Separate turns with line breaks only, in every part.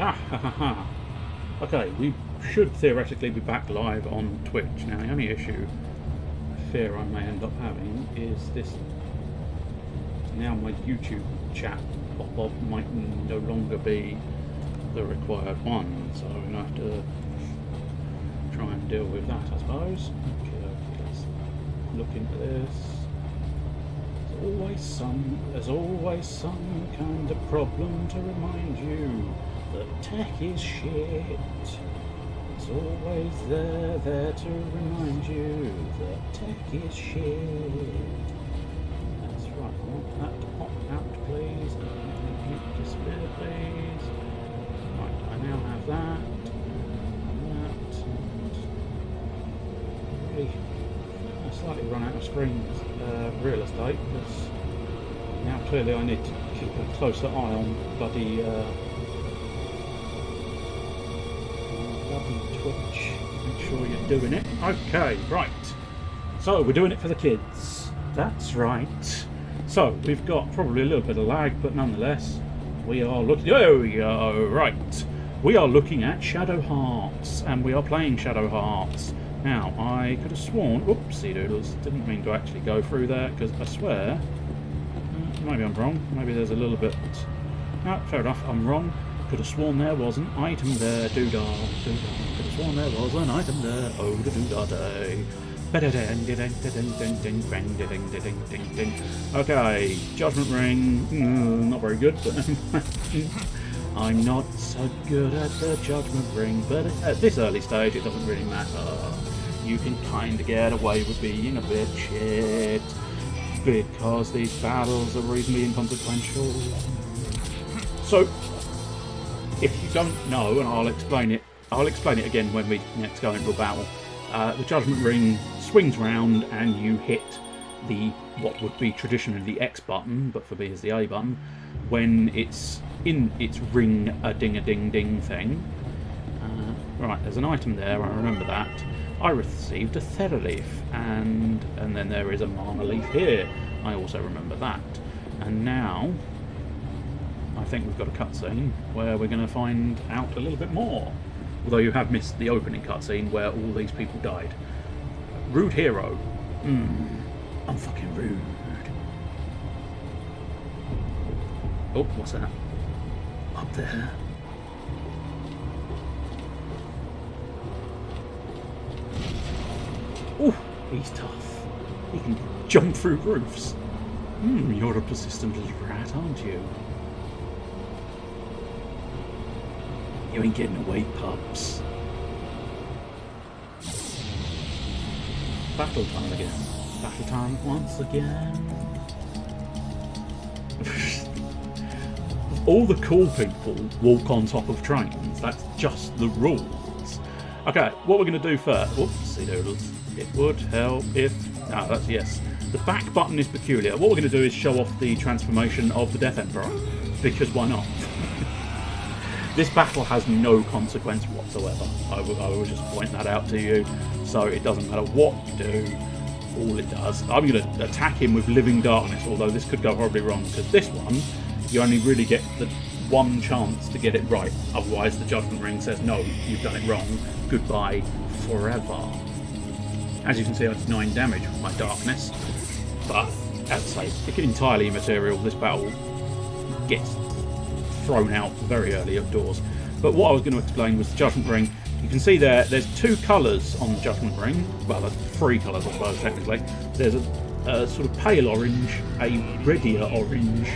Ah, ha, ha, ha. Okay, we should theoretically be back live on Twitch. Now, the only issue I fear I may end up having is this. Now my YouTube chat pop-up might no longer be the required one, so I'm going to have to try and deal with that, I suppose. Okay, let's look into this. There's always some kind of problem to remind you that tech is shit. It's always there to remind you that tech is shit. That's right, I want that to pop out, please. Disappear, please. Right, I now have that. Really, I slightly run out of screens, real estate, because now clearly I need to keep a closer eye on bloody Twitch. Make sure you're doing it. Okay, right. So we're doing it for the kids. That's right. So we've got probably a little bit of lag, but nonetheless, we are looking. There we go. Right. We are looking at Shadow Hearts, and we are playing Shadow Hearts. Now, I could have sworn, oopsie doodles, didn't mean to actually go through there, because I swear, maybe I'm wrong, maybe there's a little bit, no, fair enough, I'm wrong, could have sworn there was an item there, doodah, doodah, could have sworn there was an item there, oh, the doodah day. Okay, Judgment Ring, not very good, but I'm not so good at the Judgment Ring, but at this early stage it doesn't really matter. You can kind of get away with being a bit shit, because these battles are reasonably inconsequential. So, if you don't know, and I'll explain it again when we next go into a battle, the Judgment Ring swings round and you hit the, what would be traditionally the X button, but for me is the A button, when it's in its ring-a-ding-a-ding-ding thing. Right, there's an item there, I remember that. I received a Thera Leaf, and then there is a Mana Leaf here. I also remember that. And now, I think we've got a cutscene where we're going to find out a little bit more. Although you have missed the opening cutscene where all these people died. Rude hero. I'm fucking rude. Oh, what's that? Up there. Oh, he's tough. He can jump through roofs. You're a persistent as rat, aren't you? You ain't getting away, pups. Battle time again. Battle time once again. All the cool people walk on top of trains. That's just the rules. Okay, what we're going to do first. Whoopsie doodles. It would help if. Ah, that's yes. The back button is peculiar. What we're going to do is show off the transformation of the Death Emperor, because why not? This battle has no consequence whatsoever. I will just point that out to you. So it doesn't matter what you do. All it does. I'm going to attack him with Living Darkness, although this could go horribly wrong, because this one, you only really get the one chance to get it right. Otherwise, the Judgment Ring says, no, you've done it wrong. Goodbye forever. As you can see, I did 9 damage with my Darkness. But, as I say, entirely immaterial. This battle gets thrown out very early outdoors. But what I was going to explain was the Judgment Ring. You can see there's 2 colours on the Judgment Ring. Well, there's 3 colours, I suppose, technically. There's a sort of pale orange, a reddier orange,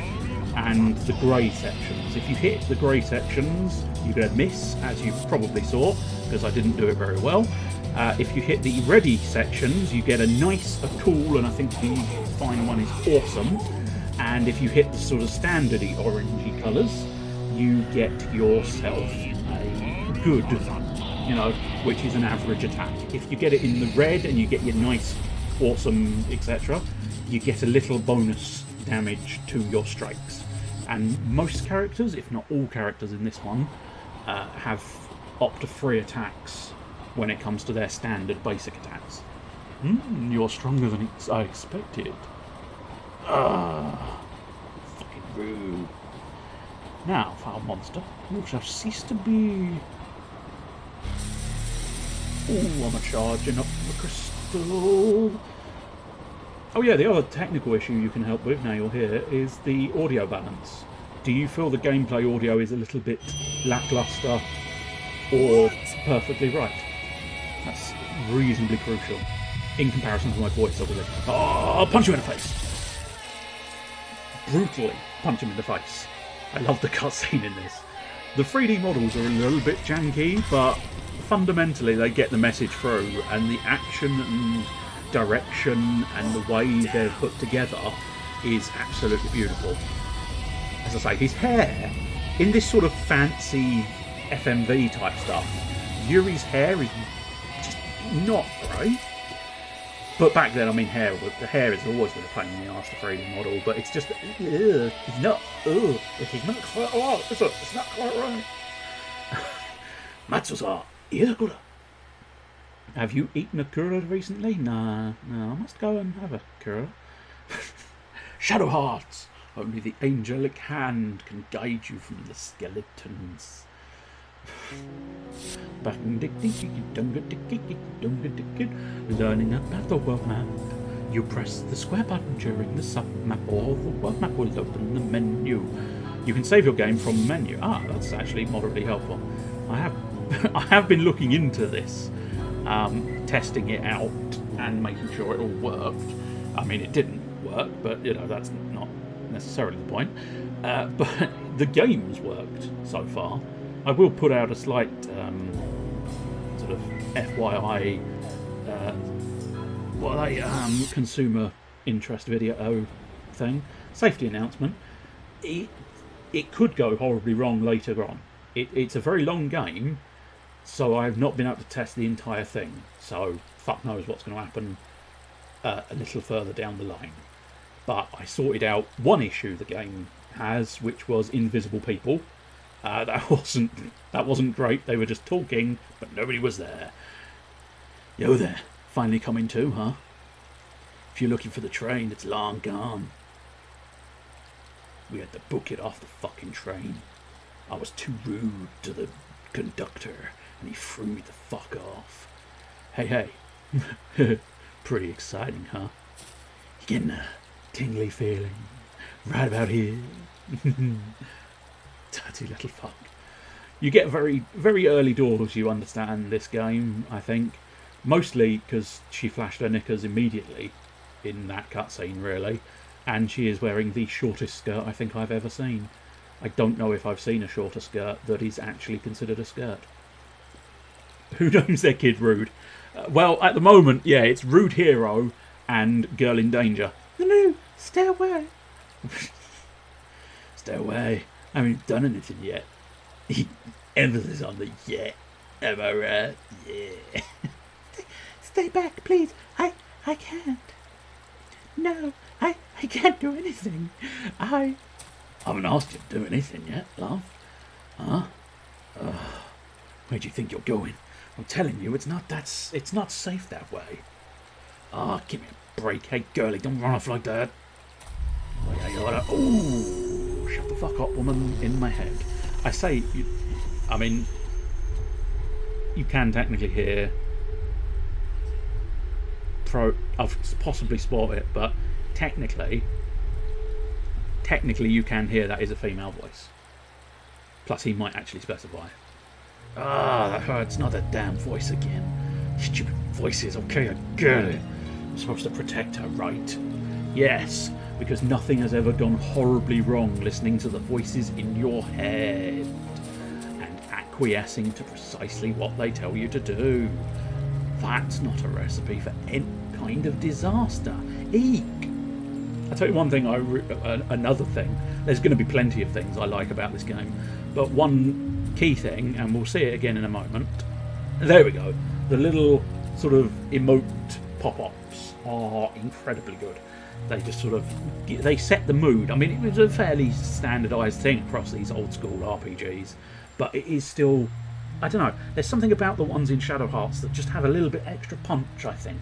and the grey sections. If you hit the grey sections, you get a miss, as you probably saw, because I didn't do it very well. If you hit the reddy sections, you get a nice, a cool, and I think the final one is awesome. And if you hit the sort of standardy orangey colours, you get yourself a good, which is an average attack. If you get it in the red and you get your nice, awesome, etc., you get a little bonus damage to your strikes. And most characters, if not all characters in this one, have up to 3 attacks when it comes to their standard basic attacks. You're stronger than I expected. Fucking rude. Now, foul monster, you shall cease to be. Oh, I'm charging up the crystal. Oh yeah, the other technical issue you can help with, now you're here, is the audio balance. Do you feel the gameplay audio is a little bit lackluster or perfectly right? That's reasonably crucial. In comparison to my voice, obviously. Oh, I'll punch you in the face. Brutally punch him in the face. I love the cutscene in this. The 3D models are a little bit janky, but fundamentally they get the message through, and the action and direction and the way they're put together is absolutely beautiful. As I say, his hair, in this sort of fancy FMV type stuff, Yuri's hair is just not great. But back then, I mean, the hair has always been a pain in the arse, the 3D model, but it's just, it's not quite right, is it? It's not quite right. Matsuza, Irakura. Have you eaten a kura recently? Nah, I must go and have a kura. Shadow Hearts, only the angelic hand can guide you from the skeletons. Learning about the world map. You press the square button during the sub-map, or the world map will open the menu. You can save your game from the menu. Ah, that's actually moderately helpful. I have been looking into this, testing it out and making sure it all worked. I mean, it didn't work, but you know, that's not necessarily the point. But the game's worked so far. I will put out a slight sort of FYI, consumer interest video thing, safety announcement. It could go horribly wrong later on. It's a very long game, so I've not been able to test the entire thing. So fuck knows what's going to happen a little further down the line. But I sorted out one issue the game has, which was invisible people. That wasn't great. They were just talking, but nobody was there. Yo there, finally coming to, huh? If you're looking for the train, it's long gone. We had to book it off the fucking train. I was too rude to the conductor, and he threw me the fuck off. Hey. Pretty exciting, huh? You getting a tingly feeling right about here? Dirty little fuck. You get very, very early doors, you understand this game, I think. Mostly because she flashed her knickers immediately in that cutscene, really. And she is wearing the shortest skirt I think I've ever seen. I don't know if I've seen a shorter skirt that is actually considered a skirt. Who names their kid Rude? Well, at the moment, yeah, it's Rude Hero and Girl in Danger. No, stay away. Stay away. I haven't done anything yet. Emphasis on the yet. Am I right? Yeah. Stay back, please. I can't. No, I can't do anything. I haven't asked you to do anything yet, love. Huh? Where do you think you're going? I'm telling you, it's not safe that way. Ah, give me a break. Hey, girlie, don't run off like that. Ooh, shut the fuck up, woman, in my head. I say, I mean, you can technically hear. I've possibly spoiled it, but technically you can hear that is a female voice. Plus, he might actually specify. Ah, that hurts. Not a damn voice again. Stupid voices. Okay, I get it. I'm supposed to protect her, right? Yes, because nothing has ever gone horribly wrong listening to the voices in your head and acquiescing to precisely what they tell you to do. That's not a recipe for any kind of disaster. Eek! I'll tell you one thing, another thing. There's going to be plenty of things I like about this game, but one key thing, and we'll see it again in a moment. There we go. The little sort of emote pop-ups are incredibly good. They just sort of, they set the mood. I mean, it was a fairly standardised thing across these old school RPGs, but it is still, I don't know, there's something about the ones in Shadow Hearts that just have a little bit extra punch, I think.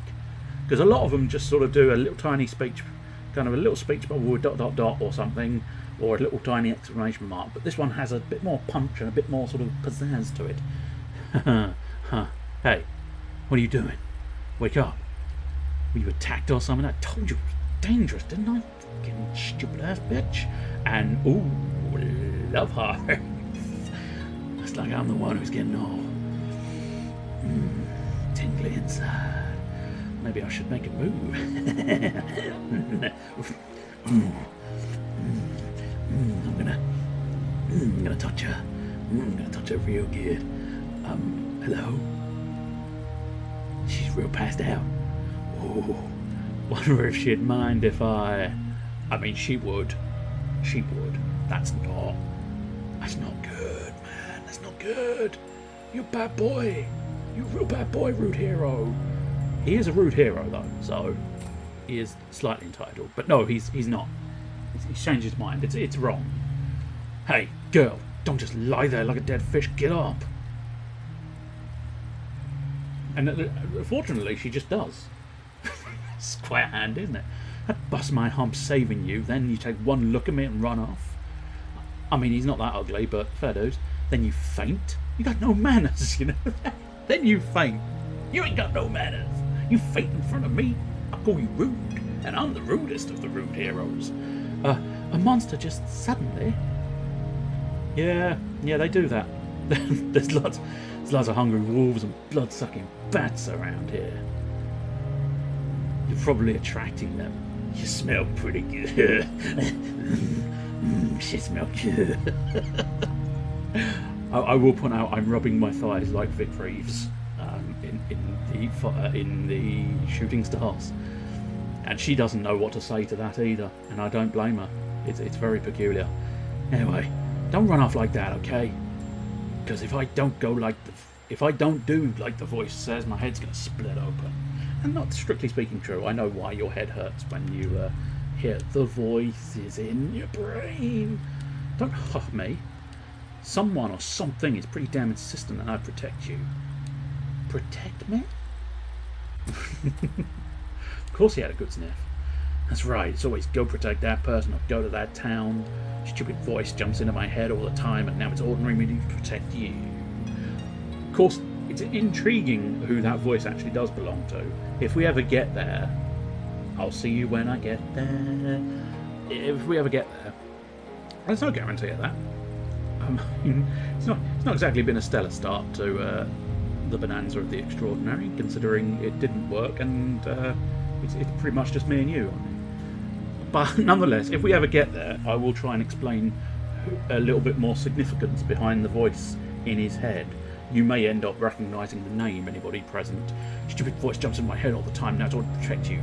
Because a lot of them just sort of do a little tiny speech, kind of a little speech bubble with ... or something, or a little tiny exclamation mark, but this one has a bit more punch and a bit more sort of pizzazz to it. Hey, what are you doing? Wake up. Were you attacked or something? I told you it was dangerous, didn't I? Fucking stupid ass bitch. And, ooh, love hearts. Looks like I'm the one who's getting all tingly inside. Maybe I should make a move. I'm gonna touch her. I'm gonna touch her real good. Hello? She's real passed out. Oh, wonder if she'd mind if I mean, she would. She would. That's not good, man. That's not good. You're a bad boy. You're a real bad boy, rude hero. He is a rude hero, though, so he is slightly entitled. But no, he's not. He's changed his mind. It's wrong. Hey, girl, don't just lie there like a dead fish. Get up. And fortunately, she just does. It's quite handy, isn't it? I'd bust my hump saving you, then you take one look at me and run off. I mean, he's not that ugly, but fair dues. Then you faint. You got no manners, you know. Then you faint. You ain't got no manners. You faint in front of me. I call you rude, and I'm the rudest of the rude heroes. A monster just suddenly. Yeah, they do that. There's lots of hungry wolves and blood-sucking bats around here. You're probably attracting them. You smell pretty good. She smells good. I will point out I'm rubbing my thighs like Vic Reeves in the Shooting Stars, and she doesn't know what to say to that either, and I don't blame her. It's very peculiar. Anyway, don't run off like that, okay? Because if I don't do like the voice says, my head's gonna split open. And not strictly speaking true. I know why your head hurts when you hear the voices in your brain. Don't huff me. Someone or something is pretty damn insistent that I protect you. Protect me? Of course he had a good sniff. That's right, it's always go protect that person or go to that town. Stupid voice jumps into my head all the time, and now it's ordering me to protect you. Of course, it's intriguing who that voice actually does belong to. If we ever get there, I'll see you when I get there. If we ever get there, there's no guarantee of that. I mean, it's not exactly been a stellar start to the Bonanza of the Extraordinary, considering it didn't work, and it's pretty much just me and you. But nonetheless, if we ever get there, I will try and explain a little bit more significance behind the voice in his head. You may end up recognising the name, anybody present. Stupid voice jumps in my head all the time, now it's all to protect you.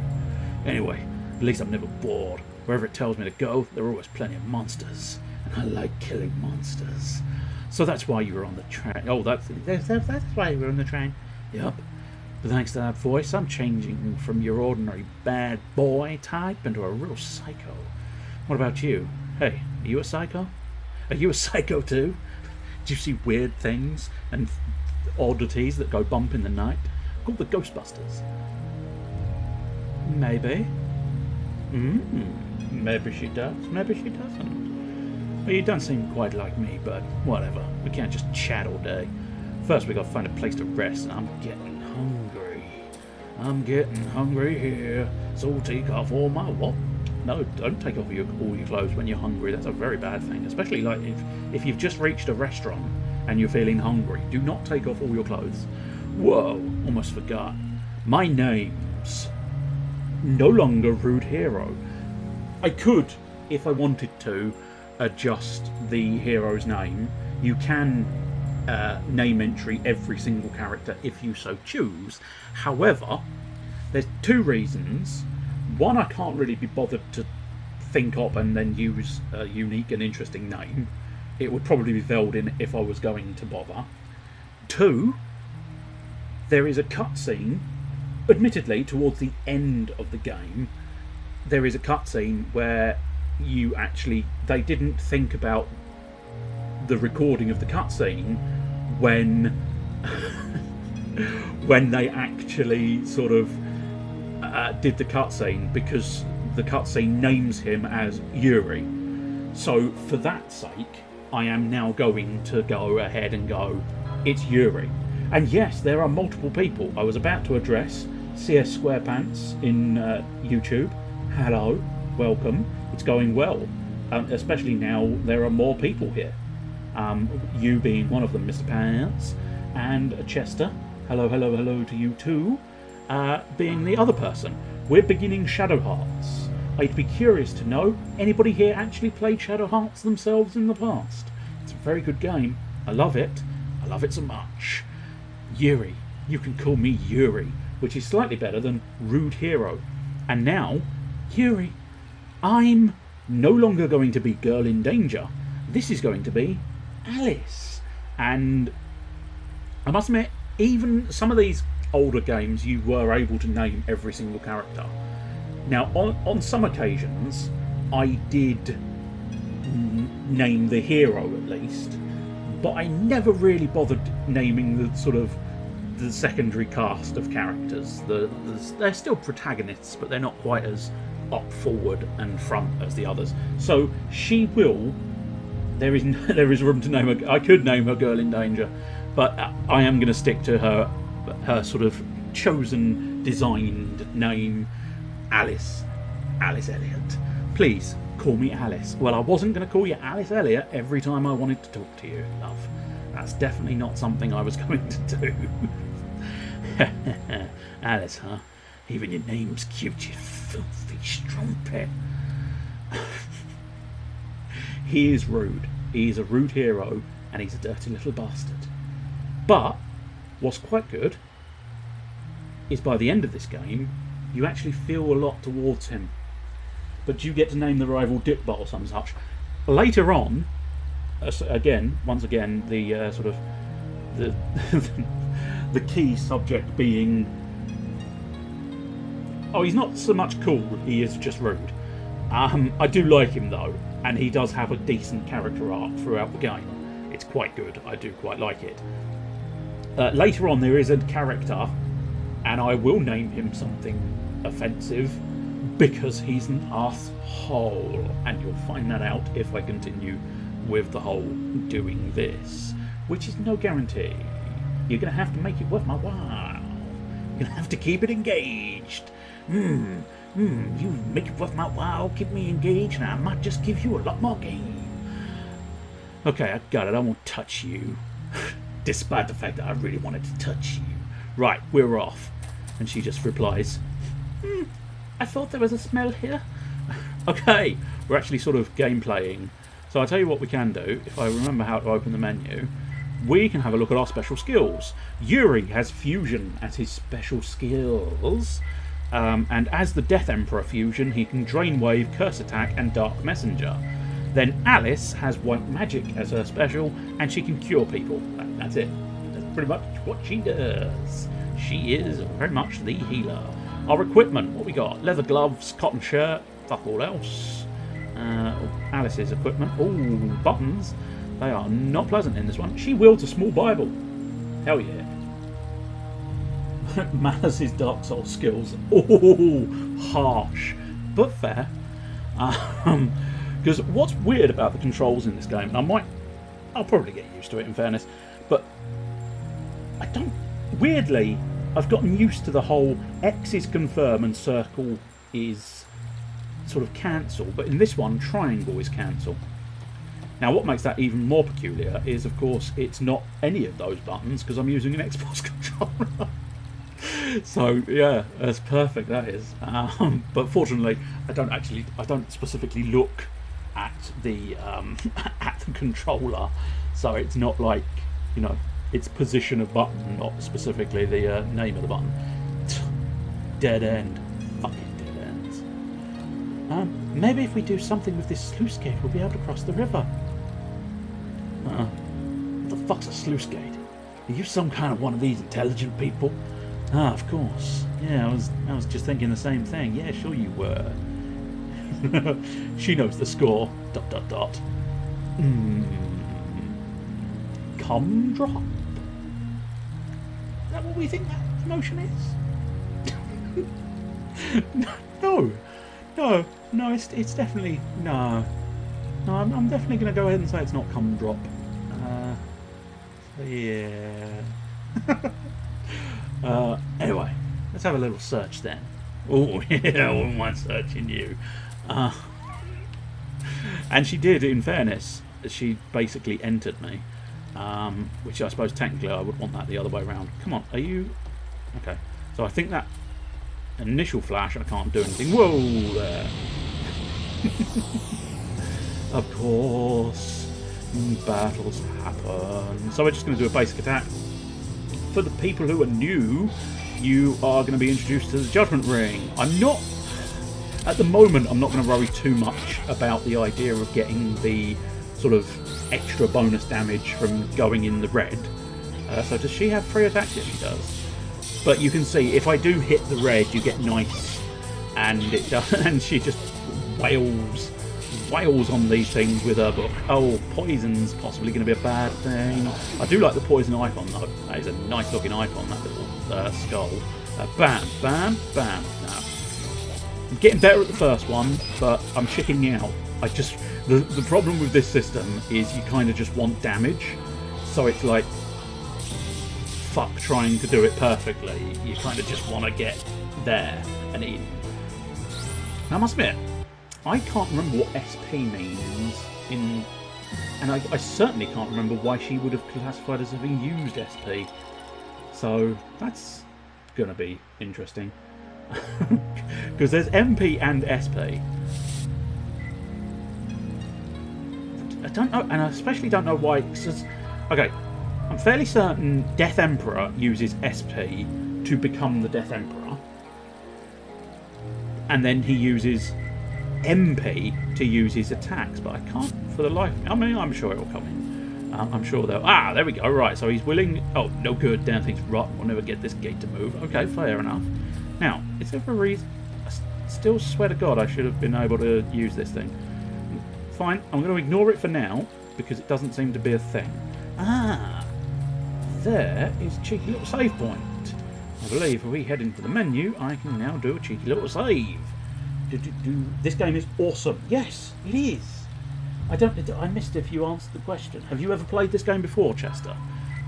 Anyway, at least I'm never bored. Wherever it tells me to go, there are always plenty of monsters. And I like killing monsters. So that's why you were on the train. Oh, that's why you were on the train. Yup. But thanks to that voice, I'm changing from your ordinary bad boy type into a real psycho. What about you? Hey, are you a psycho? Are you a psycho too? Do you see weird things and oddities that go bump in the night? Called the Ghostbusters. Maybe. Maybe she does. Maybe she doesn't. Well, you don't seem quite like me, but whatever. We can't just chat all day. First we gotta find a place to rest, and I'm getting hungry. I'm getting hungry here. So take off all my what? No, don't take off all your clothes when you're hungry. That's a very bad thing, especially like if you've just reached a restaurant and you're feeling hungry. Do not take off all your clothes. Whoa, almost forgot. My name's no longer Rude Hero. I could, if I wanted to, adjust the hero's name. You can name entry every single character if you so choose. However, there's two reasons. One, I can't really be bothered to think up and then use a unique and interesting name. It would probably be Veldin if I was going to bother. Two, there is a cutscene, admittedly towards the end of the game, there is a cutscene where they didn't think about the recording of the cutscene when they actually sort of did the cutscene, because the cutscene names him as Yuri. So for that sake, I am now going to go ahead and go, it's Yuri. And yes, there are multiple people. I was about to address CS Squarepants in YouTube. Hello, welcome. It's going well, especially now there are more people here. You being one of them, Mr. Pants, and Chester. Hello, hello, hello to you too. Being the other person. We're beginning Shadow Hearts. I'd be curious to know, anybody here actually played Shadow Hearts themselves in the past? It's a very good game. I love it. I love it so much. Yuri. You can call me Yuri, which is slightly better than Rude Hero. And now, Yuri, I'm no longer going to be Girl in Danger. This is going to be Alice. And I must admit, even some of these older games you were able to name every single character. Now on some occasions I did name the hero at least, but I never really bothered naming the sort of the secondary cast of characters. They're still protagonists, but they're not quite as up forward and front as the others. So she will, there is room to name her. I could name her Girl in Danger, but I am going to stick to her sort of chosen, designed name, Alice Elliott. Please call me Alice. Well, I wasn't going to call you Alice Elliott every time I wanted to talk to you, love. That's definitely not something I was going to do. Alice, huh? Even your name's cute, you filthy strumpet. He is rude. He is a rude hero, and he's a dirty little bastard. But what's quite good is by the end of this game, you actually feel a lot towards him. But you get to name the rival Dipbot or some such. Later on, once again, the sort of the key subject being, oh, he's not so much cool, he is just rude. I do like him though, and he does have a decent character arc throughout the game. It's quite good. I do quite like it. Later on, there is a character, and I will name him something offensive because he's an asshole, and you'll find that out if I continue with the whole doing this, which is no guarantee. You're going to have to make it worth my while. You're going to have to keep it engaged. You make it worth my while, keep me engaged, and I might just give you a lot more game. Okay, I got it. I won't touch you. Despite the fact that I really wanted to touch you. Right, we're off. And she just replies, I thought there was a smell here. Okay, we're actually sort of gameplaying. So I'll tell you what we can do. If I remember how to open the menu, we can have a look at our special skills. Yuri has Fusion as his special skills. And as the Death Emperor Fusion, he can Drain Wave, Curse Attack, and Dark Messenger. Then Alice has White Magic as her special, and she can cure people. That's it. That's pretty much what she does. She is very much the healer. Our equipment, what we got? Leather gloves, cotton shirt, fuck all else. Alice's equipment. Ooh, buttons. They are not pleasant in this one. She wields a small Bible. Hell yeah. Malice's Dark Soul skills. Oh, harsh, but fair. Because what's weird about the controls in this game, and I'll probably get used to it in fairness, but weirdly, I've gotten used to the whole X is confirm and circle is sort of cancel, but in this one, triangle is cancel. Now, what makes that even more peculiar is, of course, it's not any of those buttons because I'm using an Xbox controller. So yeah, that's perfect. That is. But fortunately, I don't specifically look at the controller, so it's not like, you know, its position of button, not specifically the name of the button. Dead end. Fucking dead ends. Maybe if we do something with this sluice gate, we'll be able to cross the river. What the fuck's a sluice gate? Are you some kind of one of these intelligent people? Ah, of course. Yeah, I was just thinking the same thing. Yeah, sure you were. She knows the score. ... Come drop. Is that what we think that motion is? No, it's definitely no. No, I'm definitely going to go ahead and say it's not come drop. So yeah. Anyway, let's have a little search then. Oh, yeah, I wouldn't mind searching you. And she did, in fairness. She basically entered me. Which I suppose technically I would want that the other way around. Come on, are you... Okay. So I think that initial flash, I can't do anything. Whoa, there. Of course, battles happen. So we're just going to do a basic attack. For the people who are new, you are going to be introduced to the Judgment Ring. I'm not, at the moment, I'm not going to worry too much about the idea of getting the sort of extra bonus damage from going in the red. So does she have 3 attacks? Yes, she does. But you can see, if I do hit the red, you get nice, and it does, and she just wails on these things with her book. Oh, poison's possibly going to be a bad thing. I do like the poison icon though. That is a nice looking icon, that little skull. Bam, bam, bam. Now, I'm getting better at the first one, but I'm chickening out. The problem with this system is you kind of just want damage. So it's like, fuck trying to do it perfectly. You kind of just want to get there and in. Now, I must admit, I can't remember what SP means and I certainly can't remember why she would have classified as having used SP. So that's going to be interesting. Because there's MP and SP. I don't know, and I especially don't know why. Okay, I'm fairly certain Death Emperor uses SP to become the Death Emperor. And then he uses MP to use his attacks, but I can't for the life. I mean, I'm sure it'll come in. I'm sure they'll. Ah, there we go. Right, so he's willing. Oh, no good. Damn thing's rotten. We'll never get this gate to move. Okay, fair enough. Now, is there a reason? I still swear to God I should have been able to use this thing. Fine, I'm going to ignore it for now because it doesn't seem to be a thing. Ah, there is a cheeky little save point. I believe if we head into the menu, I can now do a cheeky little save. This game is awesome. Yes, it is. I missed if you answered the question. Have you ever played this game before, Chester?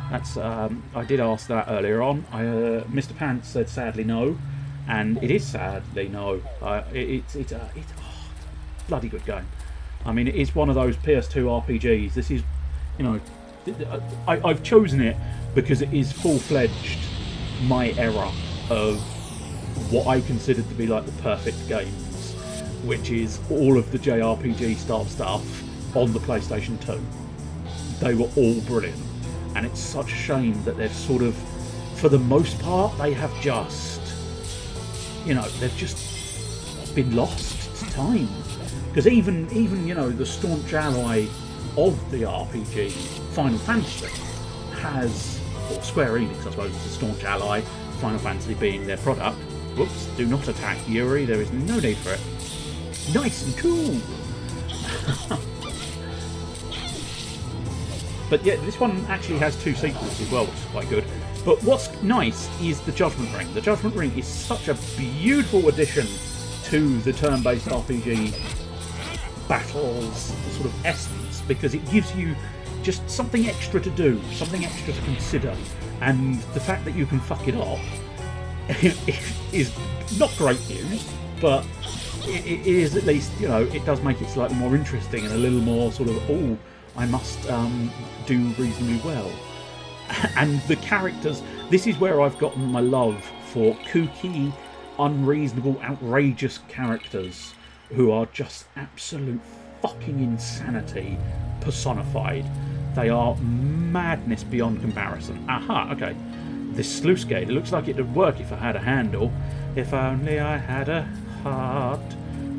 That's I did ask that earlier on. Mr. Pants said sadly no, and it is sadly no. It's a bloody good game. I mean, it is one of those PS2 RPGs. This is, you know, I've chosen it because it is full-fledged my era of what I considered to be like the perfect games, which is all of the JRPG style stuff on the PlayStation 2. They were all brilliant, and it's such a shame that they've sort of, for the most part, they have just, you know, they've just been lost to time. Because even you know, the staunch ally of the RPG, Final Fantasy, has, or Square Enix, I suppose, is a staunch ally, Final Fantasy being their product. Whoops, do not attack Yuri, there is no need for it. Nice and cool! But yeah, this one actually has 2 sequels as well, which is quite good. But what's nice is the Judgment Ring. The Judgment Ring is such a beautiful addition to the turn-based RPG battles sort of essence, because it gives you just something extra to do, something extra to consider, and the fact that you can fuck it up is not great news, but it is at least, you know, it does make it slightly more interesting and a little more sort of, oh, I must do reasonably well. And the characters, this is where I've gotten my love for kooky, unreasonable, outrageous characters who are just absolute fucking insanity personified. They are madness beyond comparison. Aha, okay. This sluice gate, it looks like it would work if I had a handle. If only I had a heart,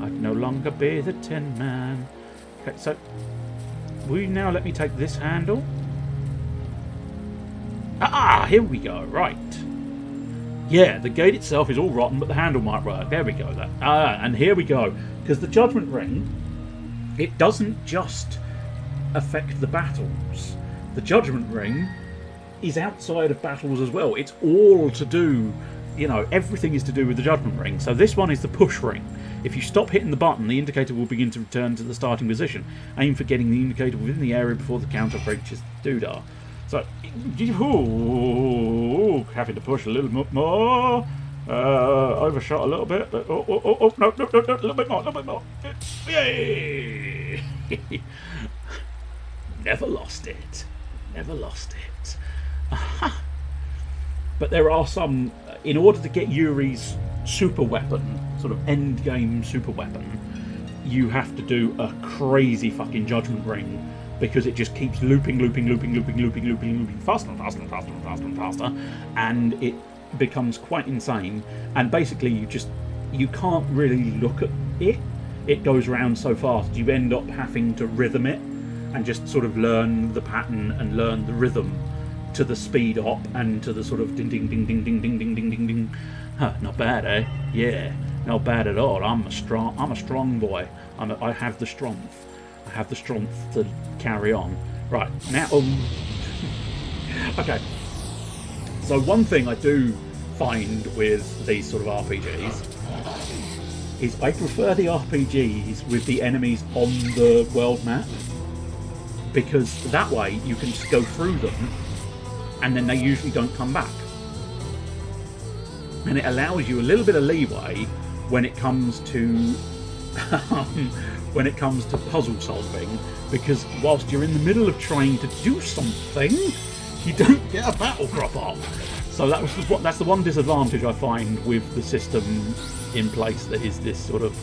I'd no longer be the Tin Man. Okay, so will you now let me take this handle? Ah, here we go, right. Yeah, the gate itself is all rotten, but the handle might work. There we go. And here we go. Because the Judgment Ring, it doesn't just affect the battles. The Judgment Ring is outside of battles as well. It's all to do you know, everything is to do with the judgment ring. So this one is the push ring. If you stop hitting the button, the indicator will begin to return to the starting position. Aim for getting the indicator within the area before the counter breaches the doodah. So, having to push a little bit more. Overshot a little bit. But, no, a little bit more. Yay! Never lost it. Aha. But there are some, in order to get Yuri's super weapon, sort of end game super weapon, you have to do a crazy fucking judgment ring, because it just keeps looping faster and faster, and it becomes quite insane. And basically you can't really look at it. It goes around so fast, you end up having to rhythm it and just sort of learn the pattern and learn the rhythm to the speed hop and to the sort of ding ding ding ding ding ding ding ding ding ding. Huh, not bad, eh? Yeah, not bad at all. I'm a strong boy. I have the strength. I have the strength to carry on. Right, now okay. So one thing I do find with these sort of RPGs is I prefer the RPGs with the enemies on the world map, because that way you can just go through them and then they usually don't come back. And it allows you a little bit of leeway when it comes to puzzle solving, because whilst you're in the middle of trying to do something, you don't get a battle crop up. So that's the one disadvantage I find with the system in place that is this sort of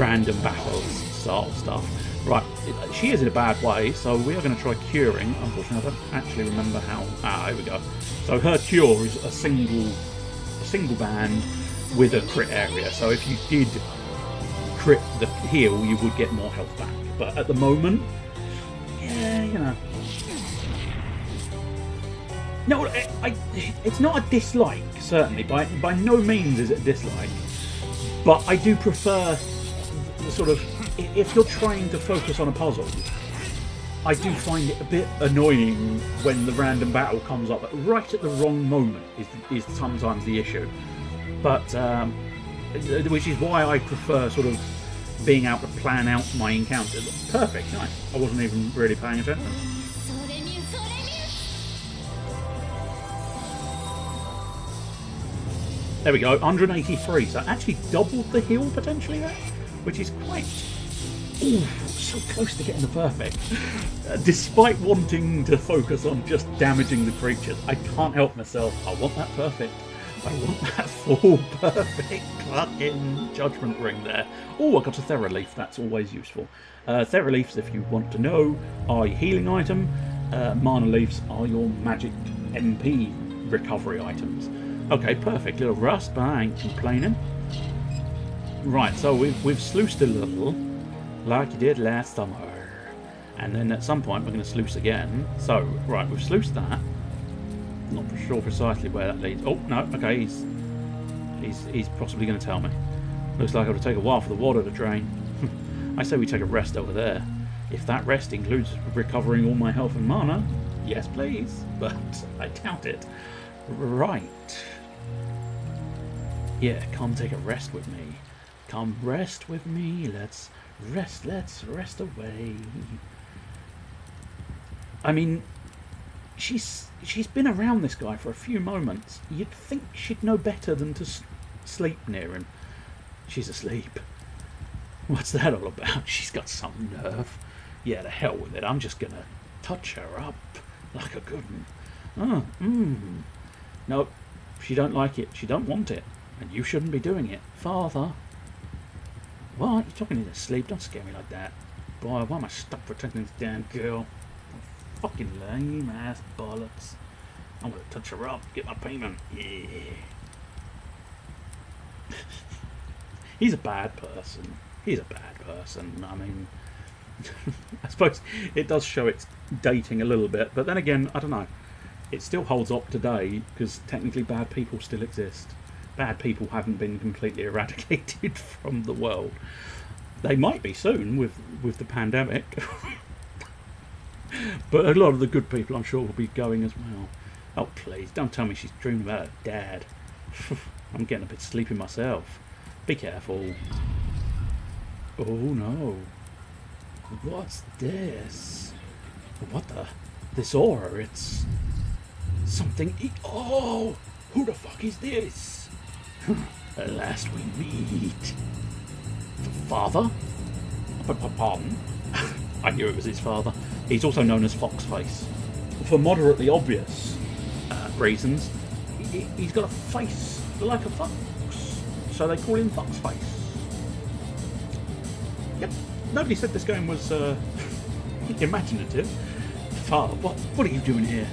random battles style stuff. Right, she is in a bad way, so we are going to try curing. Unfortunately, I don't actually remember how. Here we go. So her cure is a single band with a crit area. So if you did crit the heal, you would get more health back. But at the moment, yeah, you know. No, it's not a dislike, certainly. By no means is it a dislike. But I do prefer the sort of, if you're trying to focus on a puzzle, I do find it a bit annoying when the random battle comes up right at the wrong moment is sometimes the issue. But, which is why I prefer sort of being able to plan out my encounters. Perfect, nice. I wasn't even really paying attention. There we go, 183, so actually doubled the heal potentially there, which is quite, ooh, so close to getting the perfect. Despite wanting to focus on just damaging the creatures, I can't help myself. I want that perfect. I want that full perfect fucking judgment ring there. Oh, I got a Thera Leaf, that's always useful. Thera Leaves, if you want to know, are your healing item. Mana Leaves are your magic MP recovery items. Okay, perfect. Little rust, but I ain't complaining. Right, so we've sluiced a little, like you did last summer. And then at some point we're going to sluice again. So, right, we've sluiced that. Not sure precisely where that leads. Oh, no, okay, he's possibly going to tell me. Looks like it'll take a while for the water to drain. I say we take a rest over there. If that rest includes recovering all my health and mana, yes please, but I doubt it. Right. Yeah, come take a rest with me. Come rest with me. Let's rest away. I mean, she's been around this guy for a few moments. You'd think she'd know better than to sleep near him. She's asleep. What's that all about? She's got some nerve. Yeah, to hell with it. I'm just gonna touch her up like a good one. Oh, No, she don't like it. She don't want it. And you shouldn't be doing it. Father. What? You're talking in his sleep? Don't scare me like that. Boy, why am I stuck protecting this damn girl? Fucking lame ass bollocks. I'm gonna touch her up, get my payment. Yeah. He's a bad person. He's a bad person. I mean, I suppose it does show it's dating a little bit, but then again, I don't know. It still holds up today because technically bad people still exist. Bad people haven't been completely eradicated from the world. They might be soon with the pandemic. But a lot of the good people, I'm sure, will be going as well. Oh, please, don't tell me she's dreaming about her dad. I'm getting a bit sleepy myself. Be careful. Oh no. What's this? What the? This aura, it's... something... Oh! Who the fuck is this? At last we meet. The father? Pardon? I knew it was his father. He's also known as Foxface. For moderately obvious reasons, he's got a face like a fox. So they call him Foxface. Yep. Nobody said this game was imaginative. Father, what are you doing here?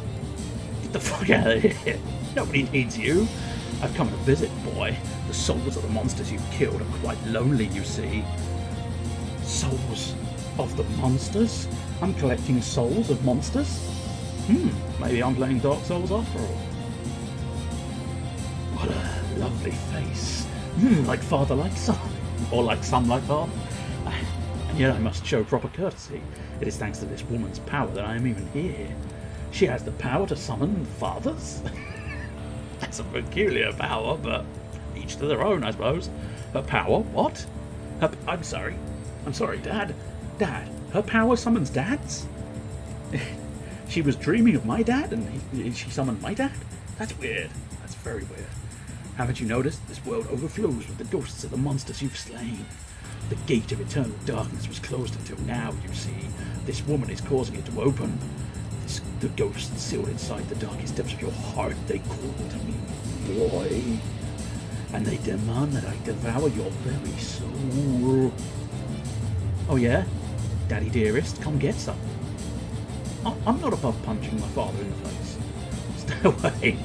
Get the fuck out of here. Nobody needs you. I've come to visit, boy. The souls of the monsters you've killed are quite lonely, you see. Souls of the monsters? I'm collecting souls of monsters? Maybe I'm playing Dark Souls after all. What a lovely face. Like father, like son. Or like son, like father. And yet I must show proper courtesy. It is thanks to this woman's power that I am even here. She has the power to summon fathers. That's a peculiar power, but each to their own, I suppose. Her power? What? I'm sorry, Dad. Dad, her power summons dads? She was dreaming of my dad, and she summoned my dad? That's weird. That's very weird. Haven't you noticed? This world overflows with the ghosts of the monsters you've slain. The gate of eternal darkness was closed until now, you see. This woman is causing it to open. The ghosts sealed inside the darkest depths of your heart, they call to me, boy. And they demand that I devour your very soul. Oh yeah? Daddy dearest, come get some. I'm not above punching my father in the face. Stay away.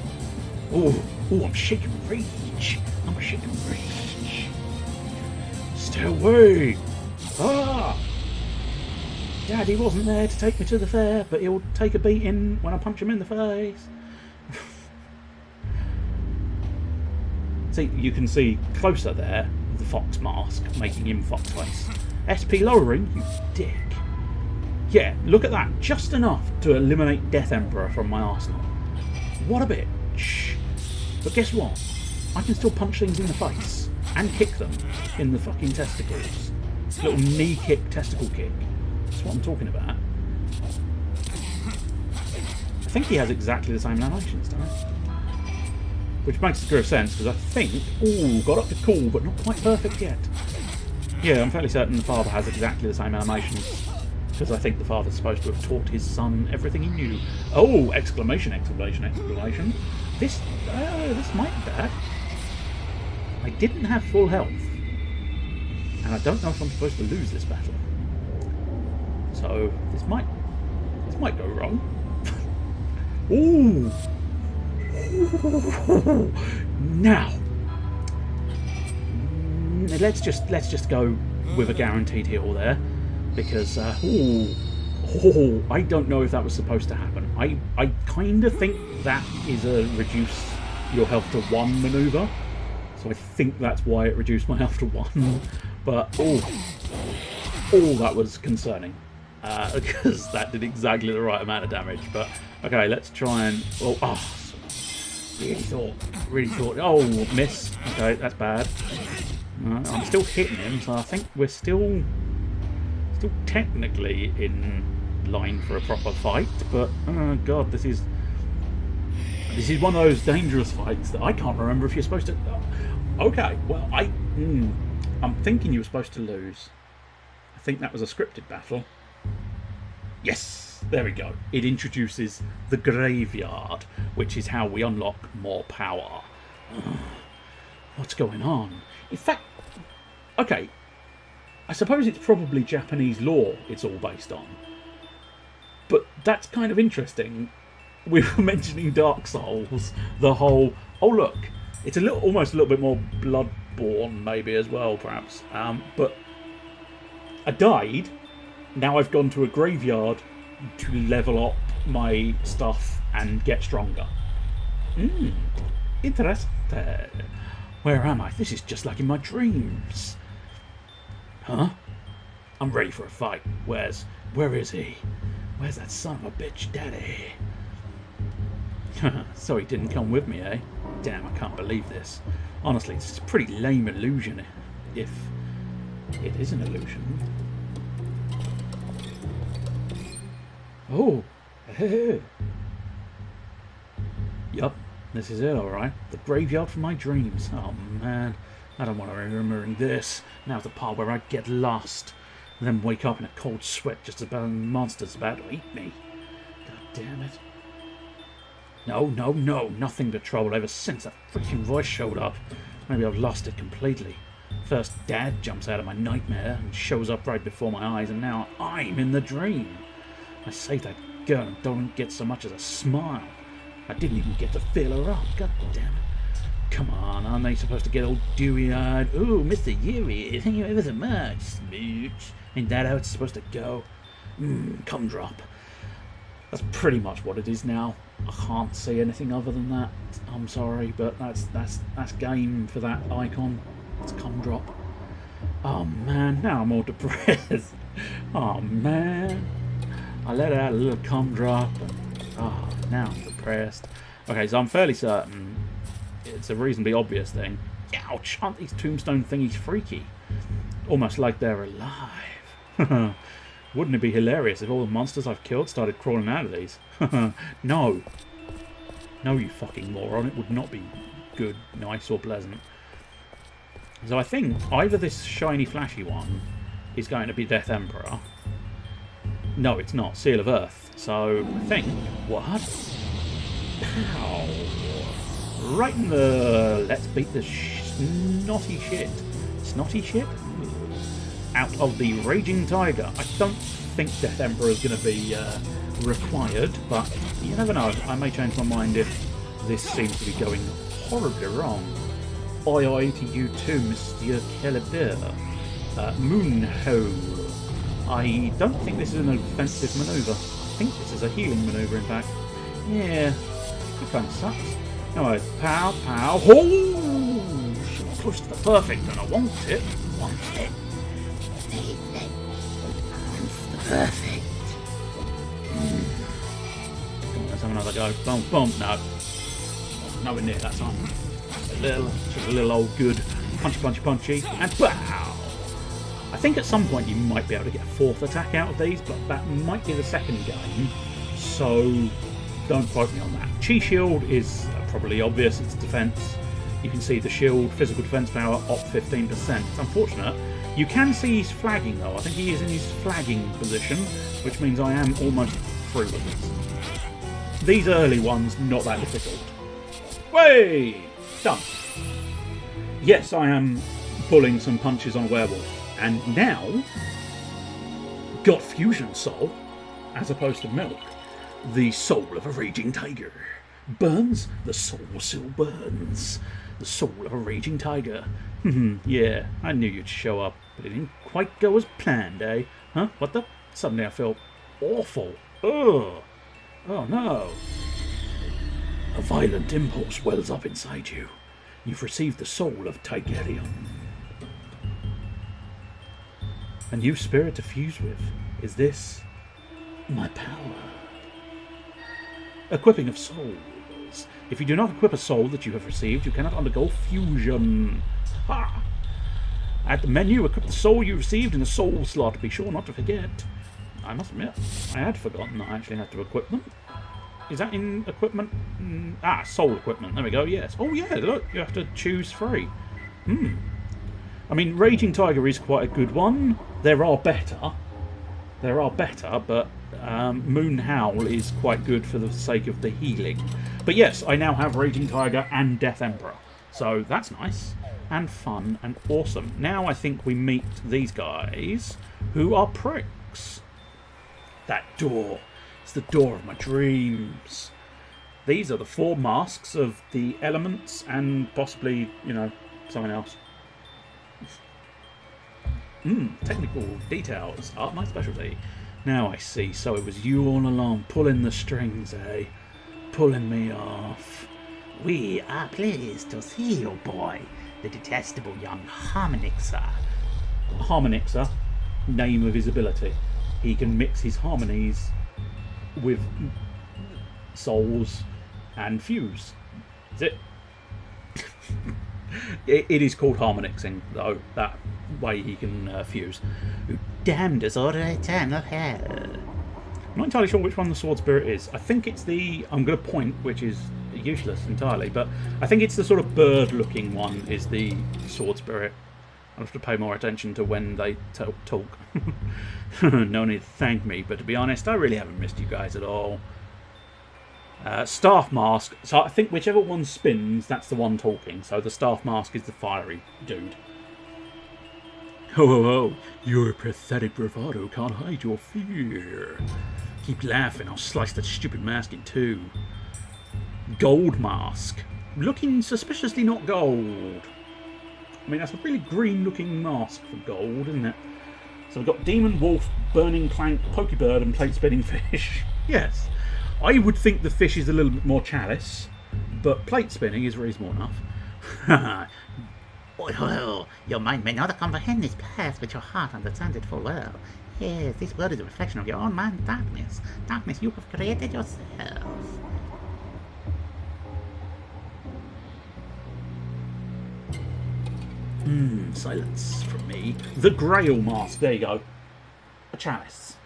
Oh, I'm shaking rage. I'm shaking rage. Stay away. Ah! Daddy wasn't there to take me to the fair, but he'll take a beating when I punch him in the face. See, you can see closer there the fox mask, making him Foxface. SP lowering, you dick. Yeah, look at that. Just enough to eliminate Death Emperor from my arsenal. What a bitch. But guess what? I can still punch things in the face and kick them in the fucking testicles. Little knee kick, testicle kick. That's what I'm talking about. I think he has exactly the same animations, doesn't he? Which makes a degree of sense, because I think... Ooh, got up to cool, but not quite perfect yet. Yeah, I'm fairly certain the father has exactly the same animations, because I think the father's supposed to have taught his son everything he knew. Oh! Exclamation, exclamation, exclamation. This might be bad. I didn't have full health. And I don't know if I'm supposed to lose this battle. So, this might go wrong. Ooh! Now, let's just go with a guaranteed heal there, because I don't know if that was supposed to happen. I kind of think that is a reduce your health to 1 maneuver, so I think that's why it reduced my health to 1. But that was concerning, because that did exactly the right amount of damage. But okay, let's try and really thought. Oh, miss. Okay, that's bad. I'm still hitting him, so I think we're still technically in line for a proper fight. But oh god, this is one of those dangerous fights that I can't remember if you're supposed to. Okay, well I'm thinking you were supposed to lose. I think that was a scripted battle. Yes, there we go. It introduces the graveyard, which is how we unlock more power. What's going on? In fact, okay, I suppose it's probably Japanese lore it's all based on. But that's kind of interesting. We were mentioning Dark Souls, the whole, oh look, it's almost a little bit more Bloodborne maybe as well, perhaps. But I died. Now I've gone to a graveyard to level up my stuff and get stronger. Interesting. Where am I? This is just like in my dreams. Huh? I'm ready for a fight. Where is he? Where's that son of a bitch daddy? So he didn't come with me, eh? Damn, I can't believe this. Honestly, it's a pretty lame illusion, if it is an illusion. Oh, yup, this is it, alright. The graveyard for my dreams. Oh man, I don't want to be remembering this. Now's the part where I get lost, and then wake up in a cold sweat just about monsters about to eat me. God damn it. No, no, no, nothing but trouble ever since that freaking voice showed up. Maybe I've lost it completely. First, Dad jumps out of my nightmare and shows up right before my eyes, and now I'm in the dream. I saved that girl and don't get so much as a smile. I didn't even get to feel her up. God damn it. Come on, aren't they supposed to get all dewy-eyed? Ooh, Mr. Yuri, thank you ever so much. Smooch. Ain't that how it's supposed to go? Cum drop. That's pretty much what it is now. I can't see anything other than that. I'm sorry, but that's game for that icon. It's cum drop. Oh man, now I'm all depressed. Oh man. I let out a little cum drop and now I'm depressed. Okay, so I'm fairly certain it's a reasonably obvious thing. Ouch, aren't these tombstone thingies freaky? Almost like they're alive. Wouldn't it be hilarious if all the monsters I've killed started crawling out of these? No. No, you fucking moron. It would not be good, nice, or pleasant. So I think either this shiny, flashy one is going to be Death Emperor. No, it's not. Seal of Earth. So I think... What? Pow. Right in the... Let's beat the snotty shit. Snotty shit? Out of the Raging Tiger. I don't think Death Emperor is going to be required, but you never know. I may change my mind if this seems to be going horribly wrong. Oi to you too, Monsieur Calibur. Moonho. I don't think this is an offensive manoeuvre. I think this is a healing manoeuvre, in fact. Yeah, it kind of sucks. Anyway, pow, pow. Oh! Close to the perfect, and I want it. Want it. Perfect. Come on, let's have another go. Boom, boom. No. Nowhere near that time. Just a little old good. Punchy, punchy, punchy. And pow! I think at some point you might be able to get a fourth attack out of these, but that might be the second game. So don't quote me on that. Chi Shield is probably obvious. It's defense. You can see the shield, physical defense power, up 15%. It's unfortunate. You can see he's flagging though. I think he is in his flagging position, which means I am almost through with this. These early ones, not that difficult. Way! Done. Yes, I am pulling some punches on a werewolf. And now, got Fusion Soul, as opposed to Milk. The soul of a Raging Tiger. Burns, the soul still burns. The soul of a Raging Tiger. Yeah, I knew you'd show up, but it didn't quite go as planned, eh? Huh? What the? Suddenly I feel awful. Ugh. Oh no. A violent impulse wells up inside you. You've received the soul of Tigerium. A new spirit to fuse with. Is this my power? Equipping of souls. If you do not equip a soul that you have received, you cannot undergo fusion. Ha! At the menu, equip the soul you received in the soul slot. Be sure not to forget. I must admit, I had forgotten that I actually had to equip them. Is that in equipment? Soul equipment. There we go, yes. Oh yeah, look, you have to choose 3. I mean, Raging Tiger is quite a good one. There are better, but Moon Howl is quite good for the sake of the healing. But yes, I now have Raging Tiger and Death Emperor. So that's nice and fun and awesome. Now I think we meet these guys who are pricks. That door. It's the door of my dreams. These are the 4 masks of the elements and possibly, you know, something else. Technical details are my specialty. Now I see, so it was you all along, pulling the strings, eh? Pulling me off.
We are pleased to see you, boy, the detestable young Harmonixer.
Harmonixer, name of his ability. He can mix his harmonies with souls and fuse. That's it. It is called harmonixing, though, that way he can fuse.
Who damned us all to eternal hell.
I'm not entirely sure which one the sword spirit is. I think it's the... I'm going to point, which is useless entirely, but I think it's the sort of bird-looking one is the sword spirit. I'll have to pay more attention to when they talk. No need to thank me, but to be honest, I really haven't missed you guys at all. Staff mask. So I think whichever one spins, that's the one talking. So the staff mask is the fiery dude. Ho ho ho! Your pathetic bravado can't hide your fear. Keep laughing, I'll slice that stupid mask in two. Gold mask. Looking suspiciously not gold. I mean, that's a really green-looking mask for gold, isn't it? So we've got Demon, Wolf, Burning Clank, Pokebird, and Plate Spinning Fish. Yes. I would think the fish is a little bit more chalice, but plate spinning is reasonable enough.
Well, your mind may not comprehend this path, but your heart understands it full well. Yes, this world is a reflection of your own mind darkness. Darkness you have created yourself.
Silence from me. The Grail mask. There you go. A chalice.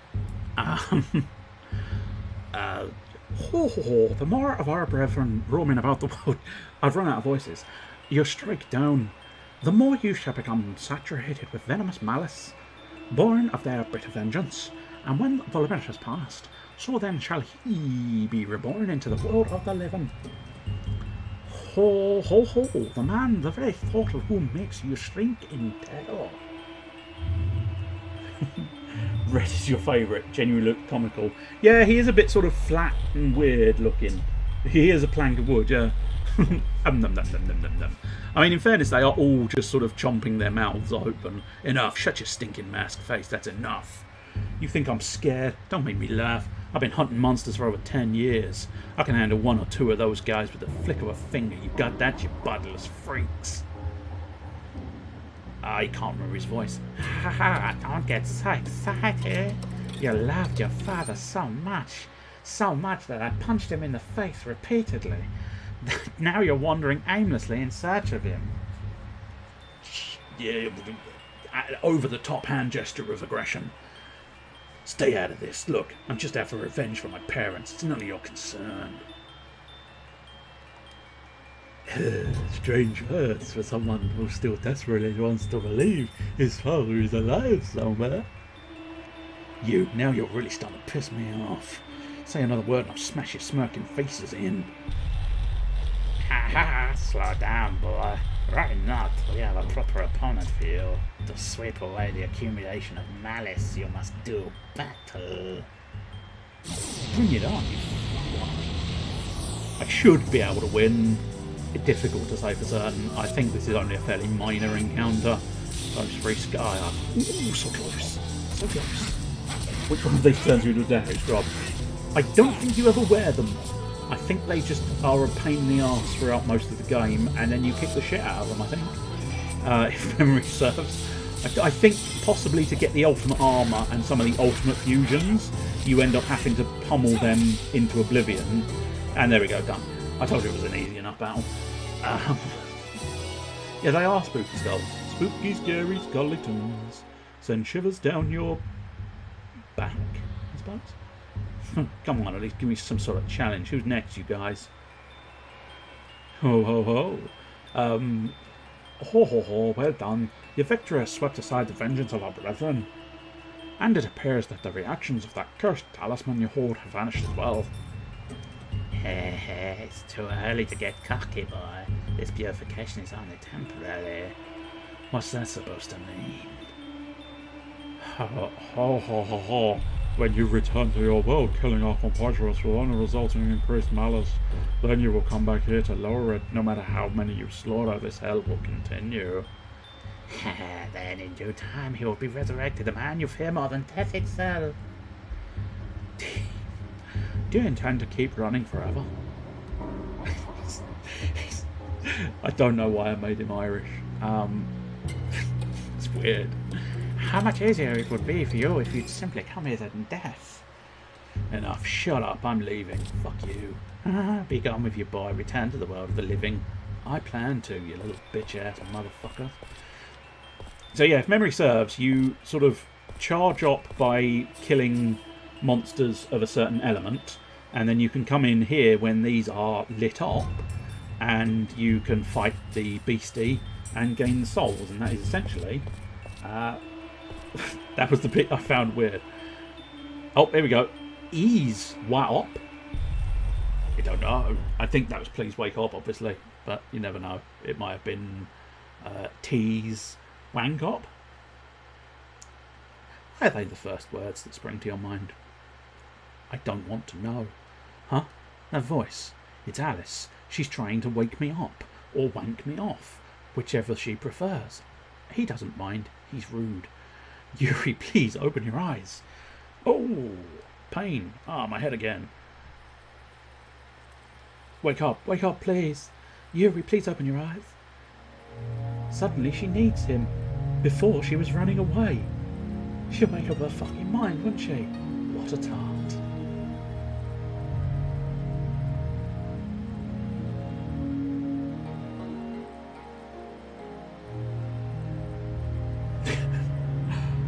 The more of our brethren roaming about the world... I've run out of voices. You strike down. The more you shall become saturated with venomous malice, born of their bitter vengeance. And when the limit has passed, so then shall he be reborn into the world of the living. Ho, ho, ho, the man, the very thought of whom makes you shrink in terror. Red is your favourite, genuinely look comical. Yeah, he is a bit sort of flat and weird looking. He is a plank of wood, yeah. I mean, in fairness, they are all just sort of chomping their mouths open. Enough, shut your stinking mask face, that's enough. You think I'm scared? Don't make me laugh. I've been hunting monsters for over 10 years. I can handle one or two of those guys with the flick of a finger. You got that, you bodiless freaks? I can't remember his voice.
Ha ha, don't get so excited. You loved your father so much that I punched him in the face repeatedly. Now you're wandering aimlessly in search of him.
Yeah, over-the-top hand gesture of aggression. Stay out of this. Look, I'm just out for revenge for my parents. It's none of your concern. Strange words for someone who still desperately wants to believe his father is alive somewhere. Now you're really starting to piss me off. Say another word and I'll smash your smirking faces in.
Ha ha, slow down, boy. Right not, we have a proper opponent for you. To sweep away the accumulation of malice, you must do battle.
Bring it on, you fuck. I should be able to win. It's difficult to say for certain. I think this is only a fairly minor encounter. Those three Sky are... Ooh, so close. So close. Which one of these turns you into a damage, Rob? I don't think you ever wear them. I think they just are a pain in the arse throughout most of the game, and then you kick the shit out of them, I think. If memory serves. I think possibly to get the ultimate armour and some of the ultimate fusions, you end up having to pummel them into oblivion. And there we go, done. I told you it was an easy enough battle. Yeah, they are spooky skulls. Spooky, scary skeletons. Send shivers down your back, I suppose. Come on, at least give me some sort of challenge. Who's next, you guys? Ho, ho, ho. Ho, ho, ho, well done. Your victory has swept aside the vengeance of our brethren. And it appears that the reactions of that cursed talisman you hold have vanished as well.
It's too early to get cocky, boy. This purification is only temporary.
What's that supposed to mean? Ho, ho, ho, ho, ho. When you return to your world, killing our compatriots will only result in increased malice. Then you will come back here to lower it. No matter how many you slaughter, this hell will continue.
Then in due time he will be resurrected, a man you fear more than death itself.
Do you intend to keep running forever? I don't know why I made him Irish. It's weird.
How much easier it would be for you if you'd simply come here than death.
Enough, shut up, I'm leaving. Fuck you.
Be gone with you, boy. Return to the world of the living.
I plan to, you little bitch-ass motherfucker. So yeah, if memory serves, you sort of charge up by killing monsters of a certain element, and then you can come in here when these are lit up, and you can fight the beastie and gain the souls, and that is essentially... that was the bit I found weird. Oh, here we go. Ease up. I don't know. I think that was please wake up, obviously, but you never know. It might have been tease wank up. Are they the first words that spring to your mind? I don't want to know. Huh? That voice. It's Alice. She's trying to wake me up, or wank me off, whichever she prefers. He doesn't mind. He's rude. Yuri, please open your eyes. Oh, pain. Ah, my head again. Wake up, please. Yuri, please open your eyes. Suddenly she needs him. Before she was running away. She'll make up her fucking mind, won't she? What a tart.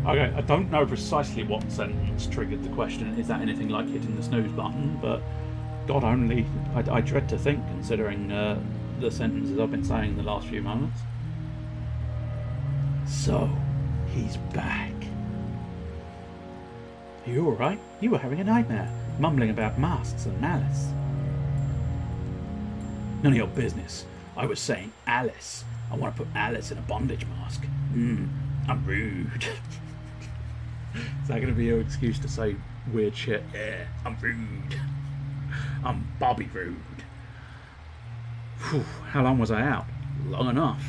Okay, I don't know precisely what sentence triggered the question. Is that anything like hitting the snooze button? But God only, I dread to think, considering the sentences I've been saying in the last few moments. So, he's back. Are you alright? You were having a nightmare, mumbling about masks and malice. None of your business. I was saying Alice. I want to put Alice in a bondage mask. I'm rude. Is that going to be your excuse to say weird shit? Yeah, I'm rude. I'm Bobby Rude. Whew, how long was I out? Long enough.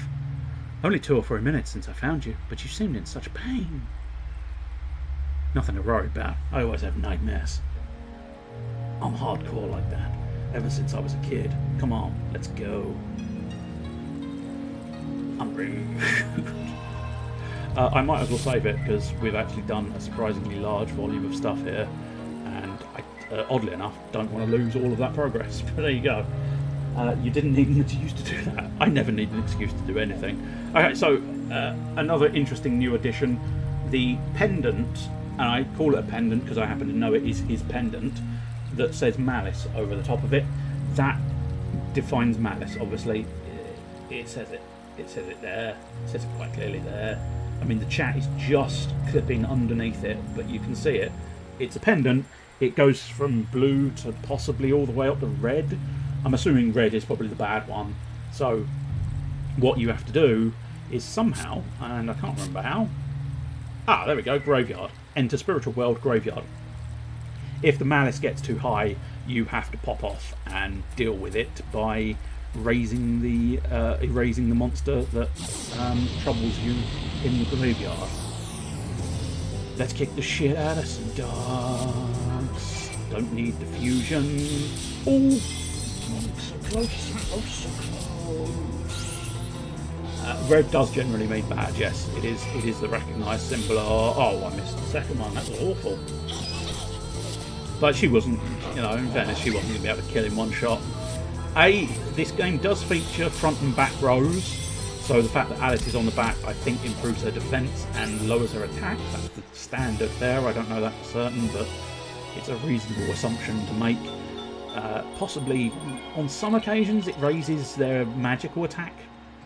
Only 2 or 3 minutes since I found you, but you seemed in such pain. Nothing to worry about. I always have nightmares. I'm hardcore like that, ever since I was a kid. Come on, let's go. I'm rude. I might as well save it, because we've actually done a surprisingly large volume of stuff here, and I, oddly enough, don't want to lose all of that progress. But there you go. You didn't need an excuse to do that. I never need an excuse to do anything. Okay, so another interesting new addition, the pendant, and I call it a pendant because I happen to know it is his pendant, that says Malice over the top of it. That defines Malice, obviously. It says it. It says it there. It says it quite clearly there. I mean, the chat is just clipping underneath it, but you can see it. It's a pendant. It goes from blue to possibly all the way up to red. I'm assuming red is probably the bad one. So what you have to do is somehow, and I can't remember how. Ah, there we go, graveyard. Enter spiritual world, graveyard. If the malice gets too high, you have to pop off and deal with it by erasing the monster that troubles you in the graveyard. Let's kick the shit out of some dogs. Don't need diffusion. Oh, so close, oh, so close. Red does generally mean bad, yes. It is the recognised symbol. Oh, I missed the second one. That was awful. But she wasn't, you know, in fairness, she wasn't going to be able to kill in one shot. This game does feature front and back rows, so the fact that Alice is on the back, I think, improves her defence and lowers her attack. That's the standard there. I don't know that for certain, but it's a reasonable assumption to make. Possibly, on some occasions, it raises their magical attack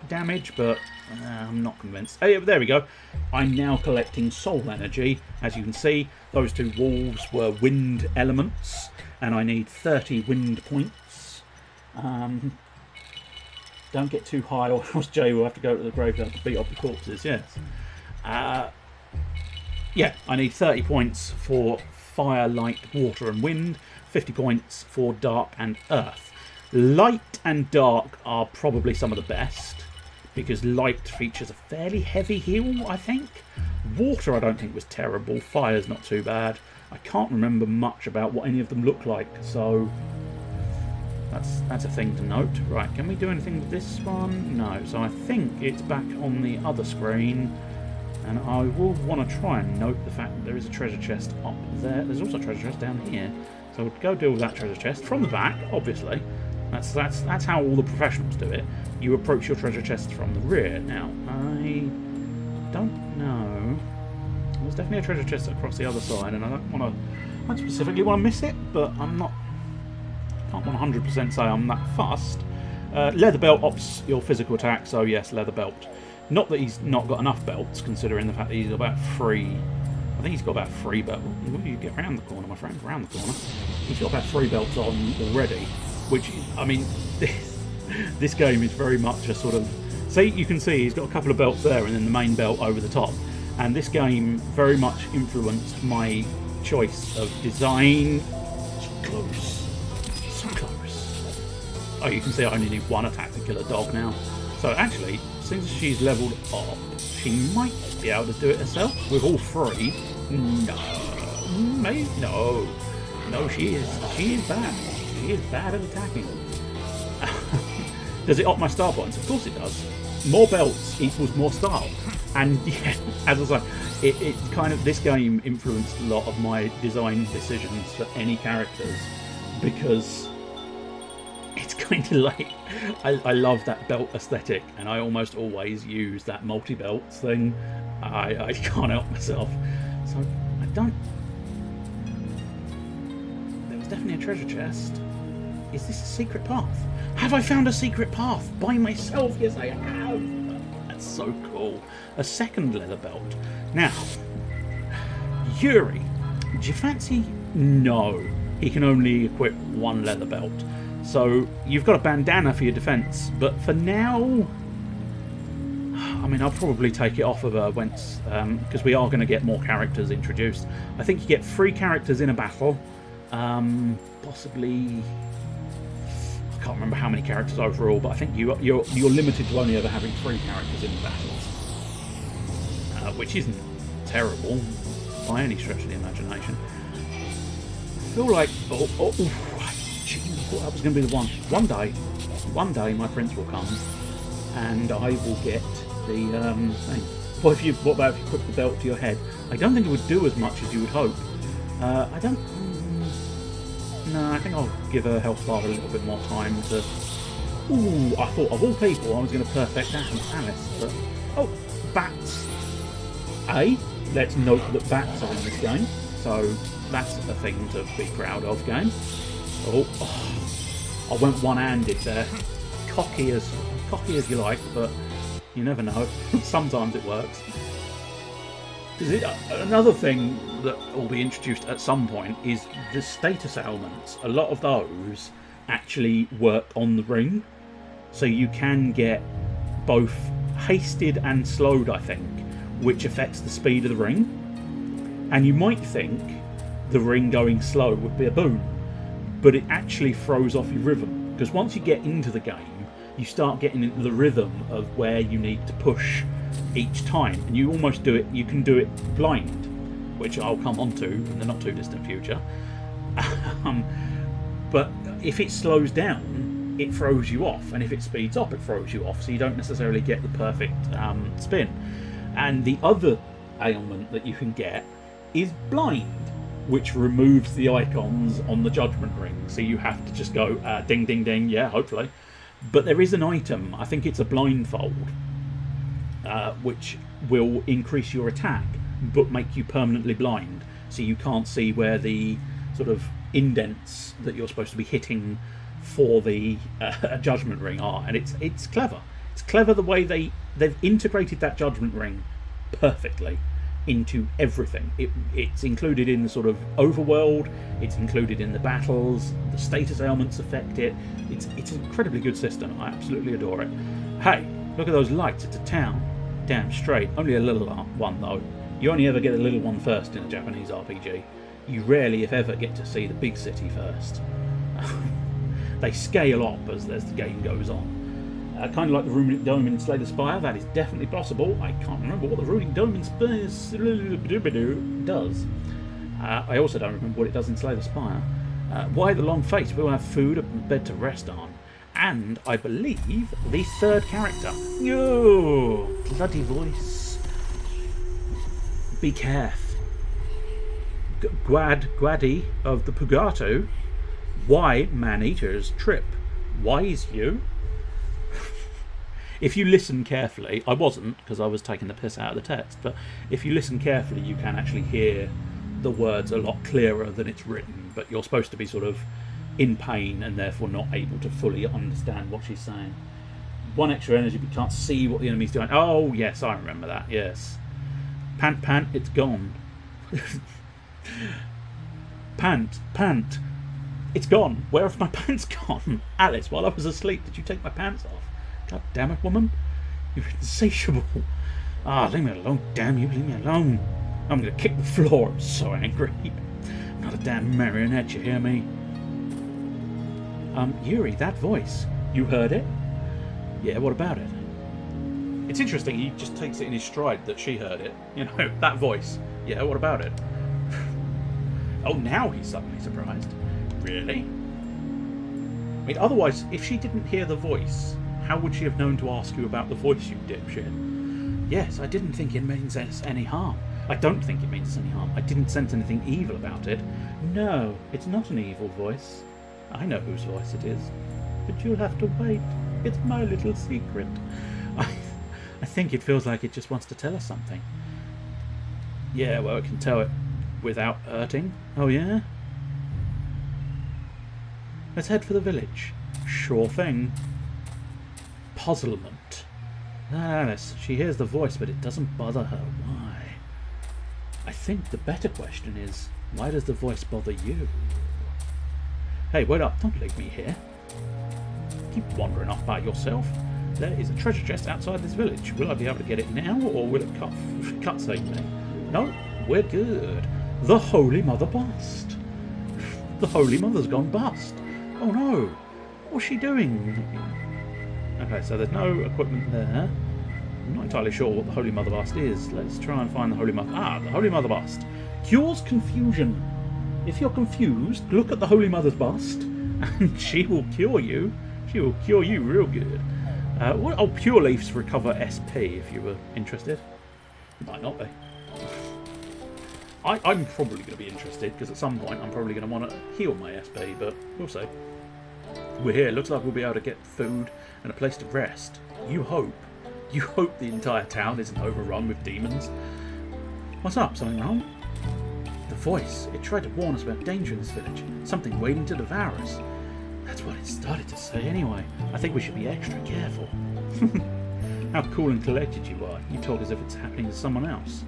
damage, but I'm not convinced. Hey, there we go. I'm now collecting soul energy. As you can see, those two wolves were wind elements, and I need 30 wind points. Don't get too high, or else Jay will have to go to the graveyard to beat up the corpses. Yes. Yeah, I need 30 points for fire, light, water, and wind. 50 points for dark and earth. Light and dark are probably some of the best, because light features a fairly heavy heal, I think. Water I don't think was terrible. Fire's not too bad. I can't remember much about what any of them look like, so that's a thing to note. Right, can we do anything with this one? No, so I think it's back on the other screen, and I will want to try and note the fact that there is a treasure chest up there. There's also a treasure chest down here, so we'll go deal with that treasure chest from the back, obviously. That's how all the professionals do it. You approach your treasure chest from the rear. Now, I don't know. There's definitely a treasure chest across the other side, and I don't specifically want to miss it, but I'm not. Can't 100% say I'm that fussed. Leather belt ups your physical attack, so yes, leather belt. Not that he's not got enough belts, considering the fact that he's got about 3. I think he's got about 3 belts. You get round the corner, my friend, round the corner. He's got about 3 belts on already, which, I mean, this game is very much a sort of. See, you can see he's got a couple of belts there, and then the main belt over the top. And this game very much influenced my choice of design. So close. So close. Oh, you can see I only need 1 attack to kill a dog now. So actually, since she's leveled up, she might be able to do it herself with all 3. No. Maybe. No. No, she is bad. She is bad at attacking. Does it up my star points? Of course it does. More belts equals more style. And yeah, as I say, it kind of, this game influenced a lot of my design decisions for any characters, because it's kind of like, I love that belt aesthetic, and I almost always use that multi-belts thing. I can't help myself. So I don't. There was definitely a treasure chest. Is this a secret path? Have I found a secret path by myself? Yes, I have. That's so cool. A second leather belt. Now, Yuri, do you fancy? No, he can only equip 1 leather belt. So you've got a bandana for your defense, but for now, I mean, I'll probably take it off of her once, because we are going to get more characters introduced. I think you get 3 characters in a battle, possibly. I can't remember how many characters overall, but I think you're limited to only ever having 3 characters in the battles, which isn't terrible by any stretch of the imagination. I feel like I thought that was going to be the one. One day, my prince will come, and I will get the thing. What about if you put the belt to your head? I don't think it would do as much as you would hope. I don't. No, I think I'll give her health bar a little bit more time to. Ooh, I thought of all people I was going to perfect that in Alice, but oh, bats. Let's note that bats are in this game, so that's a thing to be proud of, game. Oh, I went one-handed there. Cocky as you like, but you never know. Sometimes it works. Another thing that will be introduced at some point is the status ailments. A lot of those actually work on the ring, so you can get both hasted and slowed, I think, which affects the speed of the ring. And you might think the ring going slow would be a boon, but it actually throws off your rhythm, because once you get into the game, you start getting into the rhythm of where you need to push each time, and you almost do it. You can do it blind, which I'll come on to in the not too distant future. But if it slows down, it throws you off, and if it speeds up, it throws you off, so you don't necessarily get the perfect spin. And the other ailment that you can get is blind, which removes the icons on the judgment ring, so you have to just go ding ding ding, yeah, hopefully. But there is an item, I think it's a blindfold, which will increase your attack but make you permanently blind, so you can't see where the sort of indents that you're supposed to be hitting for the judgment ring are. And it's clever. It's clever the way they've integrated that judgment ring perfectly into everything. It's included in the sort of overworld, it's included in the battles, the status ailments affect it. It's an incredibly good system. I absolutely adore it. Hey, look at those lights, it's a town. Damn straight. Only a little one though. You only ever get a little one first in a Japanese RPG. You rarely, if ever, get to see the big city first. They scale up as the game goes on. Kind of like the Runic Dome in Slay the Spire, that is definitely possible. I can't remember what the Runic Dome in Spire does. I also don't remember what it does in Slay the Spire. Why the long face? We'll have food and bed to rest on. And I believe the 3rd character. Oh, bloody voice. Be careful. Gwadi of the Pugato. Why man-eaters trip Wise you? If you listen carefully, I wasn't because I was taking the piss out of the text, but if you listen carefully, you can actually hear the words a lot clearer than it's written, but you're supposed to be sort of in pain and therefore not able to fully understand what she's saying. 1 extra energy, but you can't see what the enemy's doing. Oh, yes, I remember that, yes. Pant, pant, it's gone. Pant, pant, it's gone. Where have my pants gone? Alice, while I was asleep, did you take my pants off? God damn it, woman. You're insatiable. Ah, leave me alone, damn you, leave me alone. I'm going to kick the floor, I'm so angry. I'm not a damn marionette, you hear me? Yuri, that voice, you heard it? Yeah, what about it? It's interesting, he just takes it in his stride that she heard it. You know, that voice. Yeah, what about it? Oh, now he's suddenly surprised. Really? I mean, otherwise, if she didn't hear the voice, how would she have known to ask you about the voice, you dipshit? Yes, I didn't think it means us any harm. I don't think it means us any harm. I didn't sense anything evil about it. No, it's not an evil voice. I know whose voice it is. But you'll have to wait. It's my little secret. I think it feels like it just wants to tell us something. Yeah, well, it can tell it without hurting. Oh, yeah? Let's head for the village. Sure thing. Puzzlement. Alice, she hears the voice, but it doesn't bother her. Why? I think the better question is, why does the voice bother you? Hey, wait up, don't leave me here. Keep wandering off by yourself. There is a treasure chest outside this village. Will I be able to get it now, or will it cutscene me? No, we're good. The Holy Mother bust. The Holy Mother's gone bust. Oh no, what's she doing? Okay, so there's no equipment there. I'm not entirely sure what the Holy Mother bust is. Let's try and find the Holy Mother. Ah, the Holy Mother bust. Cures confusion. If you're confused, look at the Holy Mother's bust, and she will cure you. She will cure you real good. Oh, Pure Leafs recover SP if you were interested. Might not be. I'm probably going to be interested because at some point I'm probably going to want to heal my SP, but we'll see. We're here. Looks like we'll be able to get food and a place to rest. You hope. You hope the entire town isn't overrun with demons. What's up? Something wrong? The voice. It tried to warn us about danger in this village. Something waiting to devour us. That's what it started to say anyway. I think we should be extra careful. How cool and collected you are. You talk as if it's happening to someone else.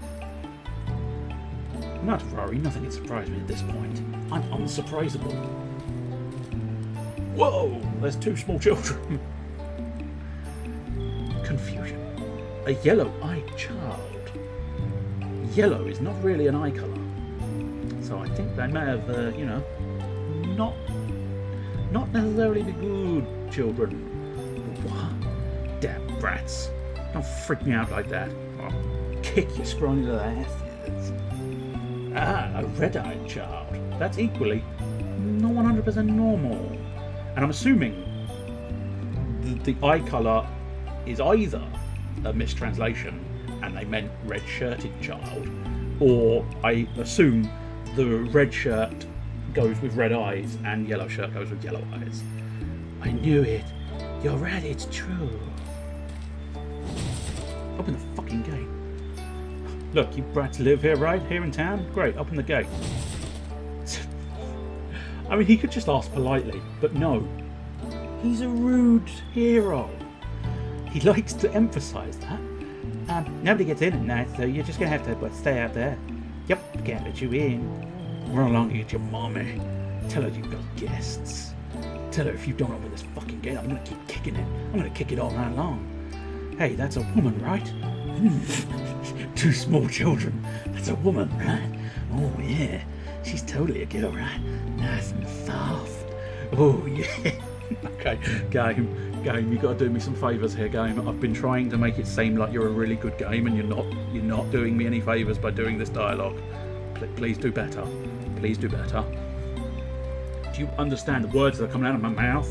Not to worry, nothing can surprise me at this point. I'm unsurprisable. Whoa! There's 2 small children. Confusion. A yellow-eyed child. Yellow is not really an eye colour. So I think they may have, not necessarily the good children. What? Damn brats. Don't freak me out like that. I'll kick your scrawny little asses. Ah, a red-eyed child. That's equally not 100% normal. And I'm assuming the eye colour is either a mistranslation and they meant red-shirted child, or I assume the red shirt goes with red eyes and yellow shirt goes with yellow eyes. I knew it. You're right, it's true. Open the fucking gate. Look, you brats live here, right? Here in town? Great, open the gate. I mean, he could just ask politely, but no. He's a rude hero. He likes to emphasise that. Nobody gets in at night, so you're just going to have to stay out there. Yep, can't let you in. Run along and get your mommy. Tell her you've got guests. Tell her if you don't open this fucking gate, I'm going to keep kicking it. I'm going to kick it all night long. Hey, that's a woman, right? 2 small children. That's a woman, right? Oh, yeah. She's totally a girl, right? Nice and soft. Oh, yeah. Okay, game, you got to do me some favours here, game. I've been trying to make it seem like you're a really good game, and you're not doing me any favours by doing this dialogue. Please do better. Please do better. Do you understand the words that are coming out of my mouth?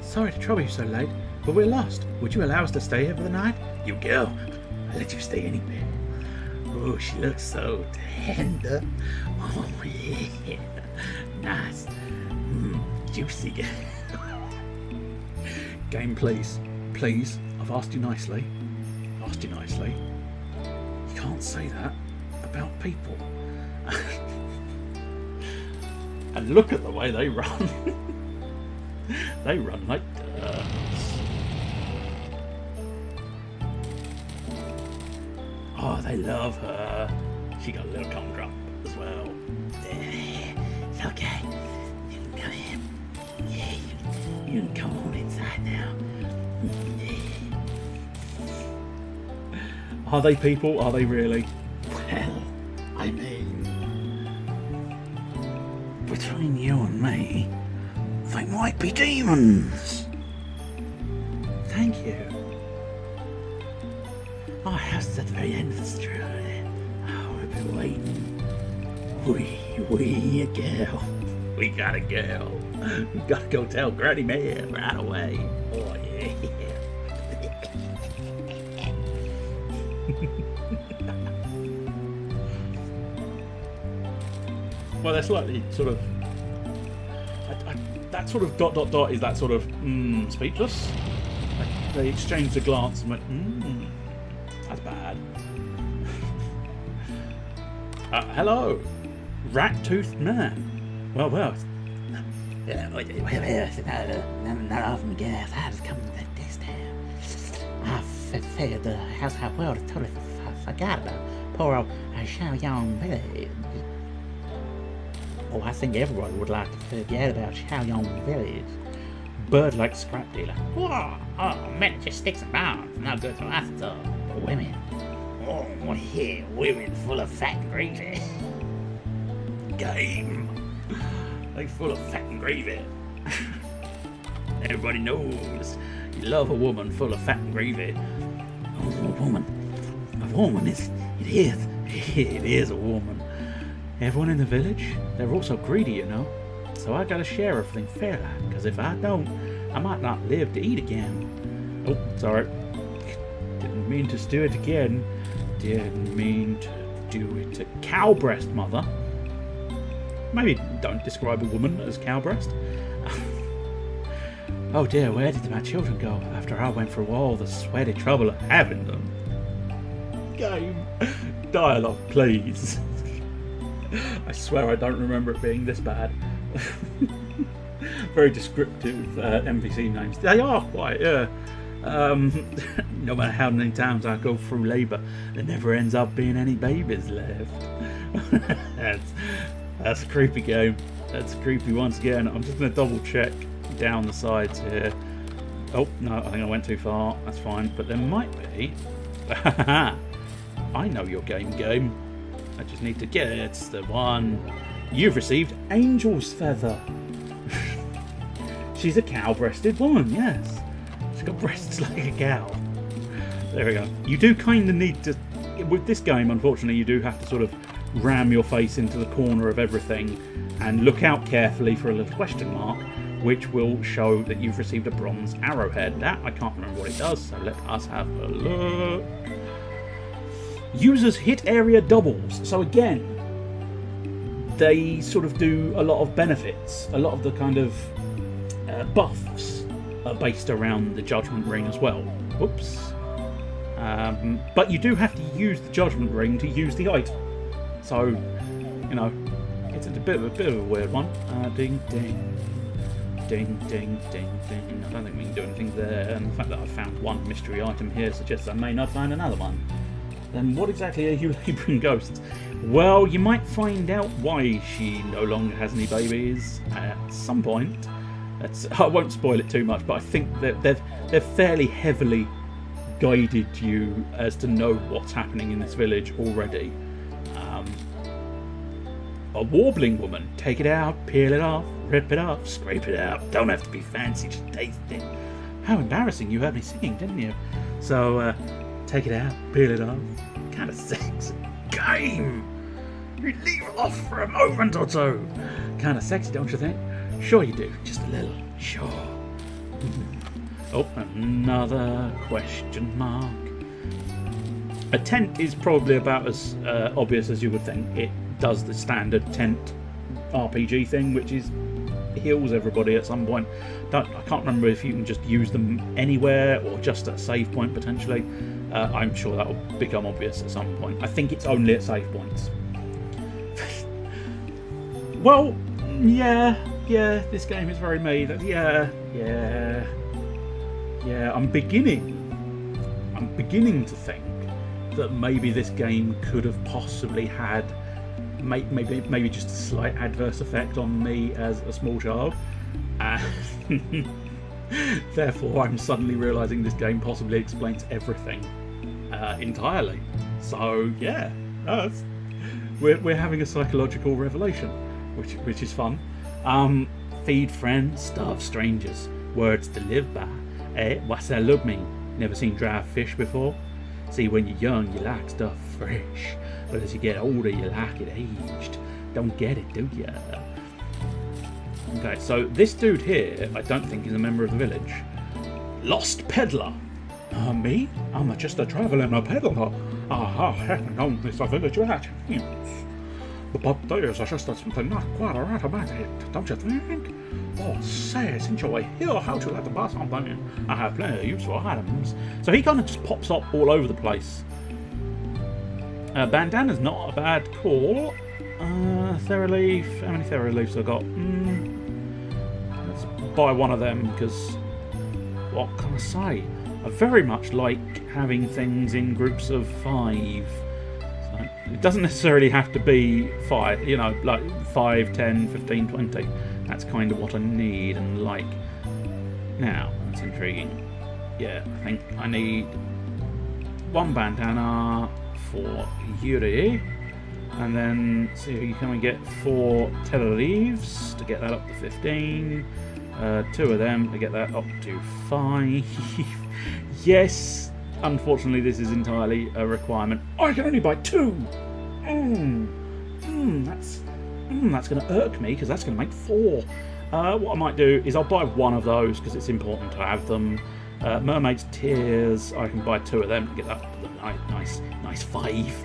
Sorry to trouble you so late, but we're lost. Would you allow us to stay here for the night? You go. I'll let you stay anywhere. Oh, she looks so tender. Oh, yeah.
nice. Juicy.
Game, please. Please. I've asked you nicely. You can't say that about people. And look at the way they run. They run like dirt. Oh, they love her. She got a little cum drop as well.
It's okay. You can come in. Yeah, you can come on inside now.
Are they people? Are they really?
Well, I mean, between you and me, they might be demons.
Thank you.
Oh, that's at the very end of the story. Oh, we've been waiting. We a girl. We got a girl. We gotta go tell Granny Mae right away. Oh, yeah.
Well, they're slightly sort of... that sort of ... is that sort of speechless. They exchanged a glance and went, that's bad. Hello, rat-toothed man. Well.
Not often gas. I was coming to this town. I figured the household world totally forgot about poor old Xiaoyang village. Oh, I think everyone would like to forget about Xiaoyang village. Bird like scrap dealer. Oh, man, it just sticks around. No good to us at all. But women. Oh, yeah, women full of fat and greasy. Game. They full of fat and gravy. Everybody knows you love a woman full of fat and gravy. Oh, a woman is a woman.
Everyone in the village, they're also greedy, you know. So I gotta share everything fair, because if I don't, I might not live to eat again. Oh, sorry. Didn't mean to do it again. Didn't mean to do it to cow breast, mother. Maybe don't describe a woman as cow breast. Oh dear, where did my children go after I went through all the sweaty trouble of having them? Game. Dialogue, please. I swear I don't remember it being this bad. Very descriptive NPC names. They are quite, yeah. No matter how many times I go through labour, there never ends up being any babies left. That's a creepy game. That's creepy once again. I'm just going to double check down the sides here. Oh, no, I think I went too far. That's fine. But there might be... I know your game. I just need to get it. It's the one. You've received Angel's Feather. She's a cow-breasted woman, yes. She's got breasts like a cow. There we go. You do kind of need to... With this game, unfortunately, you do have to sort of ram your face into the corner of everything and look out carefully for a little question mark, which will show that you've received a bronze arrowhead. That, I can't remember what it does, so let us have a look. Users hit area doubles. So again, they sort of do a lot of benefits. A lot of the kind of buffs are based around the Judgment Ring as well. Whoops. But you do have to use the Judgment Ring to use the item. So, you know, it's a bit of a weird one. Ding, ding. Ding, ding, ding, ding. I don't think we can do anything there. And the fact that I found one mystery item here suggests I may not find another one. Then what exactly are you labouring ghosts? Well, you might find out why she no longer has any babies at some point. I won't spoil it too much, but I think that they've fairly heavily guided you as to know what's happening in this village already. A warbling woman. Take it out, peel it off, rip it off, scrape it out. Don't have to be fancy, just taste it. How embarrassing, you heard me singing, didn't you? So, take it out, peel it off. Kind of sexy. Game! You leave it off for a moment or two. Kind of sexy, don't you think? Sure you do, just a little. Sure. Oh, another question mark. A tent is probably about as obvious as you would think. It does the standard tent RPG thing, which is heals everybody at some point. I can't remember if you can just use them anywhere or just at a save point potentially. I'm sure that will become obvious at some point. I think it's only at save points. Well, yeah, this game is very me. Yeah. I'm beginning to think that maybe this game could have possibly had maybe just a slight adverse effect on me as a small child, and therefore I'm suddenly realising this game possibly explains everything entirely. So yeah, we're having a psychological revelation, which is fun. Feed friends, starve strangers, words to live by. What's that look mean? Never seen dried fish before? See, when you're young, you like stuff fresh, but as you get older, you like it aged. Don't get it, do ya? Okay, so this dude here, I don't think is a member of the village. Lost peddler. Me? I'm just a travelling peddler. I haven't known this village without you. But there's just something not quite right about it, don't you think? Oh, say, since you're here, how would you like to buy something? I have plenty of useful items. So he kind of just pops up all over the place. Bandana's not a bad call. Thera-leaf. How many Thera-leafs I got? Let's buy one of them, because what can I say? I very much like having things in groups of 5. So it doesn't necessarily have to be 5, you know, like 5, 10, 15, 20. That's kind of what I need and like. Now, that's intriguing. Yeah, I think I need 1 bandana for Yuri. And then see if you can get 4 Thera-leaves to get that up to 15. 2 of them to get that up to 5. Yes, unfortunately this is entirely a requirement. I can only buy 2! That's going to irk me, because that's going to make 4. What I might do is I'll buy 1 of those, because it's important to have them. Mermaid's Tears, I can buy 2 of them to get that up to the nice 5.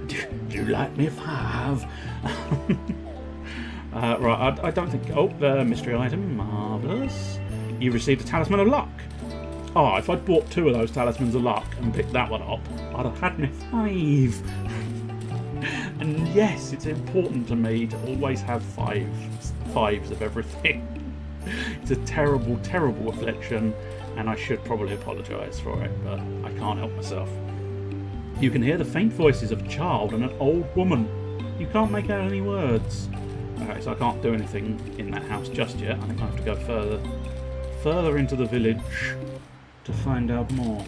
Do you like me 5? Right, I don't think... Oh, mystery item, marvellous. You received a Talisman of Luck. Oh, if I'd bought 2 of those Talismans of Luck and picked that one up, I'd have had me 5. And yes, it's important to me to always have 5s of everything. It's a terrible, terrible affliction, and I should probably apologise for it, but I can't help myself. You can hear the faint voices of a child and an old woman. You can't make out any words. Okay, so I can't do anything in that house just yet. I think I have to go further into the village to find out more.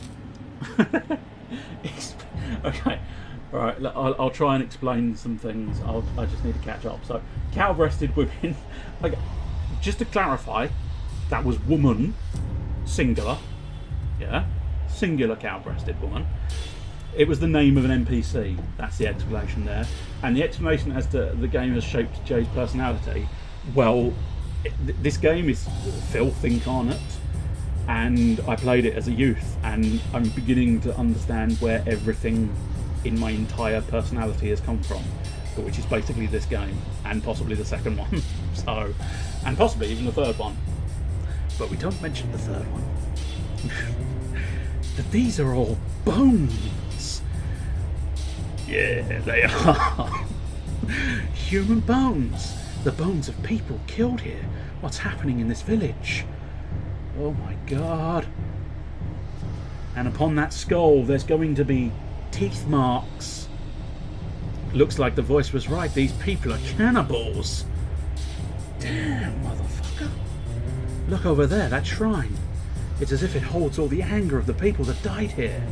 Okay, alright, I'll try and explain some things. I just need to catch up. So, cow-breasted women. Okay, just to clarify, that was woman, singular. Yeah, singular cow-breasted woman. It was the name of an NPC. That's the explanation there. And the explanation as to the game has shaped Jay's personality. Well, this game is filth incarnate, and I played it as a youth, and I'm beginning to understand where everything in my entire personality has come from, which is basically this game, and possibly the second one. So, and possibly even the third one. But we don't mention the third one. That these are all bones. Yeah, they are. Human bones. The bones of people killed here. What's happening in this village? Oh my god. And upon that skull there's going to be teeth marks. Looks like the voice was right. These people are cannibals. Damn, motherfucker. Look over there, that shrine. It's as if it holds all the anger of the people that died here.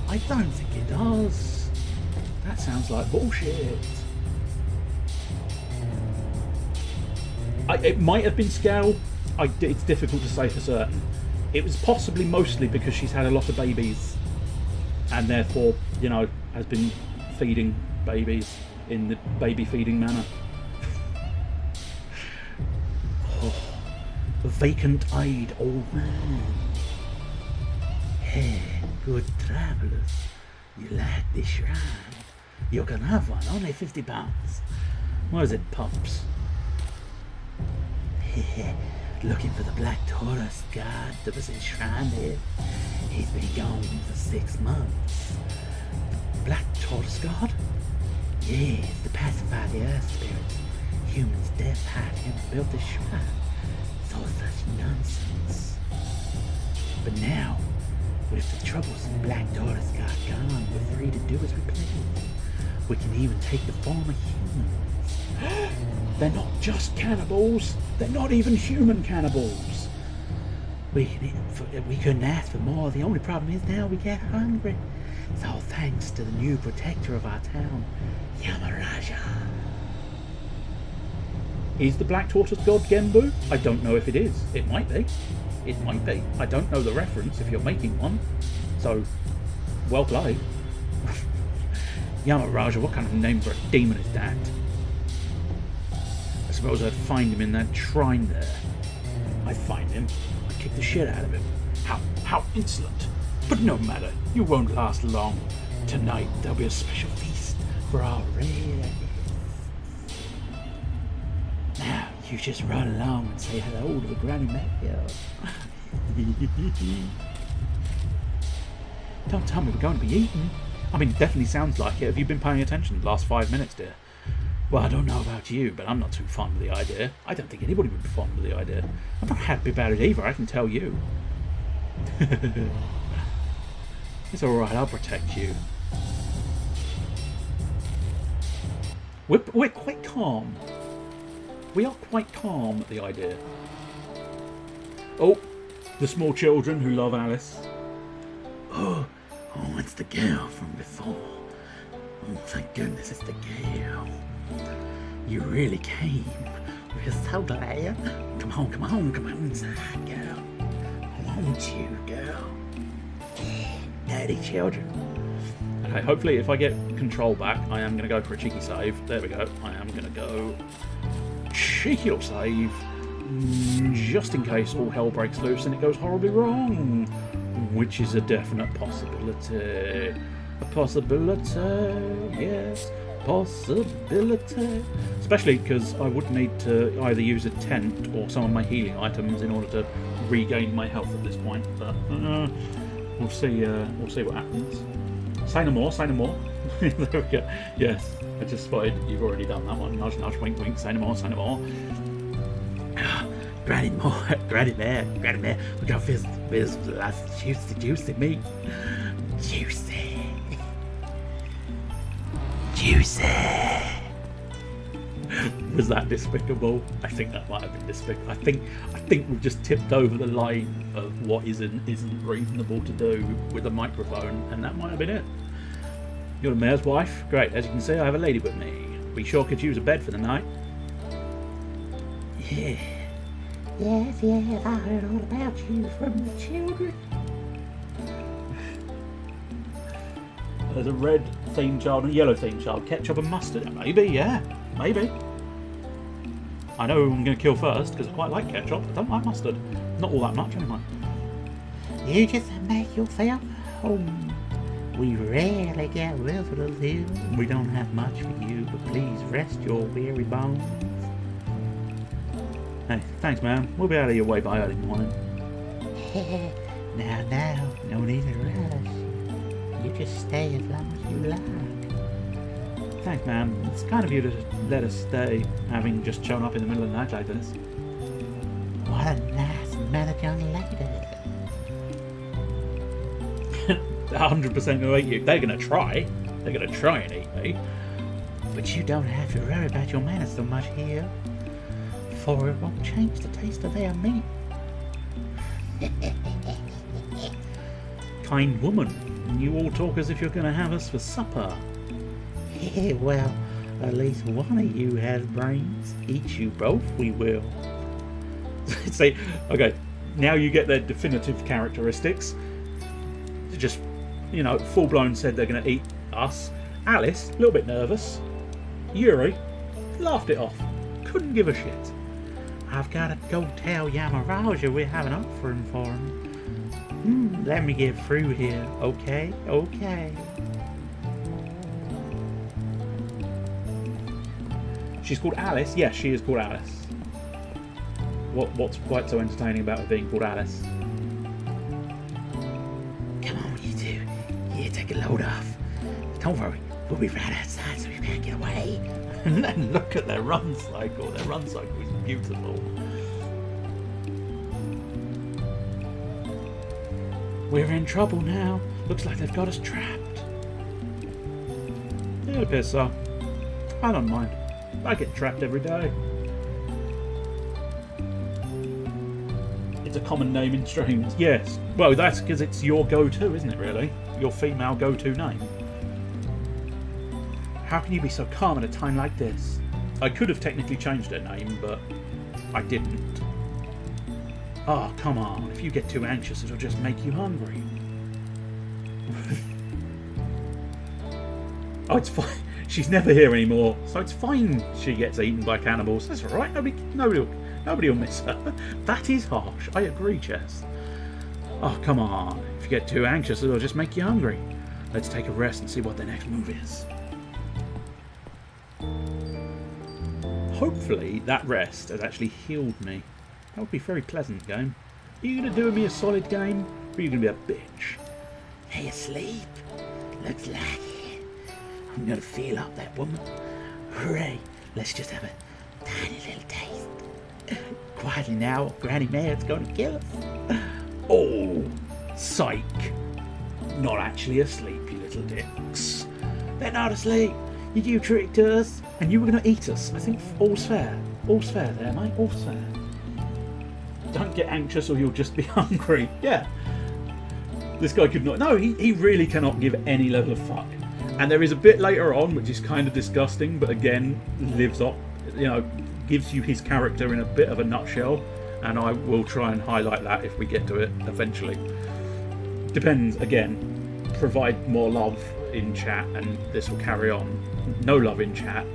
I don't think it does. That sounds like bullshit. It might have been scale. It's difficult to say for certain. It was possibly mostly because she's had a lot of babies, and therefore, you know, has been feeding babies in the baby feeding manner. Oh, a vacant-eyed old man. Hey, good travellers. You like this shrine? You can have one, only £50. What is it, Pumps?
Looking for the black tortoise god that was enshrined here. He's been gone for 6 months.
Black Tortoise God?
Yes, to pacify the earth spirits. Humans deified him and built this shrine. So such nonsense. But now, with the troublesome black tortoise god gone, we're free to do as we please. We can even take the form of humans.
They're not just cannibals. They're not even human cannibals.
We couldn't ask for more. The only problem is now we get hungry. It's all thanks to the new protector of our town, Yamaraja.
Is the Black Tortoise God Genbu? I don't know if it is. It might be. It might be. I don't know the reference if you're making one. So, well played. Yamaraja, what kind of name for a demon is that? I suppose I'd find him in that shrine there. I'd find him. I'd kick the shit out of him. How insolent. But no matter. You won't last long. Tonight there'll be a special feast for our rare.
Now, you just run along and say hello to the Granny Matthew.
Don't tell me we're going to be eaten. I mean, it definitely sounds like it. Have you been paying attention the last 5 minutes, dear? Well, I don't know about you, but I'm not too fond of the idea. I don't think anybody would be fond of the idea. I'm not happy about it either, I can tell you. It's alright, I'll protect you. We're quite calm. We are quite calm at the idea. Oh, the small children who love Alice.
Oh, it's the girl from before. Oh, thank goodness it's the girl. You really came. We're so glad. Come on inside, girl. I want you, girl. Daddy children.
Okay, hopefully if I get control back, I am going to go for a cheeky save. There we go. I am going to go cheeky little save, just in case all hell breaks loose and it goes horribly wrong, which is a definite possibility. A possibility, yes, possibility. Especially because I would need to either use a tent or some of my healing items in order to regain my health at this point. But we'll see. We'll see what happens. Say no more. Say no more. There we go. Yes, I just spotted you've already done that one. Nudge, nudge, wink, wink. Say no more. Say no more.
Granny more. Granny there. Look how fizz that's juicy meat. Juicy.
Was that despicable? I think that might have been despicable. I think we've just tipped over the line of what isn't reasonable to do with a microphone, and that might have been it. You're the mayor's wife? Great. As you can see, I have a lady with me. We sure could use a bed for the night.
Yeah. Yes, I heard all about you from the children.
There's a red themed child and a yellow themed child. Ketchup and mustard. Maybe, yeah. Maybe. I know who I'm going to kill first because I quite like ketchup. I don't like mustard. Not all that much, anyway.
You just make yourself home. We rarely get visitors here. We don't have much for you, but please rest your weary bones.
Hey, thanks, man. We'll be out of your way by early morning.
Now, no need to rush. You just stay as long as you like.
Thanks, man. It's kind of you to let us stay, having just shown up in the middle of the night like this.
What a nice mannered young lady.
100% going to eat you. They're going to try. They're going to try and eat me.
But you don't have to worry about your manners so much here, for it won't change the taste of their meat.
Kind woman, you all talk as if you're going to have us for supper.
Well, at least one of you has brains. Eat you both, we will.
See, okay, now you get their definitive characteristics. Just, you know, full-blown said they're going to eat us. Alice, a little bit nervous. Yuri, laughed it off. Couldn't give a shit.
I've got to go tell Yamaraja we have an offering for him. Let me get through here, okay?
She's called Alice. Yes, she is called Alice. What's quite so entertaining about her being called Alice?
Come on, you two. Here, take a load off. Don't worry, we'll be right outside so we can't get away.
And then look at their run cycle. Their run cycle is beautiful.
We're in trouble now. Looks like they've got us trapped.
Yeah, it appears so. I don't mind. I get trapped every day. It's a common name in streams. Yes. Well, that's because it's your go-to, isn't it, really? Your female go-to name.
How can you be so calm at a time like this?
I could have technically changed her name, but I didn't.
Oh, come on. If you get too anxious, it'll just make you hungry.
Oh, it's fine. She's never here anymore, so it's fine she gets eaten by cannibals. That's all right. Nobody will miss her. That is harsh. I agree, Jess. Oh, come on. If you get too anxious, it'll just make you hungry. Let's take a rest and see what the next move is. Hopefully that rest has actually healed me. That would be very pleasant, game. Are you going to do me a solid game, or are you going to be a bitch?
Are you asleep? Looks like it. I'm going to feel up that woman. Hooray. Let's just have a tiny little taste. Quietly now, Granny Mayor's going to kill us.
Oh, psych. Not actually asleep, you little dicks.
They're not asleep. You tricked us, and you were going to eat us. I think all's fair. All's fair there, mate. All's fair.
Don't get anxious or you'll just be hungry. Yeah. This guy could not... No, he really cannot give any level of fuck. And there is a bit later on, which is kind of disgusting, but again, lives up, gives you his character in a bit of a nutshell. And I will try and highlight that if we get to it eventually. Depends, again. Provide more love in chat and this will carry on. No love in chat.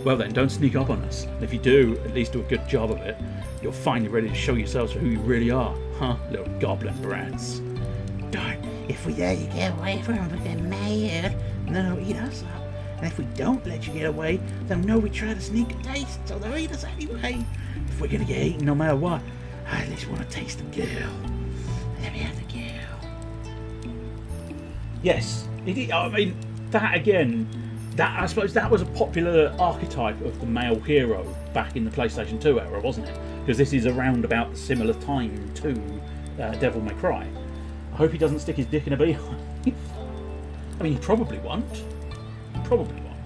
Well then, don't sneak up on us. If you do, at least do a good job of it. You're finally ready to show yourselves for who you really are. Huh, little goblin brats.
Darn, if we let you get away from them, we get mad, and then they'll eat us up. And if we don't let you get away, they'll know we try to sneak a taste, so they'll eat us anyway. If we're gonna get eaten no matter what, I at least want to taste the girl. Let me have the girl.
Yes, I mean, that again, I suppose that was a popular archetype of the male hero back in the PlayStation 2 era, wasn't it? Because this is around about the similar time to Devil May Cry. I hope he doesn't stick his dick in a beehive. I mean, he probably won't. Probably won't.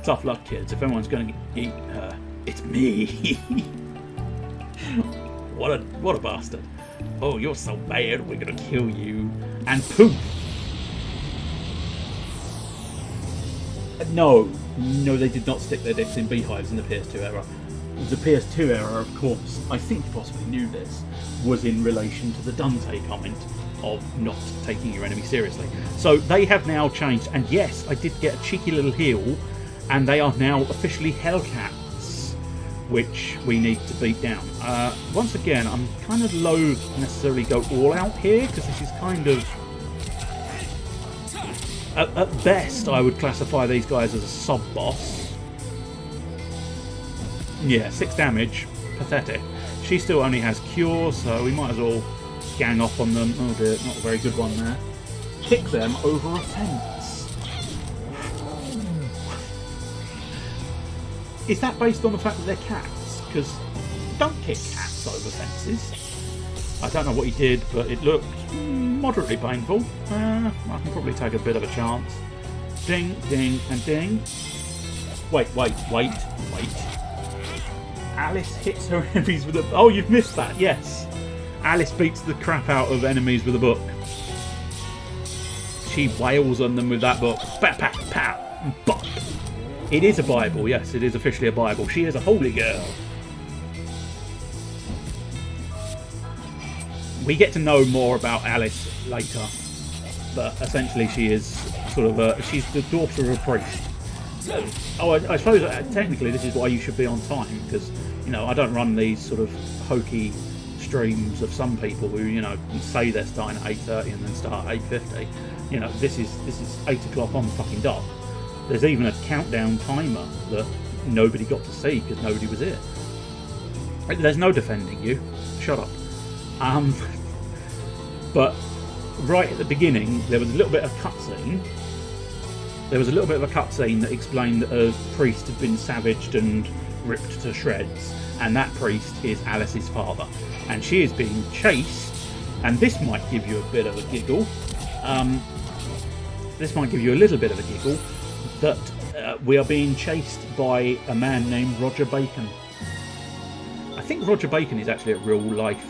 Tough luck, kids. If anyone's going to eat her, it's me. What a bastard. Oh, you're so bad, we're going to kill you. And poof. No, they did not stick their dicks in beehives in the PS2 era. The PS2 era, of course, I think you possibly knew this, was in relation to the Dante comment of not taking your enemy seriously. So they have now changed, and yes, I did get a cheeky little heal, and they are now officially Hellcats, which we need to beat down. Once again, I'm kind of loath to necessarily go all out here, because this is kind of... At best, I would classify these guys as a sub-boss. Yeah, 6 damage. Pathetic. She still only has Cure, so we might as well gang up on them. Oh dear, not a very good one there. Kick them over a fence. Is that based on the fact that they're cats? Because don't kick cats over fences. I don't know what he did, but it looked moderately painful. I can probably take a bit of a chance. Ding, ding, and ding. Wait. Alice hits her enemies with a... Oh, you've missed that, yes. Alice beats the crap out of enemies with a book. She wails on them with that book. Pat, pat, pat, bop. It is a Bible, yes, it is officially a Bible. She is a holy girl. We get to know more about Alice later, but essentially she is sort of she's the daughter of a priest. I suppose technically this is why you should be on time, because I don't run these sort of hokey streams of some people who say they're starting at 8:30 and then start at 8:50. This is 8 o'clock on the fucking dot. There's even a countdown timer that nobody got to see because nobody was here. There's no defending you. Shut up. But right at the beginning, there was a little bit of cutscene. There was a little bit of a cutscene that explained that a priest had been savaged and ripped to shreds, and that priest is Alice's father, and she is being chased. And this might give you a bit of a giggle. This might give you a little bit of a giggle that we are being chased by a man named Roger Bacon. I think Roger Bacon is actually a real life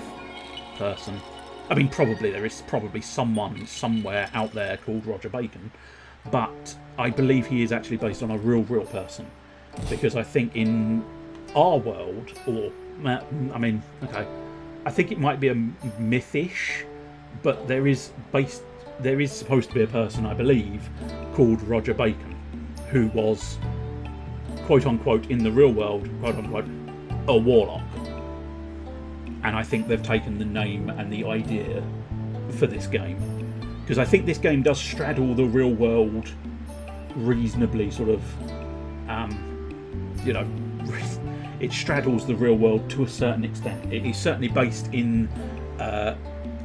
person. I mean, there is probably someone somewhere out there called Roger Bacon, but I believe he is actually based on a real person, because I think in our world, I mean, okay, I think it might be a mythish, but there is supposed to be a person, I believe, called Roger Bacon, who was, quote unquote, in the real world, quote unquote, a warlock. And I think they've taken the name and the idea for this game, because I think this game does straddle the real world reasonably, sort of, you know, it straddles the real world to a certain extent. It is certainly based in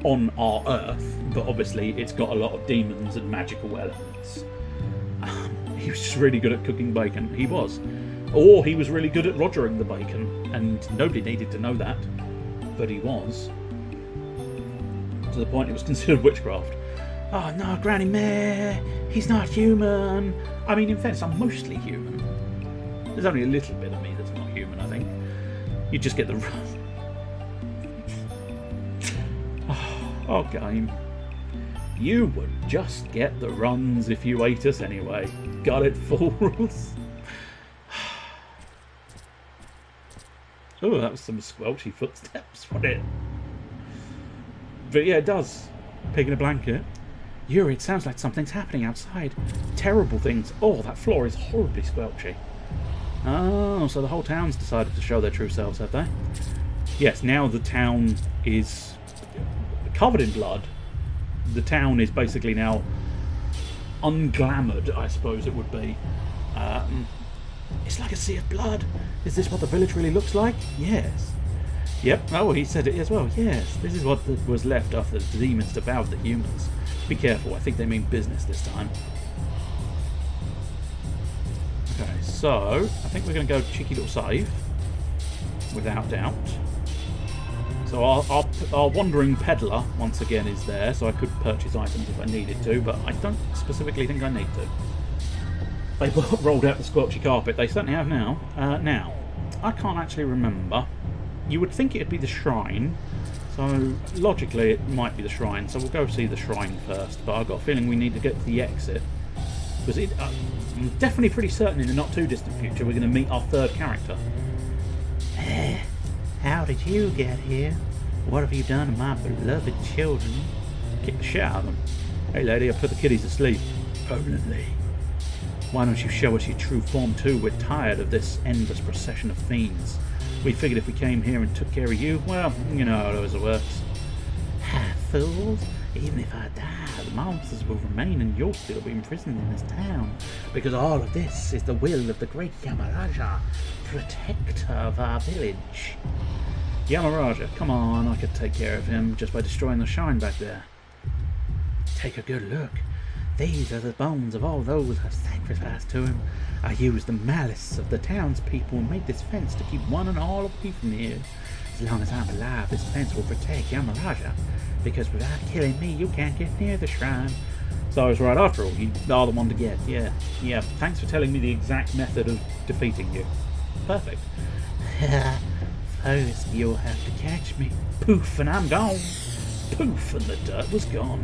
on our Earth, but obviously it's got a lot of demons and magical elements. He was just really good at cooking bacon. He was. Or he was really good at rogering the bacon, and nobody needed to know that. But he was. To the point it was considered witchcraft. Oh no, Granny Mare, he's not human. I mean, in fairness, I'm mostly human. There's only a little bit of me that's not human, I think. You just get the... Oh, game. You would just get the runs if you ate us anyway. Got it, fools? Oh, that was some squelchy footsteps, wasn't it? But yeah, it does. Pig in a blanket. Yuri, it sounds like something's happening outside. Terrible things. Oh, that floor is horribly squelchy. Oh, so the whole town's decided to show their true selves, have they? Yes, now the town is covered in blood. The town is basically now unglamoured, I suppose it would be. It's like a sea of blood. Is this what the village really looks like? Yes. Yep. Oh, he said it as well. Yes. This is what was left after the demons devoured the humans. Be careful. I think they mean business this time. Okay, so I think we're going to go cheeky little save, without doubt. So our wandering peddler once again is there, so I could purchase items if I needed to, but I don't specifically think I need to. They've rolled out the squelchy carpet. They certainly have now. Now, I can't actually remember. You would think it would be the shrine, so logically it might be the shrine. So we'll go see the shrine first. But I've got a feeling we need to get to the exit, because I'm definitely pretty certain in the not too distant future we're going to meet our third character.
How did you get here? What have you done to my beloved children?
Kick the shit out of them. Hey lady, I put the kiddies to sleep. Permanently. Why don't you show us your true form too? We're tired of this endless procession of fiends. We figured if we came here and took care of you, well, you know how it always works.
Ha, fools! Even if I die, the monsters will remain and you'll still be imprisoned in this town. Because all of this is the will of the great Yamaraja, protector of our village.
Yamaraja, come on, I could take care of him just by destroying the shrine back there.
Take a good look. These are the bones of all those I've sacrificed to him. I used the malice of the townspeople and made this fence to keep one and all away from here. As long as I'm alive, this fence will protect Yamaraja, because without killing me, you can't get near the shrine.
So I was right after all. You are the one to get. Yeah. Thanks for telling me the exact method of defeating you. Perfect.
First, you'll have to catch me. Poof, and I'm gone.
Poof, and the dirt was gone.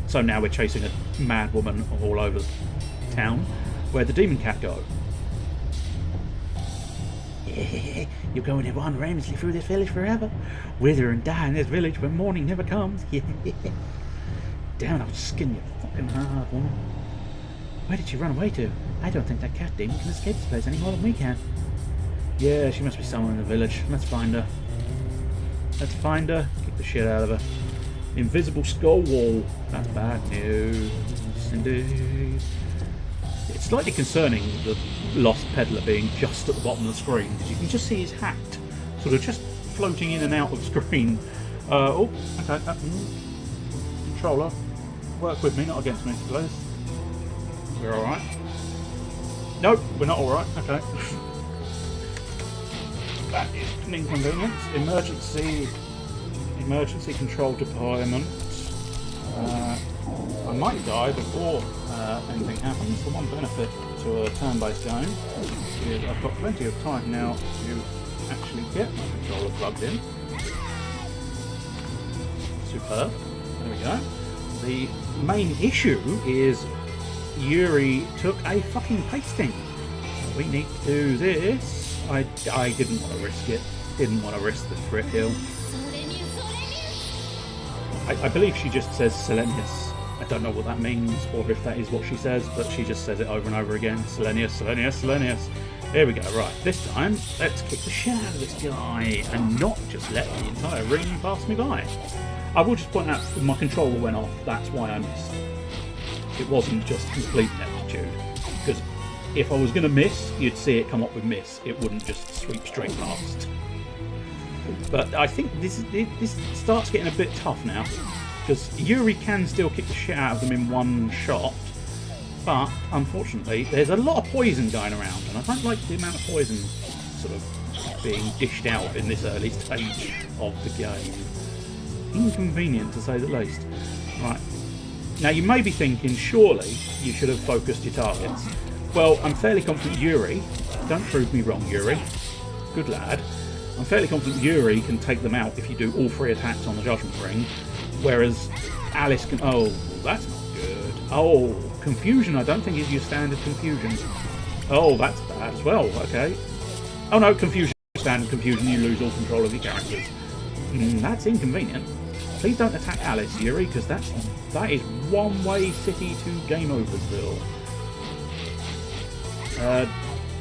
So now we're chasing a mad woman all over town. Where'd the demon cat go?
You're going to wander aimlessly through this village forever? Wither and die in this village when morning never comes?
Damn, I'll skin you fucking hard, woman.
Where did she run away to? I don't think that cat demon can escape this place any more than we can.
Yeah, she must be somewhere in the village. Let's find her. Kick the shit out of her. Invisible skull wall. That's bad news, indeed. It's slightly concerning, the Lost Peddler being just at the bottom of the screen, because you can just see his hat sort of just floating in and out of screen. Oh, okay. Controller, work with me, not against me, please. We're alright. Nope, we're not alright. Okay. That is an inconvenience. Emergency control deployment. I might die before anything happens. The one benefit to a turn-based game is I've got plenty of time now to actually get my controller plugged in. Superb. There we go. The main issue is Yuri took a fucking pasting. We need to do this. I didn't want to risk it. Didn't want to risk the crit kill. I believe she just says Selenius. I don't know what that means or if that is what she says, but she just says it over and over again. Selenius, Selenius, Selenius. Here we go. Right, this time, let's kick the shit out of this guy and not just let the entire ring pass me by. I will just point out that my controller went off. That's why I missed. It wasn't just complete ineptitude. Because if I was going to miss, you'd see it come up with miss. It wouldn't just sweep straight past. But I think this starts getting a bit tough now. Because Yuri can still kick the shit out of them in one shot. But, unfortunately, there's a lot of poison going around. And I don't like the amount of poison sort of being dished out in this early stage of the game. Inconvenient, to say the least. Right. Now, you may be thinking, surely you should have focused your targets. Well, I'm fairly confident Yuri... Don't prove me wrong, Yuri. Good lad. I'm fairly confident Yuri can take them out if you do all 3 attacks on the Judgment Ring. Whereas Alice can... Oh, that's not good. Oh, confusion I don't think is your standard confusion. Oh, that's bad as well. Okay. Oh no, confusion. Standard confusion, you lose all control of your characters. That's inconvenient. Please don't attack Alice, Yuri, because that is one-way city to game oversville.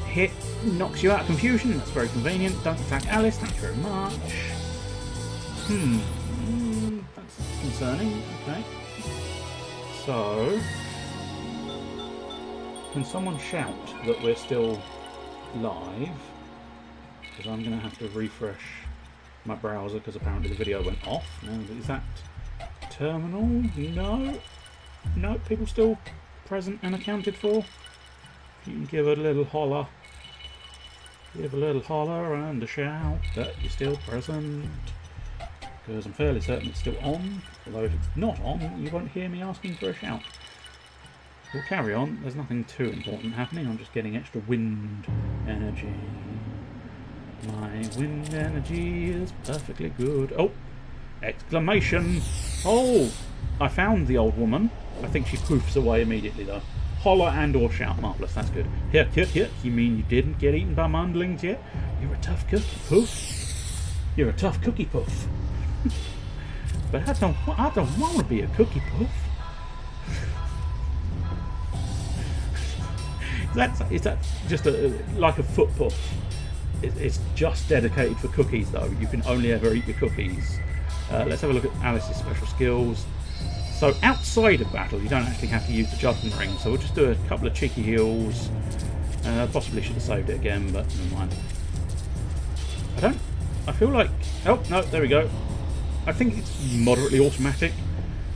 Hit knocks you out of confusion. That's very convenient. Don't attack Alice. Thank you very much. That's concerning. Okay. So, can someone shout that we're still live? Because I'm going to have to refresh my browser because apparently the video went off. Now, is that terminal? No. No, people still present and accounted for. You can give a little holler. Give a little holler and a shout that you're still present. Because I'm fairly certain it's still on. Although if it's not on, you won't hear me asking for a shout. We'll carry on. There's nothing too important happening. I'm just getting extra wind energy. My wind energy is perfectly good. Oh! Exclamation! Oh! I found the old woman. I think she poofs away immediately though. Holler and or shout. Marvellous, that's good. Here. You mean you didn't get eaten by mundlings yet? You're a tough cookie, Poof. You're a tough cookie, Poof. But I don't want to be a cookie, Poof. Is that just like a foot puff? It's just dedicated for cookies though. You can only ever eat your cookies. Let's have a look at Alice's special skills. So outside of battle, you don't actually have to use the Judgment Ring. So we'll just do a couple of cheeky heals. Possibly should have saved it again, but never mind. I feel like... Oh, no, there we go. I think it's moderately automatic.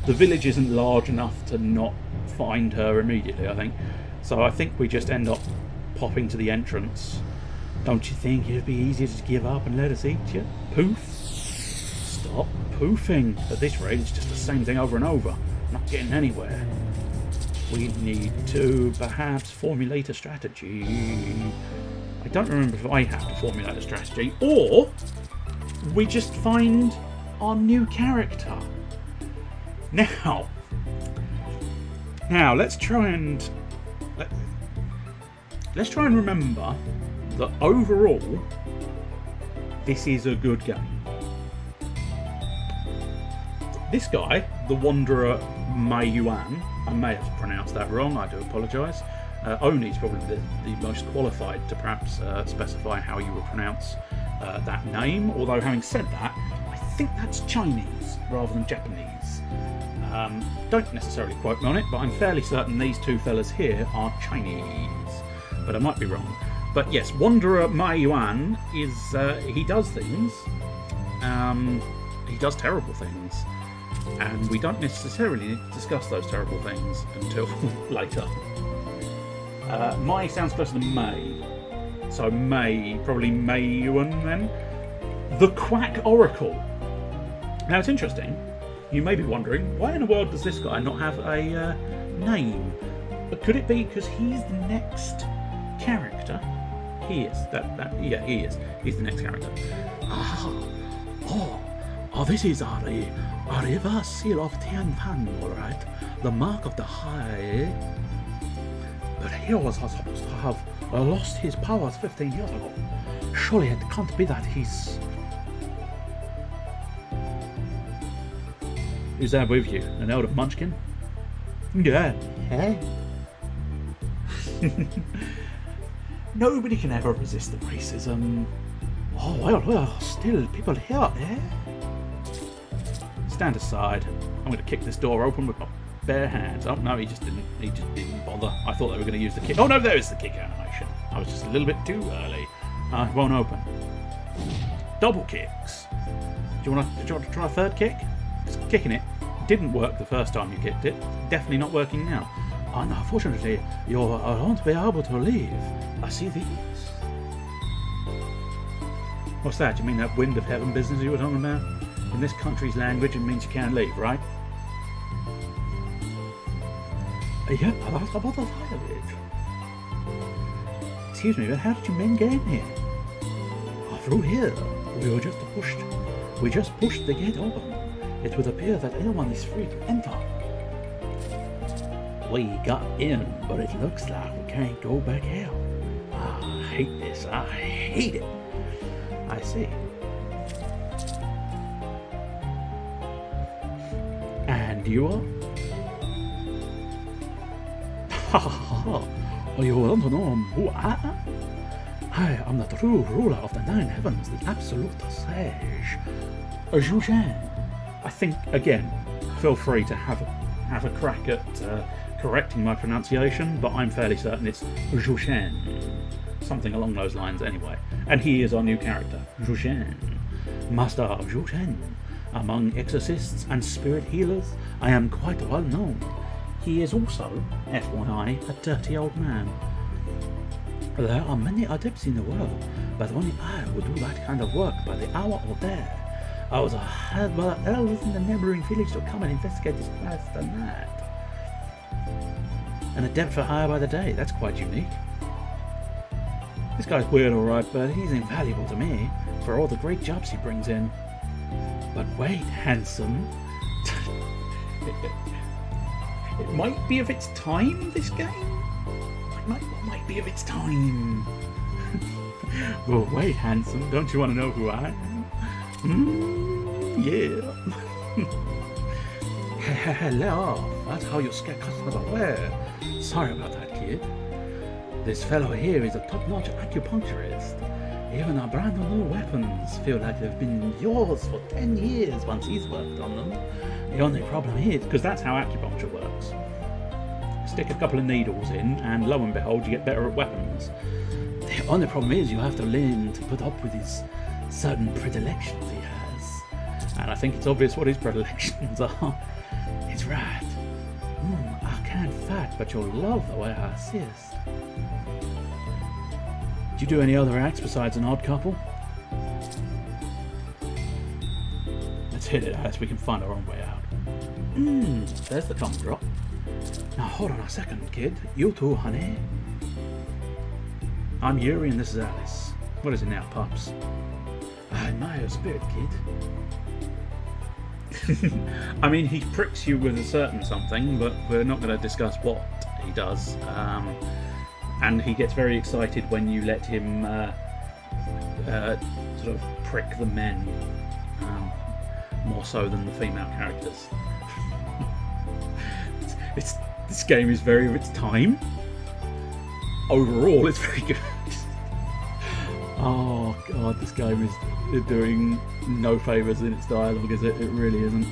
The village isn't large enough to not find her immediately, I think. So I think we just end up popping to the entrance. Don't you think it'd be easier to give up and let us eat you? Poof. Stop poofing. At this rate, it's just the same thing over and over. Not getting anywhere. We need to perhaps formulate a strategy. I don't remember if I have to formulate a strategy or we just find our new character. Now let's try and remember that overall this is a good game. This guy, the Wanderer Mei Yuan, I may have pronounced that wrong, I do apologise. Oni is probably the most qualified to perhaps specify how you would pronounce that name, although having said that, I think that's Chinese rather than Japanese. Don't necessarily quote me on it, but I'm fairly certain these two fellas here are Chinese. But I might be wrong. But yes, Wanderer Mai Yuan is, he does things. He does terrible things. And we don't necessarily discuss those terrible things until later. Mai sounds closer to May. So May, probably Mai Yuan then. The Quack Oracle. Now it's interesting. You may be wondering, why in the world does this guy not have a name? But could it be because he's the next character? He is. Yeah, he is. He's the next character. This is our reverse seal of Tianfan, alright. The mark of the high. But he was supposed to have lost his powers 15 years ago. Surely it can't be that he's... Who's that with you? An elder munchkin? Yeah. Hey. Nobody can ever resist the racism. Oh, well, still people here, eh? Stand aside. I'm going to kick this door open with my bare hands. Oh, no, he just didn't bother. I thought they were going to use the kick. Oh, no, there's the kick animation. I was just a little bit too early. It won't open. Double kicks. Do you want to try a third kick? Just kicking it didn't work the first time you kicked it. Definitely not working now. And unfortunately, you won't be able to leave. I see these. What's that? Do you mean that wind of heaven business you were talking about? In this country's language, it means you can't leave, right? Yeah, that's about the side of it. Excuse me, but how did you men get in here? Through here. We just pushed the gate open. It would appear that anyone is free to enter. We got in, but it looks like we can't go back out. I hate this. I hate it. I see. And you are? Ha ha ha. You want to know who I am? I am the true ruler of the nine heavens, the absolute sage, Zhu Shan. I think, again, feel free to have a crack at correcting my pronunciation, but I'm fairly certain it's Zhu Shan. Something along those lines anyway. And he is our new character, Zhu Shan. Master of Zhu Shan. Among exorcists and spirit healers, I am quite well known. He is also, FYI, a dirty old man. There are many adepts in the world, but only I would do that kind of work by the hour or day. I was hired by the elders in the neighboring village to come and investigate this place tonight. An adept for hire by the day, that's quite unique. This guy's weird alright, but he's invaluable to me for all the great jobs he brings in. But wait, handsome. It might be of its time, this game? It might be of its time. Well, wait, handsome, don't you want to know who I am? Yeah. Hello, that's how you scare customers away. Sorry about that, kid. This fellow here is a top-notch acupuncturist. Even our brand new weapons feel like they've been yours for 10 years once he's worked on them. The only problem is, because that's how acupuncture works. Stick a couple of needles in, and lo and behold, you get better at weapons. The only problem is you have to learn to put up with his certain predilections he has. And I think it's obvious what his predilections are. He's right. I can't fight, but you'll love the way I assist. Do you do any other acts besides an odd couple? Let's hit it as we can find our own way out. There's the tongue drop. Now hold on a second, kid. You too, honey. I'm Yuri and this is Alice. What is it now, pups? I admire your spirit, kid. I mean, he pricks you with a certain something, but we're not going to discuss what he does. And he gets very excited when you let him sort of prick the men, more so than the female characters. This game is very of its time. Overall, it's very good. Oh god, this game is doing no favours in its dialogue, is it? It really isn't.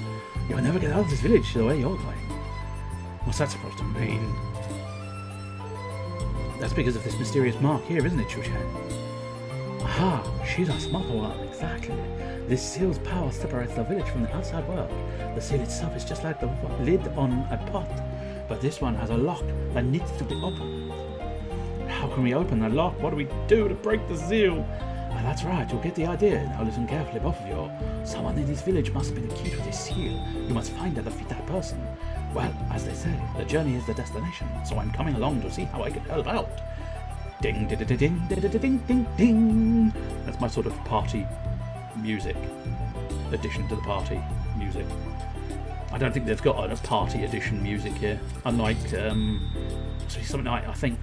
You'll never get out of this village the way you're going. What's that supposed to mean? That's because of this mysterious mark here, isn't it, Chushan? Aha, she's a smart one, exactly. This seal's power separates the village from the outside world. The seal itself is just like the lid on a pot, but this one has a lock that needs to be opened. How can we open the lock? What do we do to break the seal? Ah, that's right, you'll get the idea. Now listen carefully, both of you. Someone in this village must be the key to this seal. You must find and defeat that person. Well, as they say, the journey is the destination, so I'm coming along to see how I can help out. Ding, ding, ding, ding, ding, ding, ding, ding. That's my sort of party music. Addition to the party music. I don't think they've got a party edition music here. Unlike something like, I think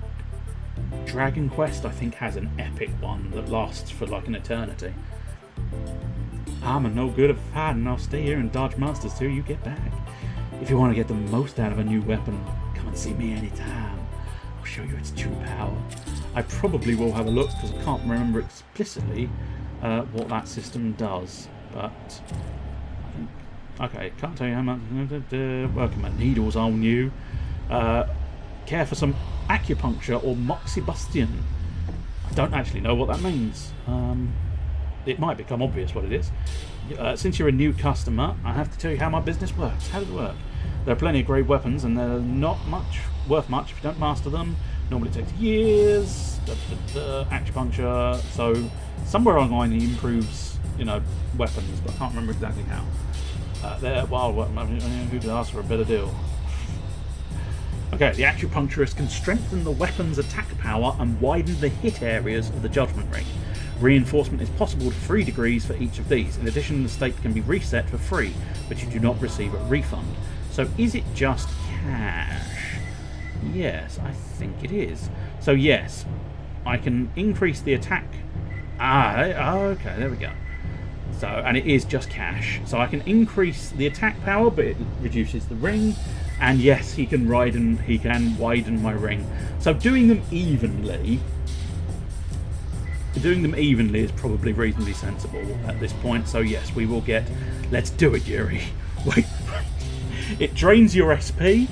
Dragon Quest, I think, has an epic one that lasts for like an eternity. I'm a no good at fighting. I'll stay here and dodge monsters till you get back. If you want to get the most out of a new weapon, come and see me anytime. I'll show you its true power. I probably will have a look because I can't remember explicitly what that system does. But okay, can't tell you how much. Working my needles on you. Care for some acupuncture or moxibustion? I don't actually know what that means. It might become obvious what it is. Since you're a new customer, I have to tell you how my business works. How does it work? There are plenty of great weapons, and they're not worth much if you don't master them. Normally it takes years. Acupuncture. So somewhere online he improves, weapons, but I can't remember exactly how. Who could ask for a better deal? Okay, the acupuncturist can strengthen the weapon's attack power and widen the hit areas of the judgment ring. Reinforcement is possible to 3 degrees for each of these. In addition, the state can be reset for free, but you do not receive a refund. So is it just cash? Yes, I think it is. So yes, I can increase the attack. Okay, there we go. So, and it is just cash. So I can increase the attack power, but it reduces the ring. And yes, he can widen my ring. So doing them evenly is probably reasonably sensible at this point. So yes, we will get. Let's do it, Yuri. Wait. It drains your SP,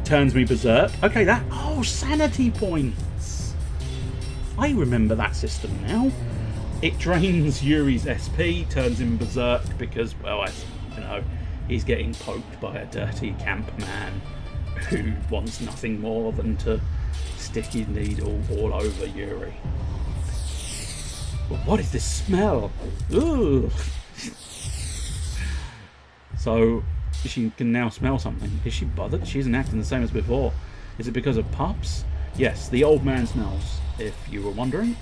turns me berserk. Okay, sanity points. I remember that system now. It drains Yuri's SP, turns him berserk because, well, he's getting poked by a dirty camp man who wants nothing more than to stick his needle all over Yuri. But what is this smell? Ugh. So she can now smell something. Is she bothered? She isn't acting the same as before. Is it because of pups? Yes, the old man smells, if you were wondering.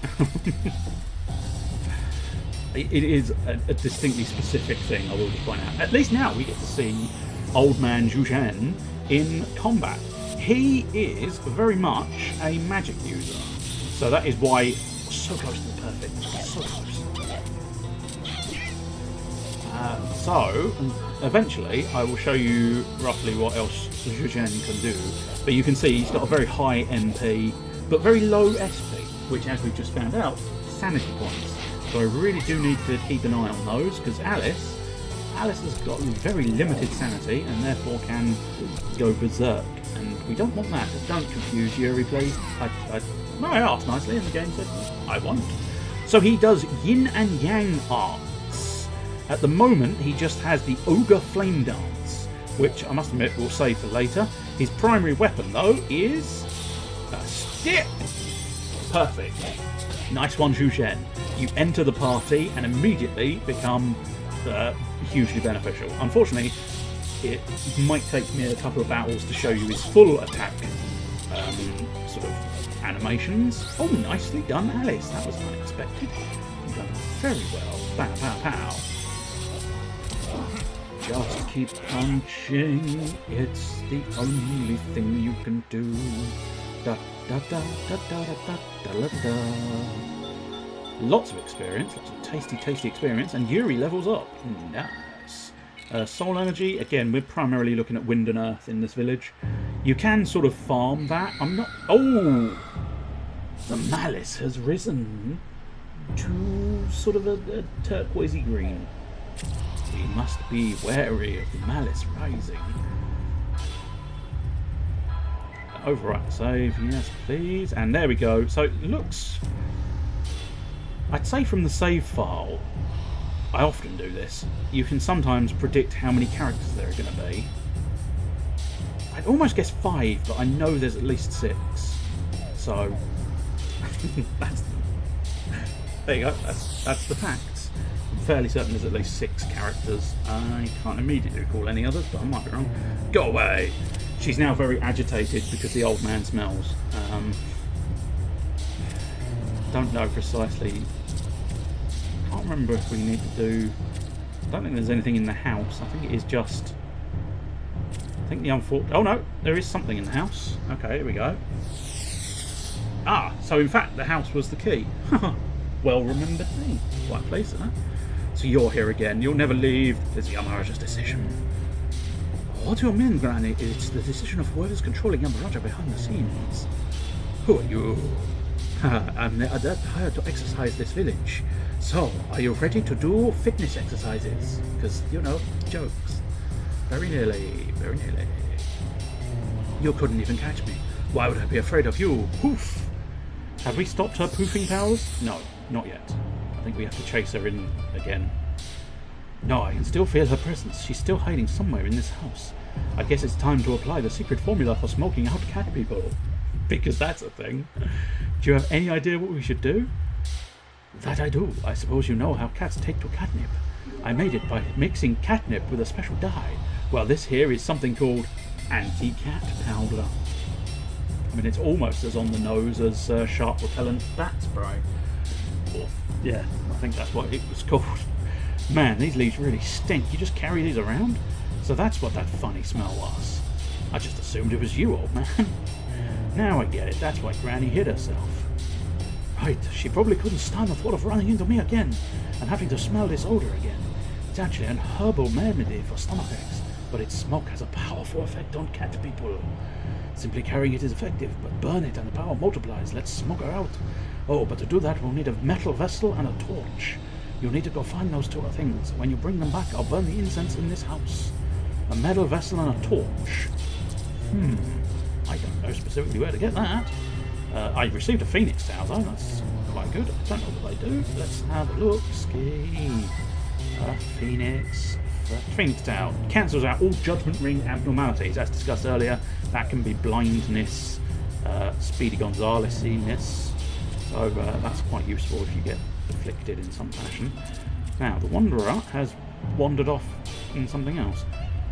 It is a distinctly specific thing, I will just point out. At least now we get to see old man Zhu Shen in combat. He is very much a magic user. So that is why so close to the perfect. So close. So eventually I will show you roughly what else Zhu Shen can do. But you can see he's got a very high MP, but very low SP, which, as we've just found out, sanity points. So I really do need to keep an eye on those, because Alice has got very limited sanity and therefore can go berserk, and we don't want that. Don't confuse Yuri, please. I asked nicely, and the game said I won't. So he does yin and yang arts. At the moment, he just has the ogre flame dance, which I must admit we'll save for later. His primary weapon, though, is a stick. Perfect. Nice one, Zhu Shen. You enter the party and immediately become hugely beneficial. Unfortunately, it might take me a couple of battles to show you his full attack sort of animations. Oh, nicely done, Alice. That was unexpected. You've done very well. Pow, pow, pow. Just keep punching. It's the only thing you can do. Da da da da da da da da da. Lots of experience, lots of tasty experience, and Yuri levels up. Nice. Soul energy, again, we're primarily looking at wind and earth in this village. You can sort of farm that. I'm not. Oh! The malice has risen to sort of a turquoisey green. We must be wary of the malice rising. Overwrite the save, yes please. And there we go. So it looks... I'd say from the save file, I often do this, you can sometimes predict how many characters there are going to be. I'd almost guess 5, but I know there's at least 6. So, that's... There you go, that's the facts. I'm fairly certain there's at least 6 characters. I can't immediately recall any others, but I might be wrong. Go away! She's now very agitated because the old man smells. Don't know precisely. Can't remember if we need to do... I don't think there's anything in the house. I think it is just... I think the unfortunate... Oh no, there is something in the house. Okay, here we go. Ah, so in fact the house was the key. Well remembered me. Quite pleased with that. So you're here again. You'll never leave. It's Yamaraja's decision. What do you mean, Granny? It's the decision of whoever's controlling Yamaraja behind the scenes. Who are you? I'm the adept hired to exercise this village. So, are you ready to do fitness exercises? Because, you know, jokes. Very nearly, very nearly. You couldn't even catch me. Why would I be afraid of you? Poof! Have we stopped her poofing powers? No, not yet. I think we have to chase her in again. No, I can still feel her presence. She's still hiding somewhere in this house. I guess it's time to apply the secret formula for smoking out cat people. Because that's a thing. Do you have any idea what we should do? That I do. I suppose you know how cats take to catnip. I made it by mixing catnip with a special dye. Well, this here is something called anti-cat powder. I mean, it's almost as on the nose as sharp repellent bat spray. Or, yeah, I think that's what it was called. Man, these leaves really stink. You just carry these around? So that's what that funny smell was. I just assumed it was you, old man. Now I get it. That's why Granny hid herself. Right, she probably couldn't stand the thought of running into me again and having to smell this odor again. It's actually an herbal remedy for stomach aches, but its smoke has a powerful effect on cat people. Simply carrying it is effective, but burn it and the power multiplies. Let's smoke her out. Oh, but to do that we'll need a metal vessel and a torch. You'll need to go find those two things. When you bring them back, I'll burn the incense in this house. A metal vessel and a torch. I don't know specifically where to get that. I received a phoenix towel though, that's quite good. I don't know what they do. Let's have a look. Ski. Phoenix towel. Cancels out all judgment ring abnormalities. As discussed earlier, that can be blindness, Speedy Gonzales-ness. So that's quite useful if you get afflicted in some fashion. Now, the Wanderer has wandered off in something else.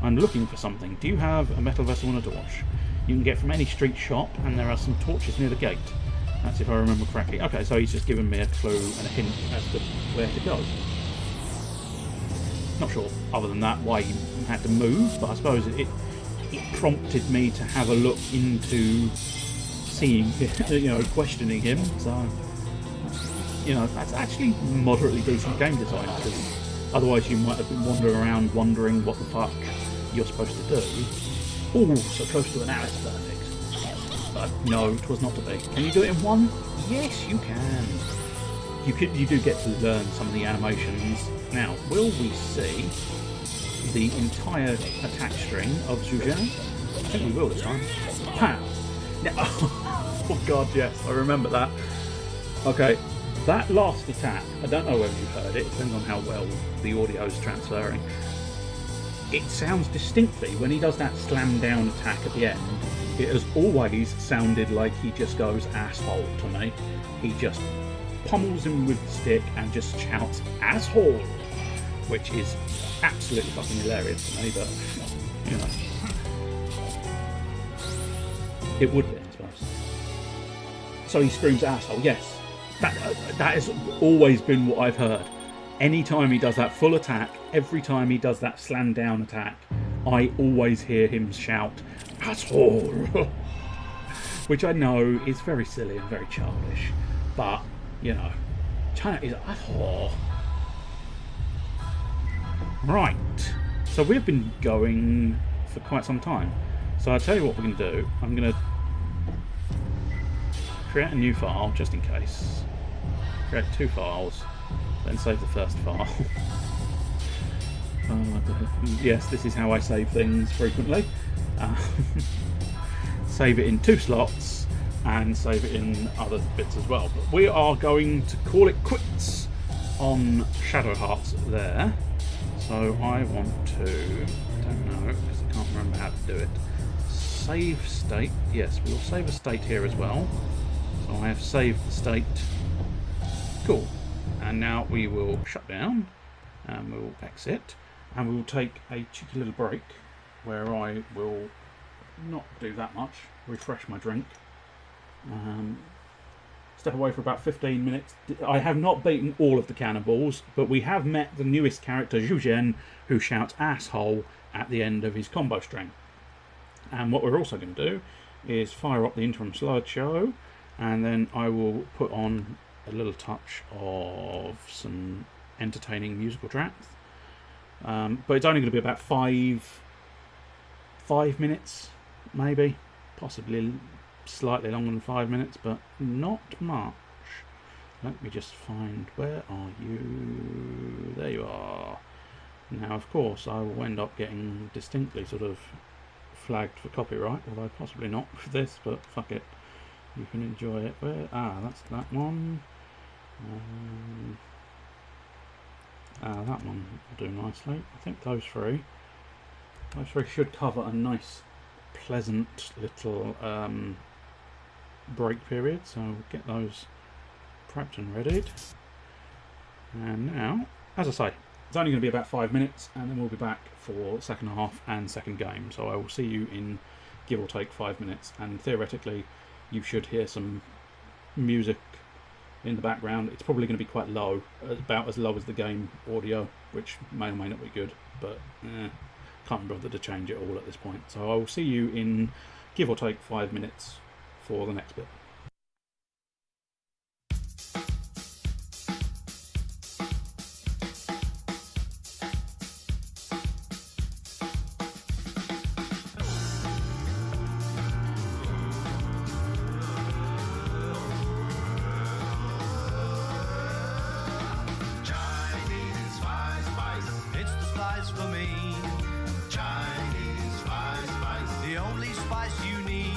I'm looking for something. Do you have a metal vessel and a torch? You can get from any street shop, and there are some torches near the gate. That's if I remember correctly. Okay, so he's just given me a clue and a hint as to where to go. Not sure, other than that, why he had to move, but I suppose it prompted me to have a look into seeing, questioning him. So, that's actually moderately decent game design, because otherwise you might have been wandering around wondering what the fuck you're supposed to do. Oh, so close to an hour, it's perfect. But no, it was not to be. Can you do it in one? Yes, you can. You do get to learn some of the animations. Now, will we see the entire attack string of Zhuzhan? I think we will this time. Pow! Now, oh god, yes, I remember that. Okay, that last attack, I don't know whether you've heard it, depends on how well the audio is transferring. It sounds distinctly, when he does that slam down attack at the end, it has always sounded like he just goes asshole to me. He just pummels him with the stick and just shouts asshole, which is absolutely fucking hilarious to me, but it would be, I suppose. So he screams asshole, yes. That has always been what I've heard. Anytime he does that full attack, every time he does that slam down attack, I always hear him shout asshole, which I know is very silly and very childish, but China is asshole. Right, so we've been going for quite some time, so I'll tell you what we're going to do. I'm going to create a new file just in case, create 2 files, then save the first file. Yes, this is how I save things frequently. Uh, save it in 2 slots and save it in other bits as well. But we are going to call it quits on Shadow Hearts there. So I want to, don't know, because I can't remember how to do it. Save state. Yes, we'll save a state here as well. So I have saved the state. Cool. And now we will shut down and we'll exit and we will take a cheeky little break where I will not do that much, refresh my drink, step away for about 15 minutes. I have not beaten all of the cannonballs, but we have met the newest character, Zhu, who shouts asshole at the end of his combo string. And what we're also going to do is fire up the interim slideshow, and then I will put on a little touch of some entertaining musical tracks. But it's only going to be about five minutes, maybe, possibly slightly longer than 5 minutes, but not much. Let me just find, where are you? There you are. Now, of course, I will end up getting distinctly sort of flagged for copyright, although possibly not for this, but fuck it. You can enjoy it. Where? Ah, that's that one. That one will do nicely. I think those three should cover a nice, pleasant little break period. So we'll get those prepped and readied. And now, as I say, it's only going to be about 5 minutes, and then we'll be back for second half and second game. So I will see you in give or take 5 minutes, and theoretically, you should hear some music in the background. It's probably going to be quite low, about as low as the game audio, which may or may not be good, but can't bother to change it all at this point. So I will see you in give or take 5 minutes for the next bit.
For me, Chinese spice, the only spice you need.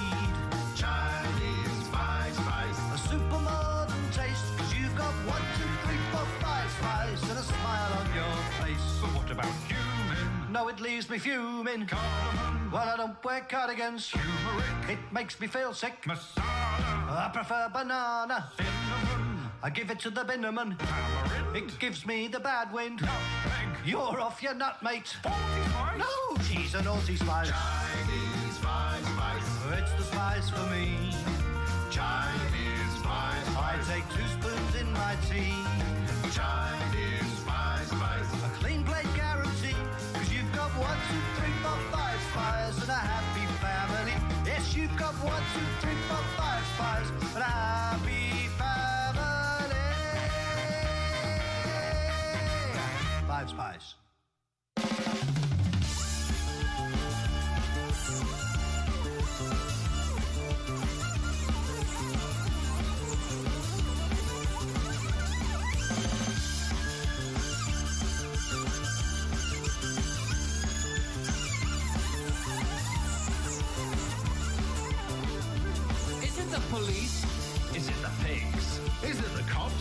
Chinese spice, a super modern taste, 'cause you've got 1, 2, 3, 4, 5 spice and a smile on your face. But what about cumin? No, it leaves me fuming. Cardamom, well, I don't wear cardigans. Turmeric, it makes me feel sick. Masala, I prefer banana. Cinnamon, I give it to the binnerman. Tamarind, it gives me the bad wind. Nutmeg, you're off your nut, mate. 40 spice? No, she's a naughty spice. Chinese spice, it's the spice for me. Chinese spice, I take 2 spoons in my tea. Chinese spice, a clean plate guarantee, 'cause you've got 1, 2, 3, 4, 5 spice and a happy family. Yes, you've got 1, 2, 3, 4, 5 spice and a happy family. 5 spice.
Is it the police?
Is it the pigs? Is it the cops?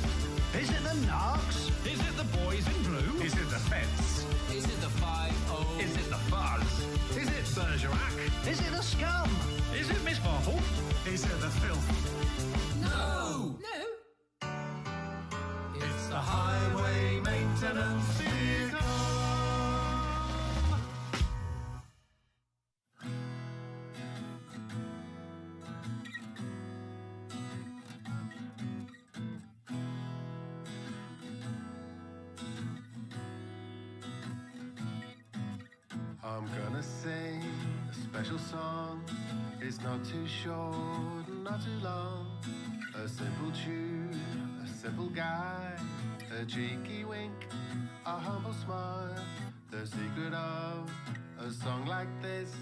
Is it the narcs? Is it the boys in blue? Is it the fence?
Is it the 5-0?
Is it the fuzz? Is it Bergerac? Is it the scum? Is it Miss Marple? Is it the filth?
No! No!
It's the highway maintenance vehicle. I'm gonna sing a special song. It's not too short, not too long. A simple tune, a simple guy, a cheeky wink, a humble smile. The secret of a song like this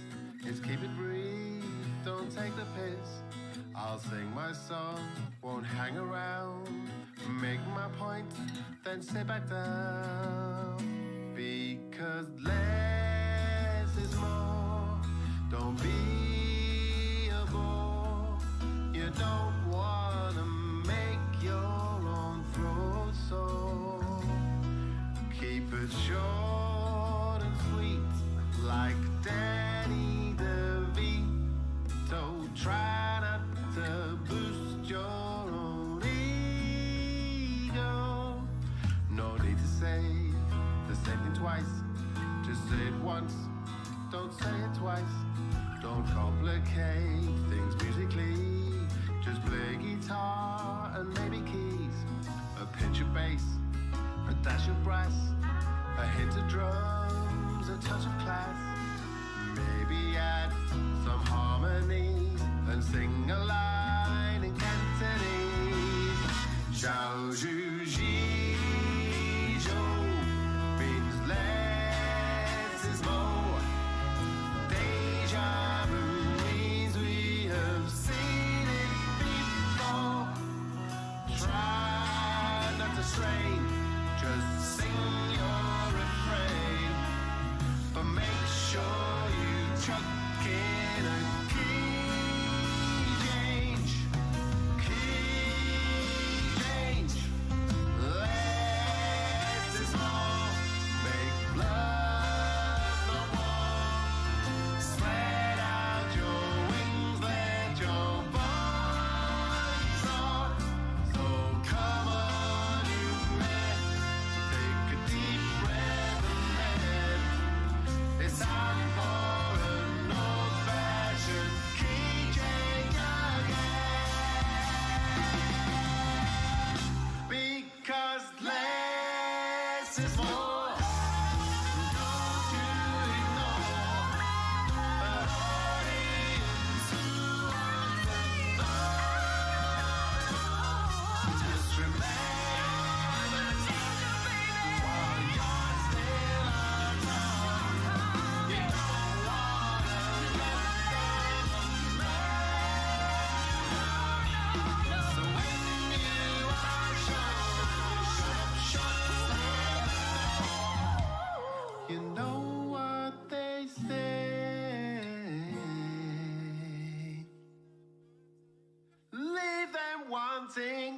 is keep it brief, don't take the piss. I'll sing my song, won't hang around, make my point, then sit back down. Because because less is more. Don't be a bore. You don't wanna make your own throat sore. Keep it short and sweet, like Danny DeVito. Try not to boost your own ego. No need to say the same thing twice. Just say it once, don't say it twice. Don't complicate things musically. Just play guitar and maybe keys, a pinch of bass, a dash of brass, a hint of drums, a touch of class. Maybe add some harmonies and sing a line in Cantonese. Zhao Zhu Ji Zhou means less is more. Deja vu means we have seen it before. Try not to strain, just sing your refrain, but make sure you chuck in a key change. Key change. Less is more. Make love no war. Spread out your wings, let your voice soar. So come on, you men, take a deep breath and it's time for an old-fashioned key change again. Because less is more. Don't you ignore an audience who wants to know. Just remember, while you're still around, you don't wanna let them know. So when you are sure, you know what they say. Leave them wanting.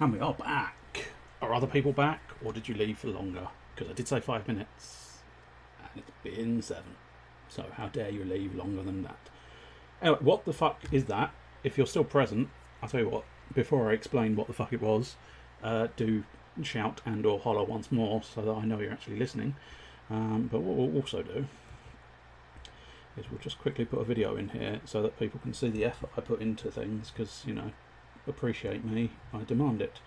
And we are back. Are other people back, or did you leave for longer? Because I did say 5 minutes, and it's been 7. So how dare you leave longer than that? Anyway, what the fuck is that? If you're still present, I'll tell you what, before I explain what the fuck it was, do shout and or holler once more so that I know you're actually listening. But what we'll also do is we'll just quickly put a video in here so that people can see the effort I put into things, because, you know, appreciate me, I demand it.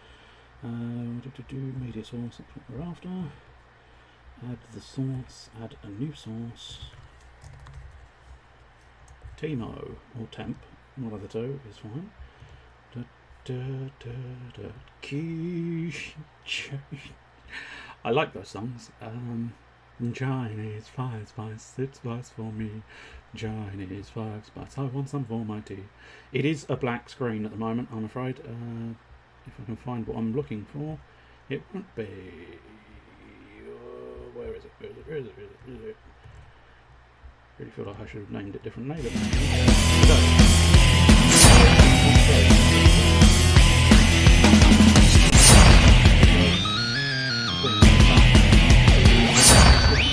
Media source, that's what we're after. Add the source, add a new source. Timo or temp, one of the two is fine. I like those songs. Chinese 5 spice, it's spice for me. Chinese 5 spice, I want some for my tea. It is a black screen at the moment, I'm afraid. If I can find what I'm looking for, it won't be. Where is it? Where is it? Where is it? Where is it? Where is it? Really feel like I should have named it differently.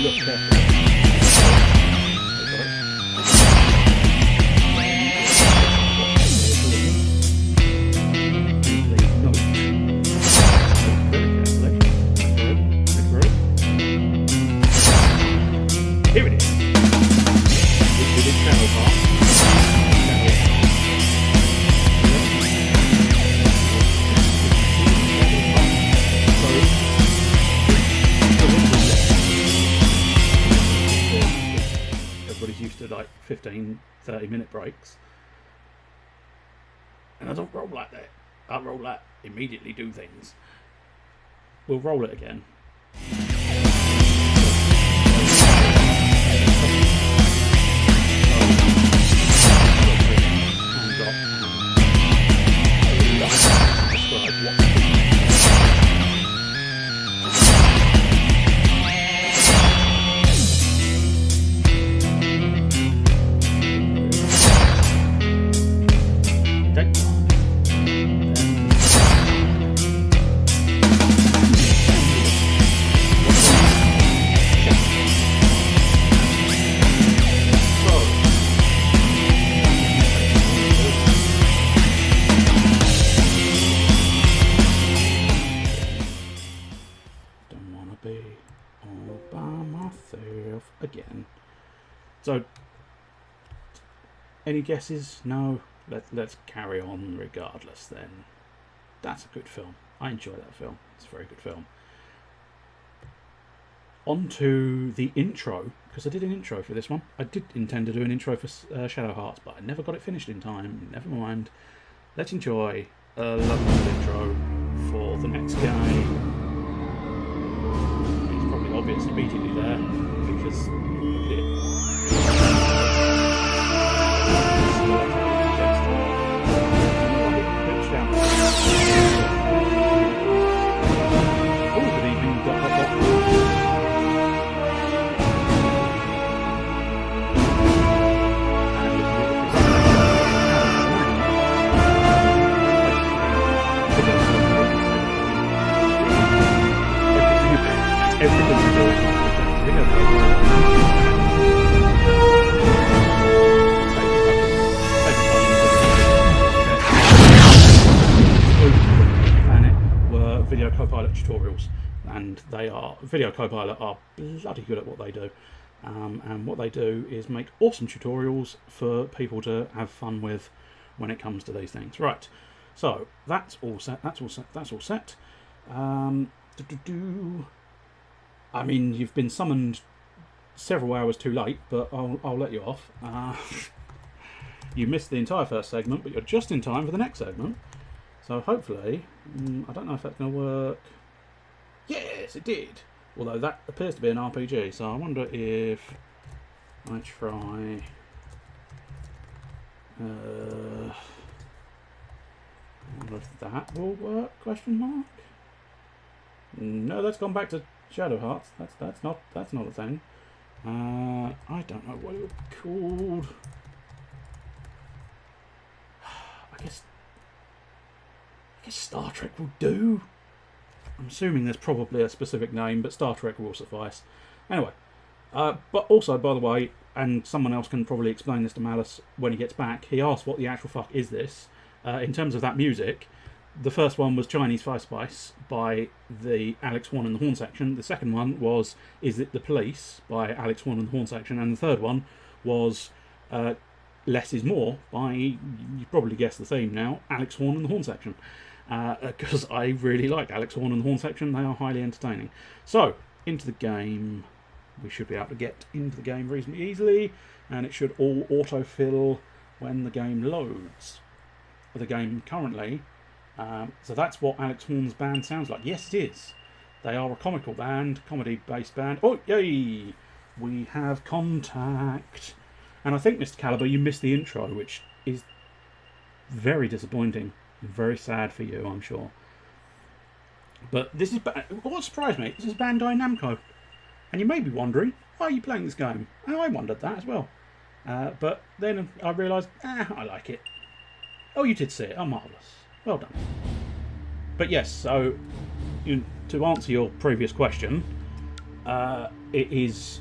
Look carefully. Here it is. This is channel part. Everybody's used to like 15-30 minute breaks. And I don't roll like that. I roll like immediately do things. We'll roll it again. Again. So, any guesses? No? Let's carry on regardless then. That's a good film. I enjoy that film. It's a very good film. On to the intro, because I did an intro for this one. I did intend to do an intro for Shadow Hearts, but I never got it finished in time. Never mind. Let's enjoy a lovely intro for the next game. It's probably obvious immediately there, because look at it. Oh, good evening, Dr. Everything to do Planet were Video Copilot tutorials, and they are Video Copilot are bloody good at what they do, and what they do is make awesome tutorials for people to have fun with when it comes to these things. Right, so that's all set. That's all set. That's all set. I mean, you've been summoned several hours too late, but I'll let you off. You missed the entire first segment, but you're just in time for the next segment. So hopefully, I don't know if that's going to work. Yes, it did. Although that appears to be an RPG, so I wonder if I try. I wonder if that will work? Question mark. No, that's gone back to Shadow Hearts. That's not a thing. I don't know what it would be called. I guess Star Trek will do. I'm assuming there's probably a specific name, but Star Trek will suffice. Anyway, but also, by the way, and someone else can probably explain this to Malice when he gets back, he asked what the actual fuck is this. In terms of that music, the first one was Chinese Five Spice by the Alex One and the Horn Section. The second one was Is It the Police by Alex One and the Horn Section. And the third one was Less Is More by, you probably guessed the theme now, Alex Horn and the Horn Section. Because I really like Alex Horn and the Horn Section. They are highly entertaining. So, into the game. We should be able to get into the game reasonably easily. And it should all autofill when the game loads. The game currently... so that's what Alex Horn's band sounds like. Yes, it is. They are a comical band, comedy-based band. Oh, yay! We have contact. And I think, Mr. Caliber, you missed the intro, which is very disappointing. Very sad for you, I'm sure. But this is... What surprised me, this is Bandai Namco. And you may be wondering, why are you playing this game? And I wondered that as well. But then I realised, I like it. Oh, you did see it. Oh, marvellous. Well done. But yes, so to answer your previous question, it is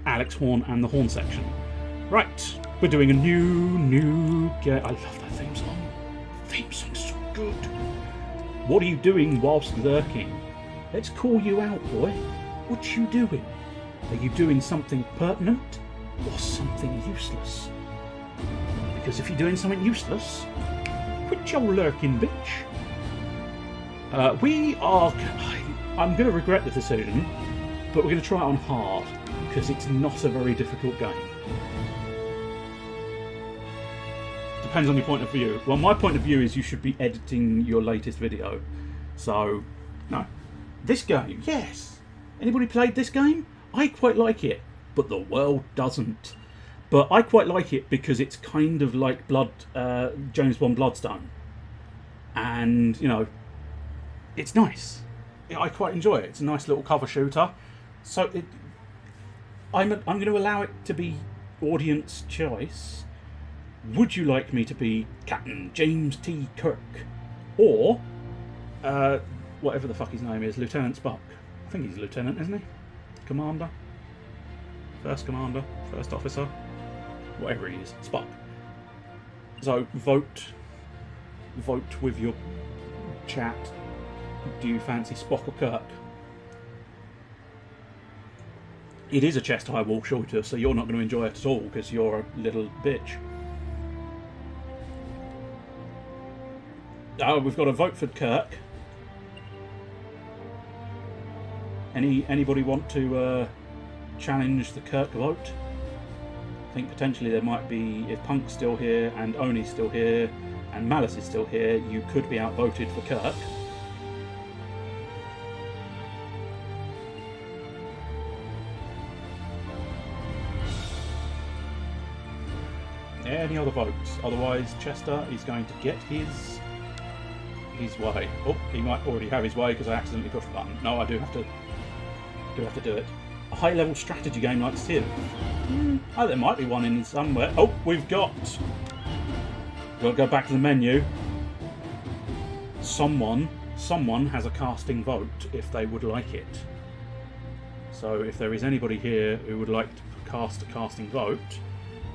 Alex Horn and the Horn Section. Right, we're doing a new game. I love that theme song. The theme song's so good. What are you doing whilst lurking? Let's call you out, boy. What you doing? Are you doing something pertinent or something useless? Because if you're doing something useless, quit your lurking, bitch. I'm going to regret the decision, but we're going to try it on hard, because it's not a very difficult game. Depends on your point of view. Well, my point of view is you should be editing your latest video. So, no. This game, yes. Anybody played this game? I quite like it, but the world doesn't. But I quite like it because it's kind of like James Bond Bloodstone. and you know, it's nice. I quite enjoy it. It's a nice little cover shooter. So I'm going to allow it to be audience choice. Would you like me to be Captain James T. Kirk, or whatever the fuck his name is, Lieutenant Spock? I think he's a lieutenant, isn't he? Commander, first officer, whatever he is, Spock. So vote with your chat. Do you fancy Spock or Kirk? It is a chest high wall shooter, so you're not going to enjoy it at all because you're a little bitch. Oh, we've got a vote for Kirk. Anybody want to challenge the Kirk vote? I think potentially there might be, if Punk's still here and Oni's still here and Malice is still here, you could be outvoted for Kirk. Any other votes? Otherwise, Chester is going to get his way. Oh, he might already have his way because I accidentally pushed the button. No, I do have to do it. A high-level strategy game like Civ. Oh, there might be one in somewhere. Oh, we've got to go back to the menu. Someone has a casting vote if they would like it. So if there is anybody here who would like to cast a casting vote,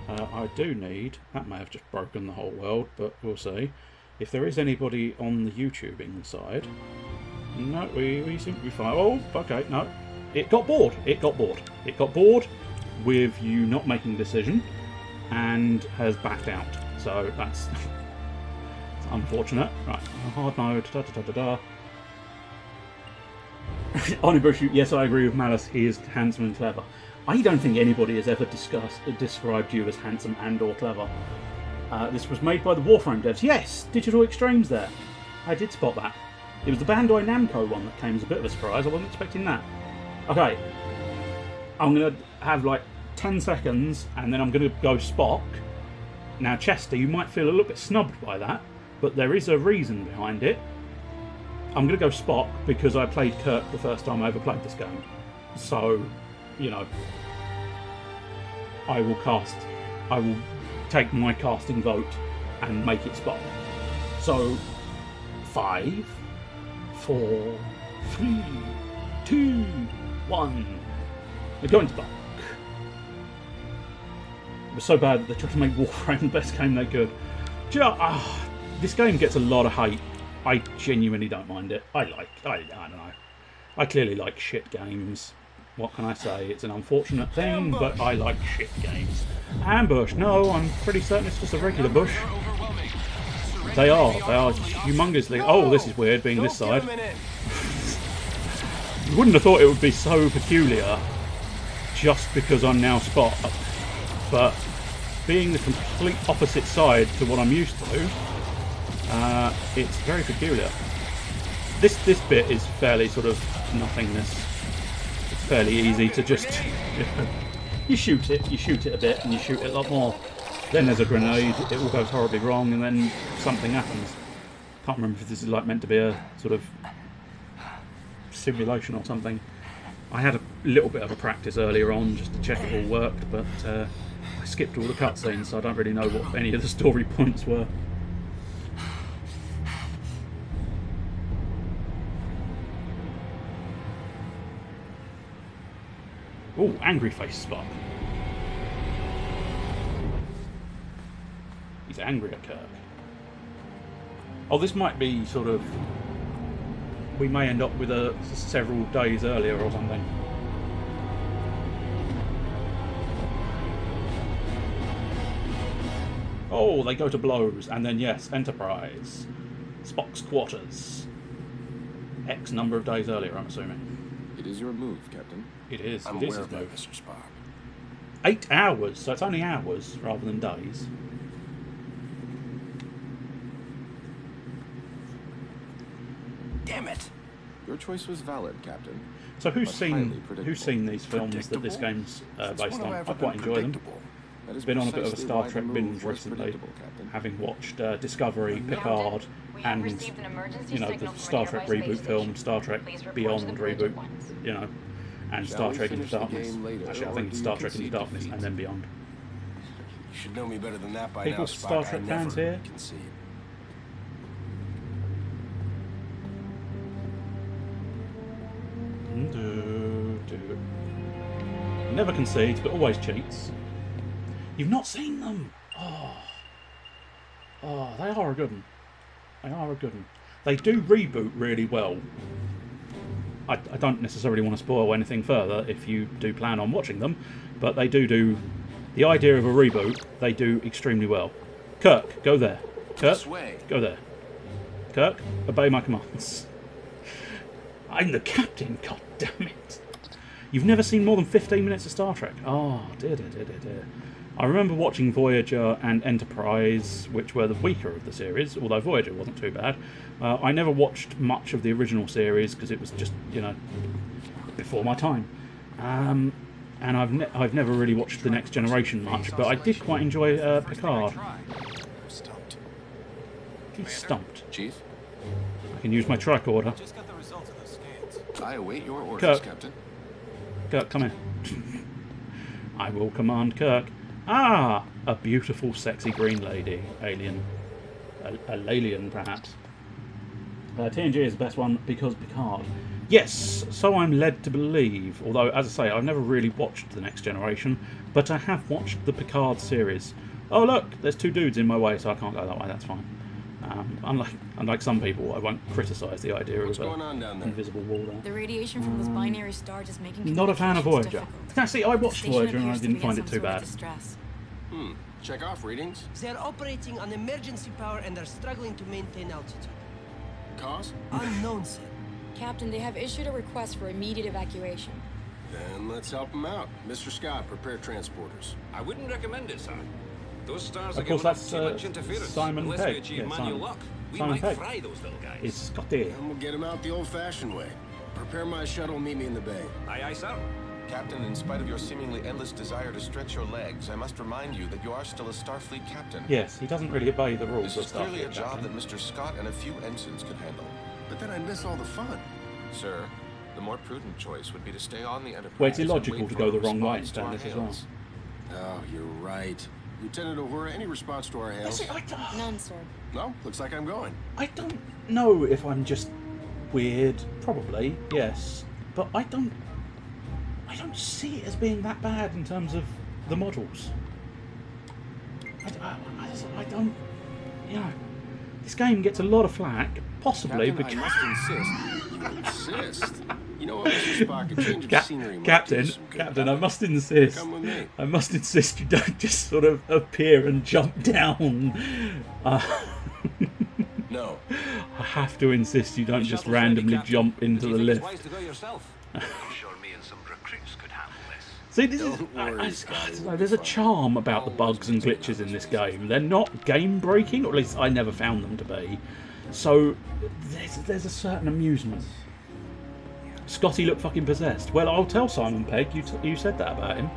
I do need... That may have just broken the whole world, but we'll see. If there is anybody on the YouTubing side... No, we seem to be fine. Oh, okay, no. It got bored. It got bored with you not making a decision and has backed out. So that's unfortunate. Right, hard mode. Onibush, yes, I agree with Malice. He is handsome and clever. I don't think anybody has ever described you as handsome and or clever. This was made by the Warframe devs. Yes, Digital Extremes there. I did spot that. It was the Bandai Namco one that came as a bit of a surprise. I wasn't expecting that. Okay. I'm going to have like 10 seconds and then I'm going to go Spock. Now, Chester, you might feel a little bit snubbed by that, but there is a reason behind it. I'm going to go Spock because I played Kirk the first time I ever played this game. So, you know, I will take my casting vote and make it Spock. So, 5, 4, 3, 2, 1. We're going to Spock. It was so bad that they tried to make Warframe the best game they could. Do you know, this game gets a lot of hate. I genuinely don't mind it. I don't know. I clearly like shit games. What can I say? It's an unfortunate thing, but I like shit games. Ambush? No, I'm pretty certain it's just a regular bush. They are humongously... Oh, this is weird, being this side. You wouldn't have thought it would be so peculiar just because I'm now Spock. But being the complete opposite side to what I'm used to, it's very peculiar. This bit is fairly sort of nothingness. It's fairly easy to just... you shoot it a bit, and you shoot it a lot more. Then there's a grenade, it all goes horribly wrong, and then something happens. Can't remember if this is like meant to be a sort of simulation or something. I had a little bit of a practice earlier on just to check it all worked, but I skipped all the cutscenes, so I don't really know what any of the story points were. Oh, angry face Spock. He's angry at Kirk. Oh, this might be sort of... We may end up with a several days earlier or something. Oh, they go to blows, and then yes, Enterprise. Spock's quarters. X number of days earlier, I'm assuming.
It is your move, Captain.
It is.
I'm
it is
aware
his
of that,
move.
Mr. Spock.
8 hours, so it's only hours rather than days.
Damn it! Your choice was valid, Captain.
So who's
but
seen
highly
these films that this game's
Since
based
when
on?
have
I
ever
quite
been
enjoy them.
predictable? That is
Been on a bit of a
precisely
Star
why
Trek
the
binge
move was
recently,
predictable, Captain.
having watched Discovery, Picard, and
received an emergency
you know, the
signal from a
Star Trek
nearby
reboot
space
film,
station.
Star Trek
Please report
Beyond
to the bridge at
reboot,
once.
you know, and
Shall
Star
we
Trek Into
finish the
Darkness.
game later,
Actually, I
or
think
do
it's
you
Star Trek Into
concede
Darkness
defeat?
and then Beyond.
You should know me better than that by
People,
now, Spock.
Star Trek
I
fans
never
here?
concede.
Never concedes, but always cheats. You've not seen them. Oh, they are a good one. They are a good one. They do reboot really well. I don't necessarily want to spoil anything further if you do plan on watching them, but they do the idea of a reboot. They do extremely well. Kirk, go there. Kirk,
This way.
go there. Kirk, obey my commands. I'm the captain. God damn it! You've never seen more than 15 minutes of Star Trek. Oh, dear. I remember watching Voyager and Enterprise, which were the weaker of the series, although Voyager wasn't too bad. I never watched much of the original series because it was just, you know, before my time. And I've never really watched The Next Generation much, but I did quite enjoy Picard.
Stumped.
He's stumped.
Chief,
I can use my tricorder.
Just got the results of those scans.
I await your orders,
Kirk.
Captain.
Kirk, come here. I will command Kirk. Ah, a beautiful, sexy green lady. Alien. A Lalian, perhaps. TNG is the best one because Picard. Yes, so I'm led to believe. Although, as I say, I've never really watched The Next Generation, but I have watched the Picard series. Oh, look, there's two dudes in my way, so I can't go that way. That's fine. Unlike some people, I won't criticise the idea
What's
of
going on down
an
there?
invisible wall there.
The radiation from this binary star just making
Not a fan of
communications
Voyager.
difficult.
Now, see, I watched
Station
Voyager and I
appears to
didn't
be in
find
some
it too
sort of
bad.
distress.
Check off readings.
They're operating on emergency power and are struggling to maintain altitude.
Cause?
Unknown, sir.
Captain, they have issued a request for immediate evacuation.
Then let's help them out. Mr. Scott, prepare transporters.
I wouldn't recommend it, sir. Those stars
Of
are
course,
giving up
that's,
too much interference.
Simon
Unless
Pegg.
we achieve
Yeah,
manual
Simon.
lock, we
Simon
might
Pegg.
fry those little guys.
It's Scotty.
And we'll get them out the old-fashioned way. Prepare my shuttle, meet me in the bay.
Aye, aye, sir.
Captain, in spite of your seemingly endless desire to stretch your legs, I must remind you that you are still a Starfleet captain.
Yes, he doesn't really obey the rules
This
of
is clearly a
Starfleet,
job
Captain.
that Mr. Scott and a few ensigns could handle.
But then I'd miss all the fun.
Sir, the more prudent choice would be to stay on the Enterprise.
Well, it's
and
illogical
wait
to
for
go
a
the wrong way
response
in
to our
fairness as well.
hails.
Oh, you're right. Lieutenant Uhura, any response to our hails?
None, sir.
No? Looks like I'm going.
I don't know if I'm just weird. Probably, yes. But I don't see it as being that bad in terms of the models. I don't... You know, this game gets a lot of flack, possibly
Captain,
because...
I must insist. You insist? You know what, Mr. Spock, a change of scenery might do
Captain,
some good.
Captain, I must insist.
Come with me.
I must insist you don't just sort of appear and jump down.
No.
I have to insist you don't
The
just
shuttle's ready,
randomly
Captain.
jump into
Do you
the
think it's
lift.
wise to go yourself?
I'm sure me and some recruits could handle this.
See, this
Don't
is.
worry,
I
Scotty,
don't
we'll
know,
be
there's a
fine.
charm about the bugs and glitches in this game. They're not game breaking, or at least I never found them to be. So there's a certain amusement. Scotty looked fucking possessed. Well, I'll tell Simon Pegg you said that about him.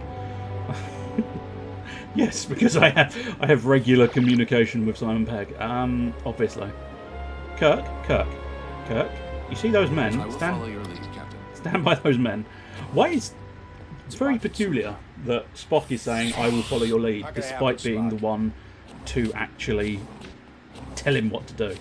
Yes, because I have regular communication with Simon Pegg. Obviously. Kirk. You see those men?
I will follow your lead, Captain.
Stand by those men. Why is it's very peculiar that Spock is saying, "I will follow your lead,"
Not gonna
despite
happen,
being
Spock.
the one to actually tell him what to do.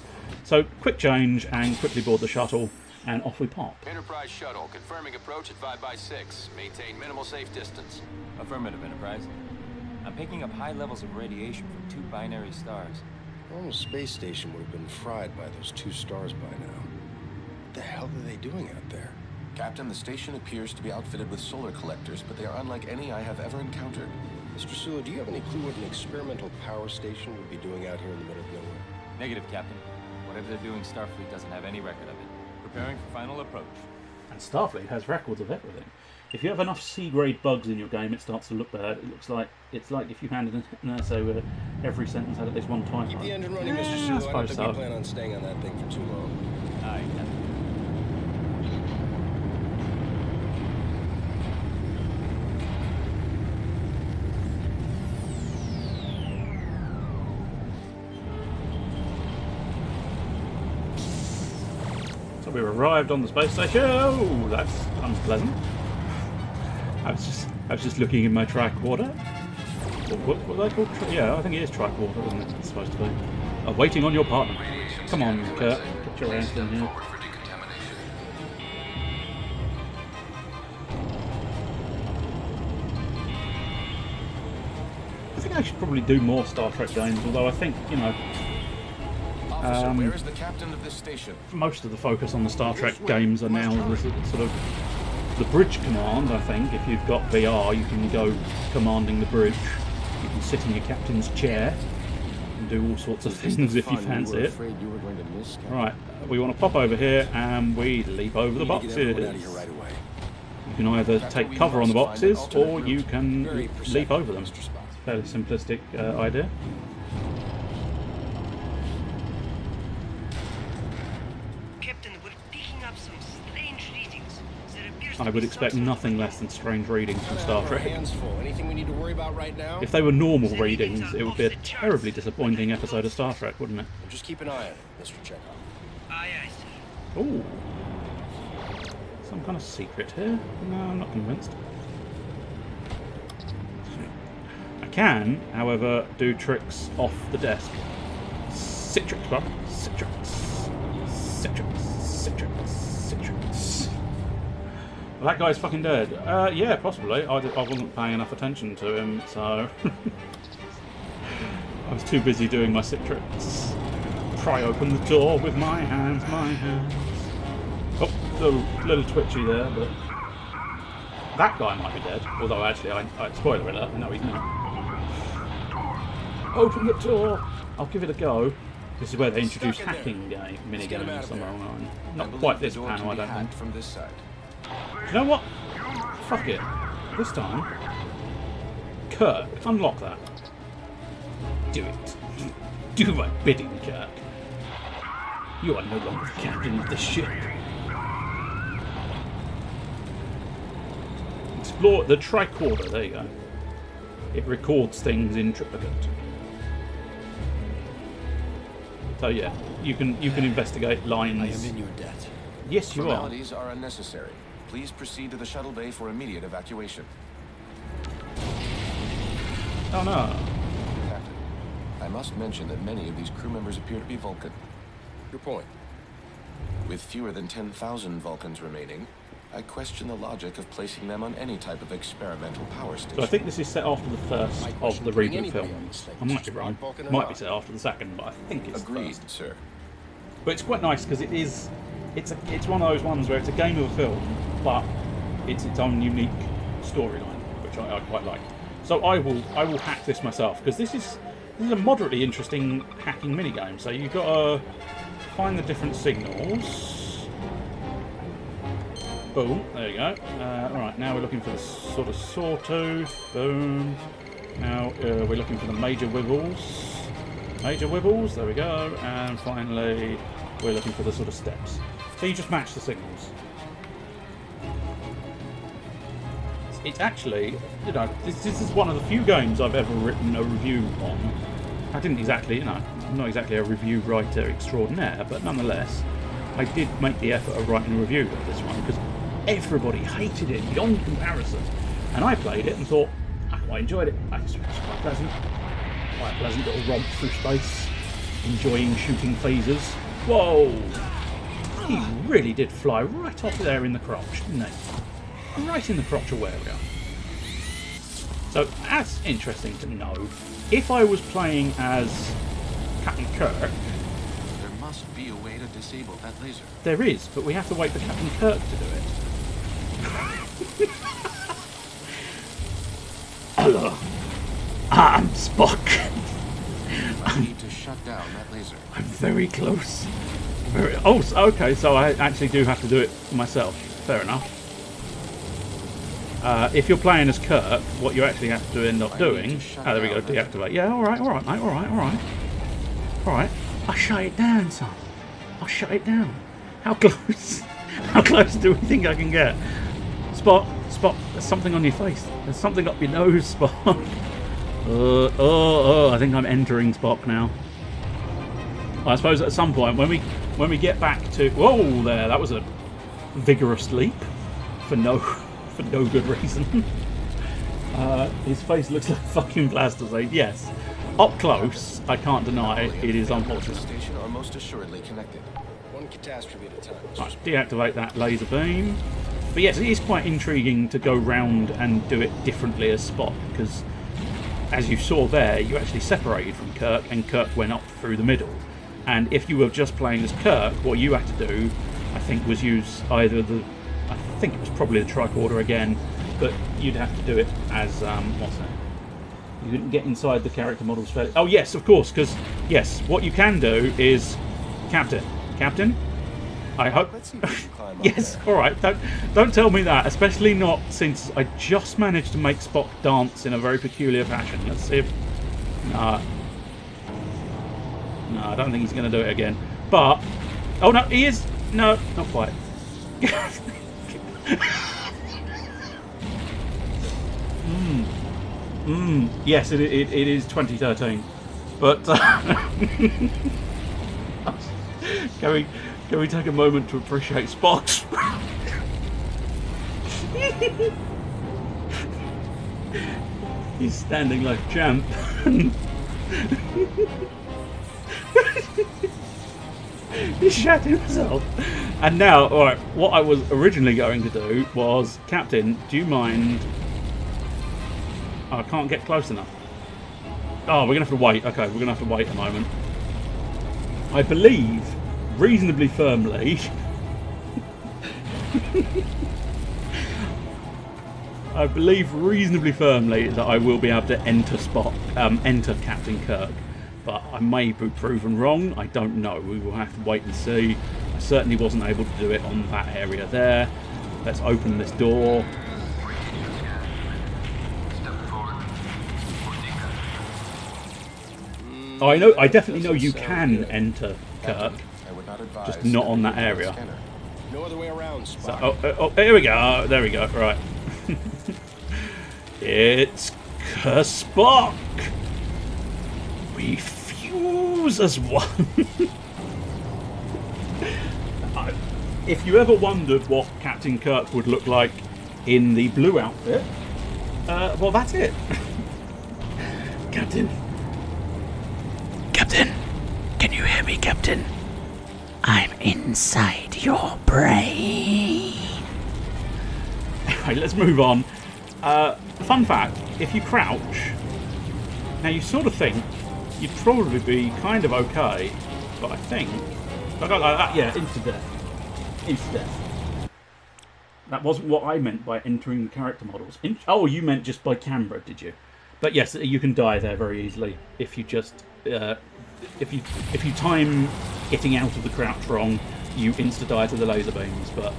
So, quick change and quickly board the shuttle, and off we pop.
Enterprise shuttle, confirming approach at 5x6. Maintain minimal safe distance.
Affirmative, Enterprise. I'm picking up high levels of radiation from two binary stars.
The whole space station would have been fried by those two stars by now. What the hell are they doing out there?
Captain, the station appears to be outfitted with solar collectors, but they are unlike any I have ever encountered.
Mr. Sula, do you have any clue what an experimental power station would be doing out here in the middle of nowhere?
Negative, Captain. Whatever they're doing, Starfleet doesn't have any record of it. Preparing for final approach.
And Starfleet has records of everything. If you have enough C-grade bugs in your game, it starts to look bad. It looks like it's like if you handed an essay where every sentence had at least one typo.
Keep the engine running,
Yeah,
Mr.
I
Sula. I don't
suppose
think
so.
we plan on staying on that thing for too long.
Aye, Captain.
we've arrived on the space station. Oh, that's unpleasant. I was just looking in my tricorder. What are they called? Yeah, I think it is tricorder, isn't it? It's supposed to be. Waiting on your partner. Come on, Kurt. Get your ass in here. I think I should probably do more Star Trek games, although I think, you know,
Officer, where is the captain of this station?
most of the focus on the Star Trek games are now the sort of the bridge command. I think if you've got VR, you can go commanding the bridge. You can sit in your captain's chair and do all sorts of things if you fancy it. Right, we want to pop over here and we leap over the boxes. You can either take cover on the boxes or you can leap over them. Fairly simplistic idea.
Captain, we're picking up some strange readings. There appears
I would expect nothing less than strange readings from Star Trek.
Anything we need to worry about right now?
If they were normal readings, it would be a terribly disappointing episode of Star Trek, wouldn't it?
Just keep an eye on it, Mr. Chekhov.
Aye, sir.
Ooh. Some kind of secret here? No, I'm not convinced. I can, however, do tricks off the desk. Citrix, bro. Citrix. Citrix. Citrix. Citrix. Well, that guy's fucking dead. Yeah, possibly. I wasn't paying enough attention to him, so... I was too busy doing my Citrix. Pry open the door with my hands, Oh, little twitchy there, but... That guy might be dead. Although, actually, spoiler alert, I know he's not. Open the door! I'll give it a go. This is where they introduce hacking mini-games somewhere online. Not quite this panel, I don't think.
From this side.
You know what? Fuck it. This time, Kirk, unlock that. Do it. Do my bidding, Kirk. You are no longer the captain of the ship. Explore the tricorder. There you go. It records things in triplicate. So yeah, you can investigate lines.
I am in your debt.
Yes, you are.
Formalities are unnecessary. Please proceed to the shuttle bay for immediate evacuation.
Oh no.
Captain, I must mention that many of these crew members appear to be Vulcan.
Your point.
With fewer than 10,000 Vulcans remaining, I question the logic of placing them on any type of experimental power station.
So I think this is set after the first of the reboot films. I might be wrong. Might be set after the second, but I think it's
Agreed,
first.
sir.
But it's quite nice because it's one of those ones where it's a game of a film, but it's its own unique storyline, which I quite like. So I will hack this myself because this is a moderately interesting hacking minigame. So you've got to find the different signals. Boom, there you go. Alright, now we're looking for the sort of sawtooth. Boom. Now we're looking for the major wibbles. Major wibbles, there we go. And finally, we're looking for the sort of steps. So you just match the signals. It's actually, you know, this is one of the few games I've ever written a review on. I didn't exactly, you know, I'm not exactly a review writer extraordinaire, but nonetheless, I did make the effort of writing a review of this one because everybody hated it beyond comparison, and I played it and thought I quite enjoyed it. It's quite pleasant, quite a pleasant little romp through space, enjoying shooting phasers. Whoa! He really did fly right off there in the crotch, didn't he? Right in the crotch of where we are. So that's interesting to know. If I was playing as Captain Kirk,
There must be a way to disable that laser.
there is, but we have to wait for Captain Kirk to do it. Hello, I'm Spock.
I need to shut down that laser.
I'm very close. Okay, so I actually do have to do it myself. Fair enough. If you're playing as Kirk, what you actually have to end up doing... Oh, there we go, deactivate. Yeah, alright, mate, alright. I'll shut it down, son. I'll shut it down. How close? How close do we think I can get? Spock, there's something on your face. There's something up your nose, Spock. I think I'm entering Spock now. I suppose at some point, when when we get back to... Whoa, there, that was a vigorous leap for no good reason. His face looks like fucking plasticine. Yes, up close, I can't deny it is unfortunate.
Station are most assuredly connected.
One catastrophe at a time.
Right, deactivate that laser beam. But yes, it is quite intriguing to go round and do it differently as Spock, because as you saw there, you actually separated from Kirk, and Kirk went up through the middle. And if you were just playing as Kirk, what you had to do, I think, was use either the... I think it was probably the tricorder again, but you'd have to do it as... what's that? You didn't get inside the character models fairly... Oh, yes, of course, because, yes, what you can do is... Captain? I hope... Yes, alright, don't tell me that, especially not since I just managed to make Spock dance in a very peculiar fashion. Let's see if... No, I don't think he's going to do it again. But... Oh, no, he is... No, not quite. Yes, it is 2013. But... Can we take a moment to appreciate Spock's... He's standing like a champ. He shat himself. And now, alright, what I was originally going to do was, Captain, do you mind... Oh, I can't get close enough. Oh, we're going to have to wait. Okay, we're going to have to wait a moment. I believe, reasonably firmly... I believe reasonably firmly that I will be able to enter enter Captain Kirk. But I may be proven wrong. I don't know. We will have to wait and see. I certainly wasn't able to do it on that area there. Let's open this door. Oh, I know. I definitely know you can enter Kirk, just not on that area.
No other way around, Spock.
So, oh, here we go. There we go. Right. It's Spock. We fuse as one. If you ever wondered what Captain Kirk would look like in the blue outfit, well, that's it. Captain, can you hear me, Captain? I'm inside your brain. Anyway, let's move on. Fun fact, if you crouch, now you sort of think you'd probably be kind of okay, but I think, if I go like that, yeah, instant death. Instant death. That wasn't what I meant by entering the character models. Oh, you meant just by camera, did you? But yes, you can die there very easily if you just, if you time getting out of the crouch wrong, you insta-die to the laser beams, but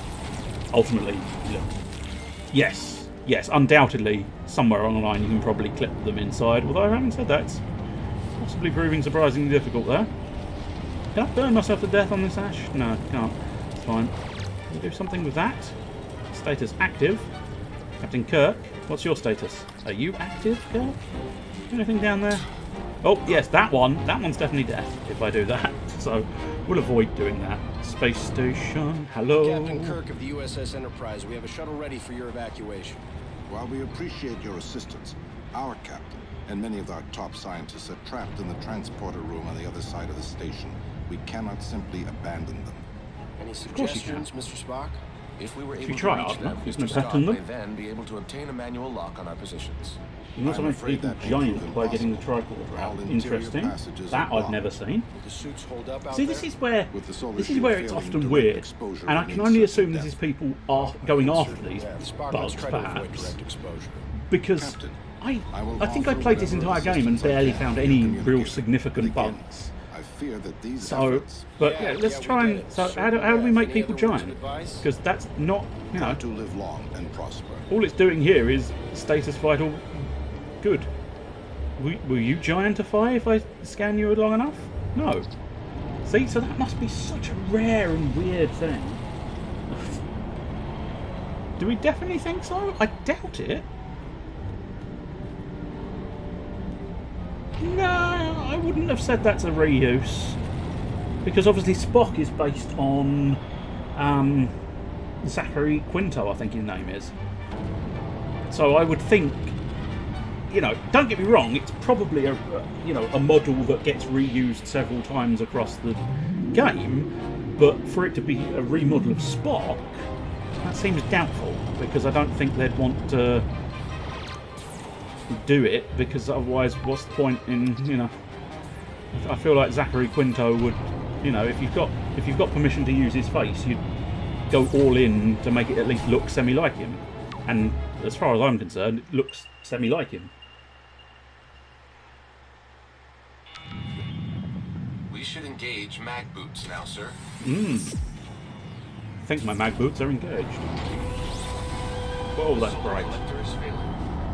ultimately, yes, undoubtedly, somewhere along the line you can probably clip them inside, although having said that, it's possibly proving surprisingly difficult there. Can I burn myself to death on this ash? No, I can't. It's fine. Can we do something with that? Status active. Captain Kirk, what's your status? Are you active, Kirk? Anything down there? Oh, yes, that one's definitely death if I do that. So, we'll avoid doing that. Space station, hello.
Captain Kirk of the USS Enterprise, we have a shuttle ready for your evacuation.
While we appreciate your assistance, our captain and many of our top scientists are trapped in the transporter room on the other side of the station. We cannot simply abandon them.
Any suggestions, Mr. Spock?
If we were able
you
to
try
reach
it,
them, Mr. Scott may then be able to obtain a manual lock on our positions.
You know something people giant by getting the tricorder out. Interesting. That I've never seen.
The suits hold up out
See, this is where it's often weird, and I can only assume this is people are going after these bugs, perhaps, because I think I played this entire game and barely found any real significant bugs. So, but yeah, let's try and. So, how do we make people giant? Because that's not, you know.
To live long and prosper.
All it's doing here is status vital. Good. Will you giantify if I scan you long enough? No. See, so that must be such a rare and weird thing. Do we definitely think so? I doubt it. No, I wouldn't have said that's a reuse. Because obviously Spock is based on Zachary Quinto, I think his name is. So I would think, you know, don't get me wrong, it's probably a model that gets reused several times across the game, but for it to be a remodel of Spock, that seems doubtful, because I don't think they'd want to do it, because otherwise what's the point in, you know, I feel like Zachary Quinto would, you know, if you've got permission to use his face, you'd go all in to make it at least look semi-like him. And as far as I'm concerned, it looks semi-like him.
We should engage mag boots now, sir.
I think my mag boots are engaged. Oh, that's bright.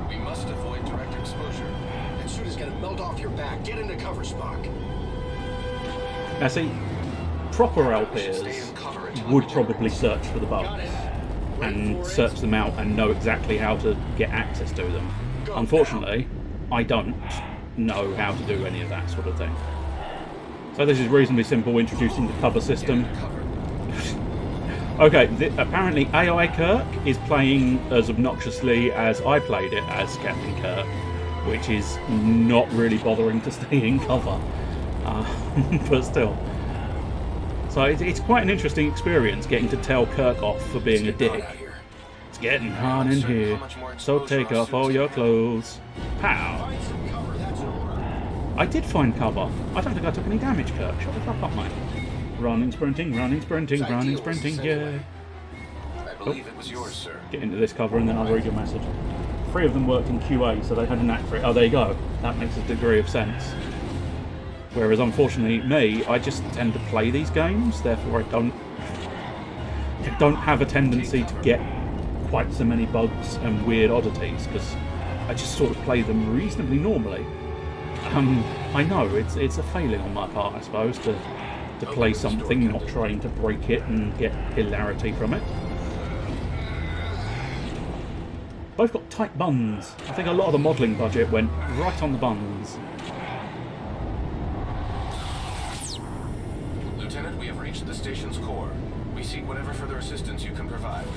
We must avoid direct exposure.
That suit is gonna melt off your back. Get into cover, Spock.
Now see, proper LPers would probably search for the bugs and search them out and know exactly how to get access to them. Unfortunately, I don't know how to do any of that sort of thing. So this is reasonably simple, introducing the cover system. Okay, apparently AI Kirk is playing as obnoxiously as I played it as Captain Kirk, which is not really bothering to stay in cover. But still. So it's quite an interesting experience getting to tell Kirk off for being a dick. It's getting hot in here, so take off all your clothes. Pow! I did find cover. I don't think I took any damage, Kirk. Shut the fuck up, mate. Running, sprinting, running, sprinting, running, sprinting, yeah.
I believe it was yours, sir.
Get into this cover and then I'll read your message. 3 of them worked in QA, so they had a knack for it. Oh, there you go. That makes a degree of sense. Whereas, unfortunately, me, I just tend to play these games, therefore I don't have a tendency to get quite so many bugs and weird oddities, because I just sort of play them reasonably normally. I know, it's a failing on my part, I suppose, to play something, not trying to break it and get hilarity from it. Both got tight buns. I think a lot of the modelling budget went right on the buns.
Lieutenant, we have reached the station's core. We seek whatever further assistance you can provide.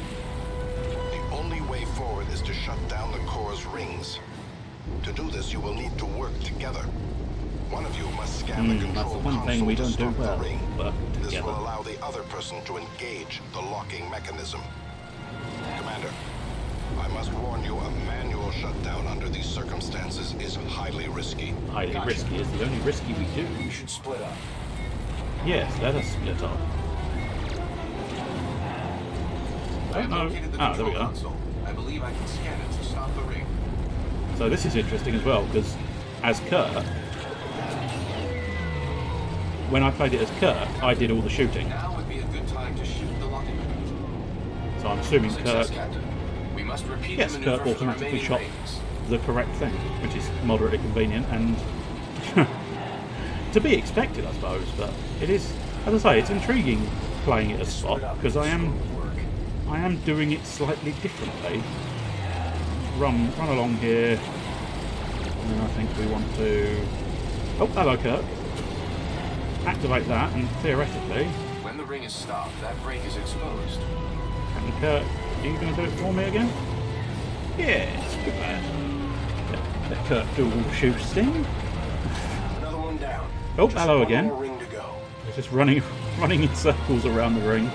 The only way forward is to shut down the core's rings. To do this, you will need to work together. One of you must scan the control
that's the one thing we don't do well, but
this
together.
will allow the other person to engage the locking mechanism. Commander, I must warn you, a manual shutdown under these circumstances is highly risky.
Highly risky is the only risky we do.
We should split up.
Yes, let us split up. Oh no. Ah, there we go.
I believe I can scan it to stop the ring.
So this is interesting as well, because as Kirk, when I played it as Kirk, I did all the shooting.
Now would be a good time to shoot the locking mechanism.
So I'm assuming
Success,
Kirk,
Captain. We must repeat
yes,
the maneuver
Kirk
for the
automatically
remaining
shot
rings.
the correct thing, which is moderately convenient and to be expected, I suppose. But it is, as I say, it's intriguing playing it as Spock, because I am doing it slightly differently. Run along here, and then I think we want to. Oh, hello, Kirk. Activate that, and theoretically,
When the ring is stopped, that break is exposed.
Captain Kirk, are you going to do it for me again? Yes, good man. Let Kirk do all the shooting.
Another one down.
Oh,
Just
hello
one
again.
more ring to go.
We're just running in circles around the ring.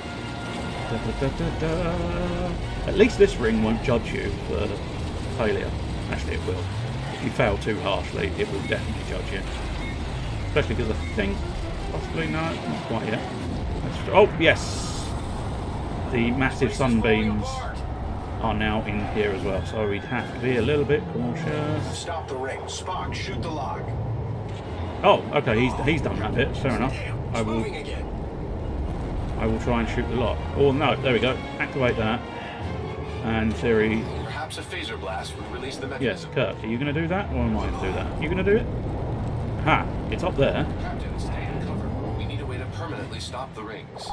Da, da, da, da, da. At least this ring won't judge you for failure. Actually, it will. If you fail too harshly, it will definitely judge you. Especially because I think, possibly no, not quite yet. Oh, yes! The massive sunbeams are now in here as well, so we'd have to be a little bit cautious.
Stop the ring. Spock, shoot the lock.
Oh, okay, he's done that bit. Fair enough. I will try and shoot the lock. Oh no, there we go. Activate that. And in theory.
Perhaps a phaser blast would release the
Yes,
mechanism.
Kirk, are you going to do that, or am I going to do that? You going to do it? Ha! It's up there.
Captain, stay in cover. We need a way to permanently stop the rings.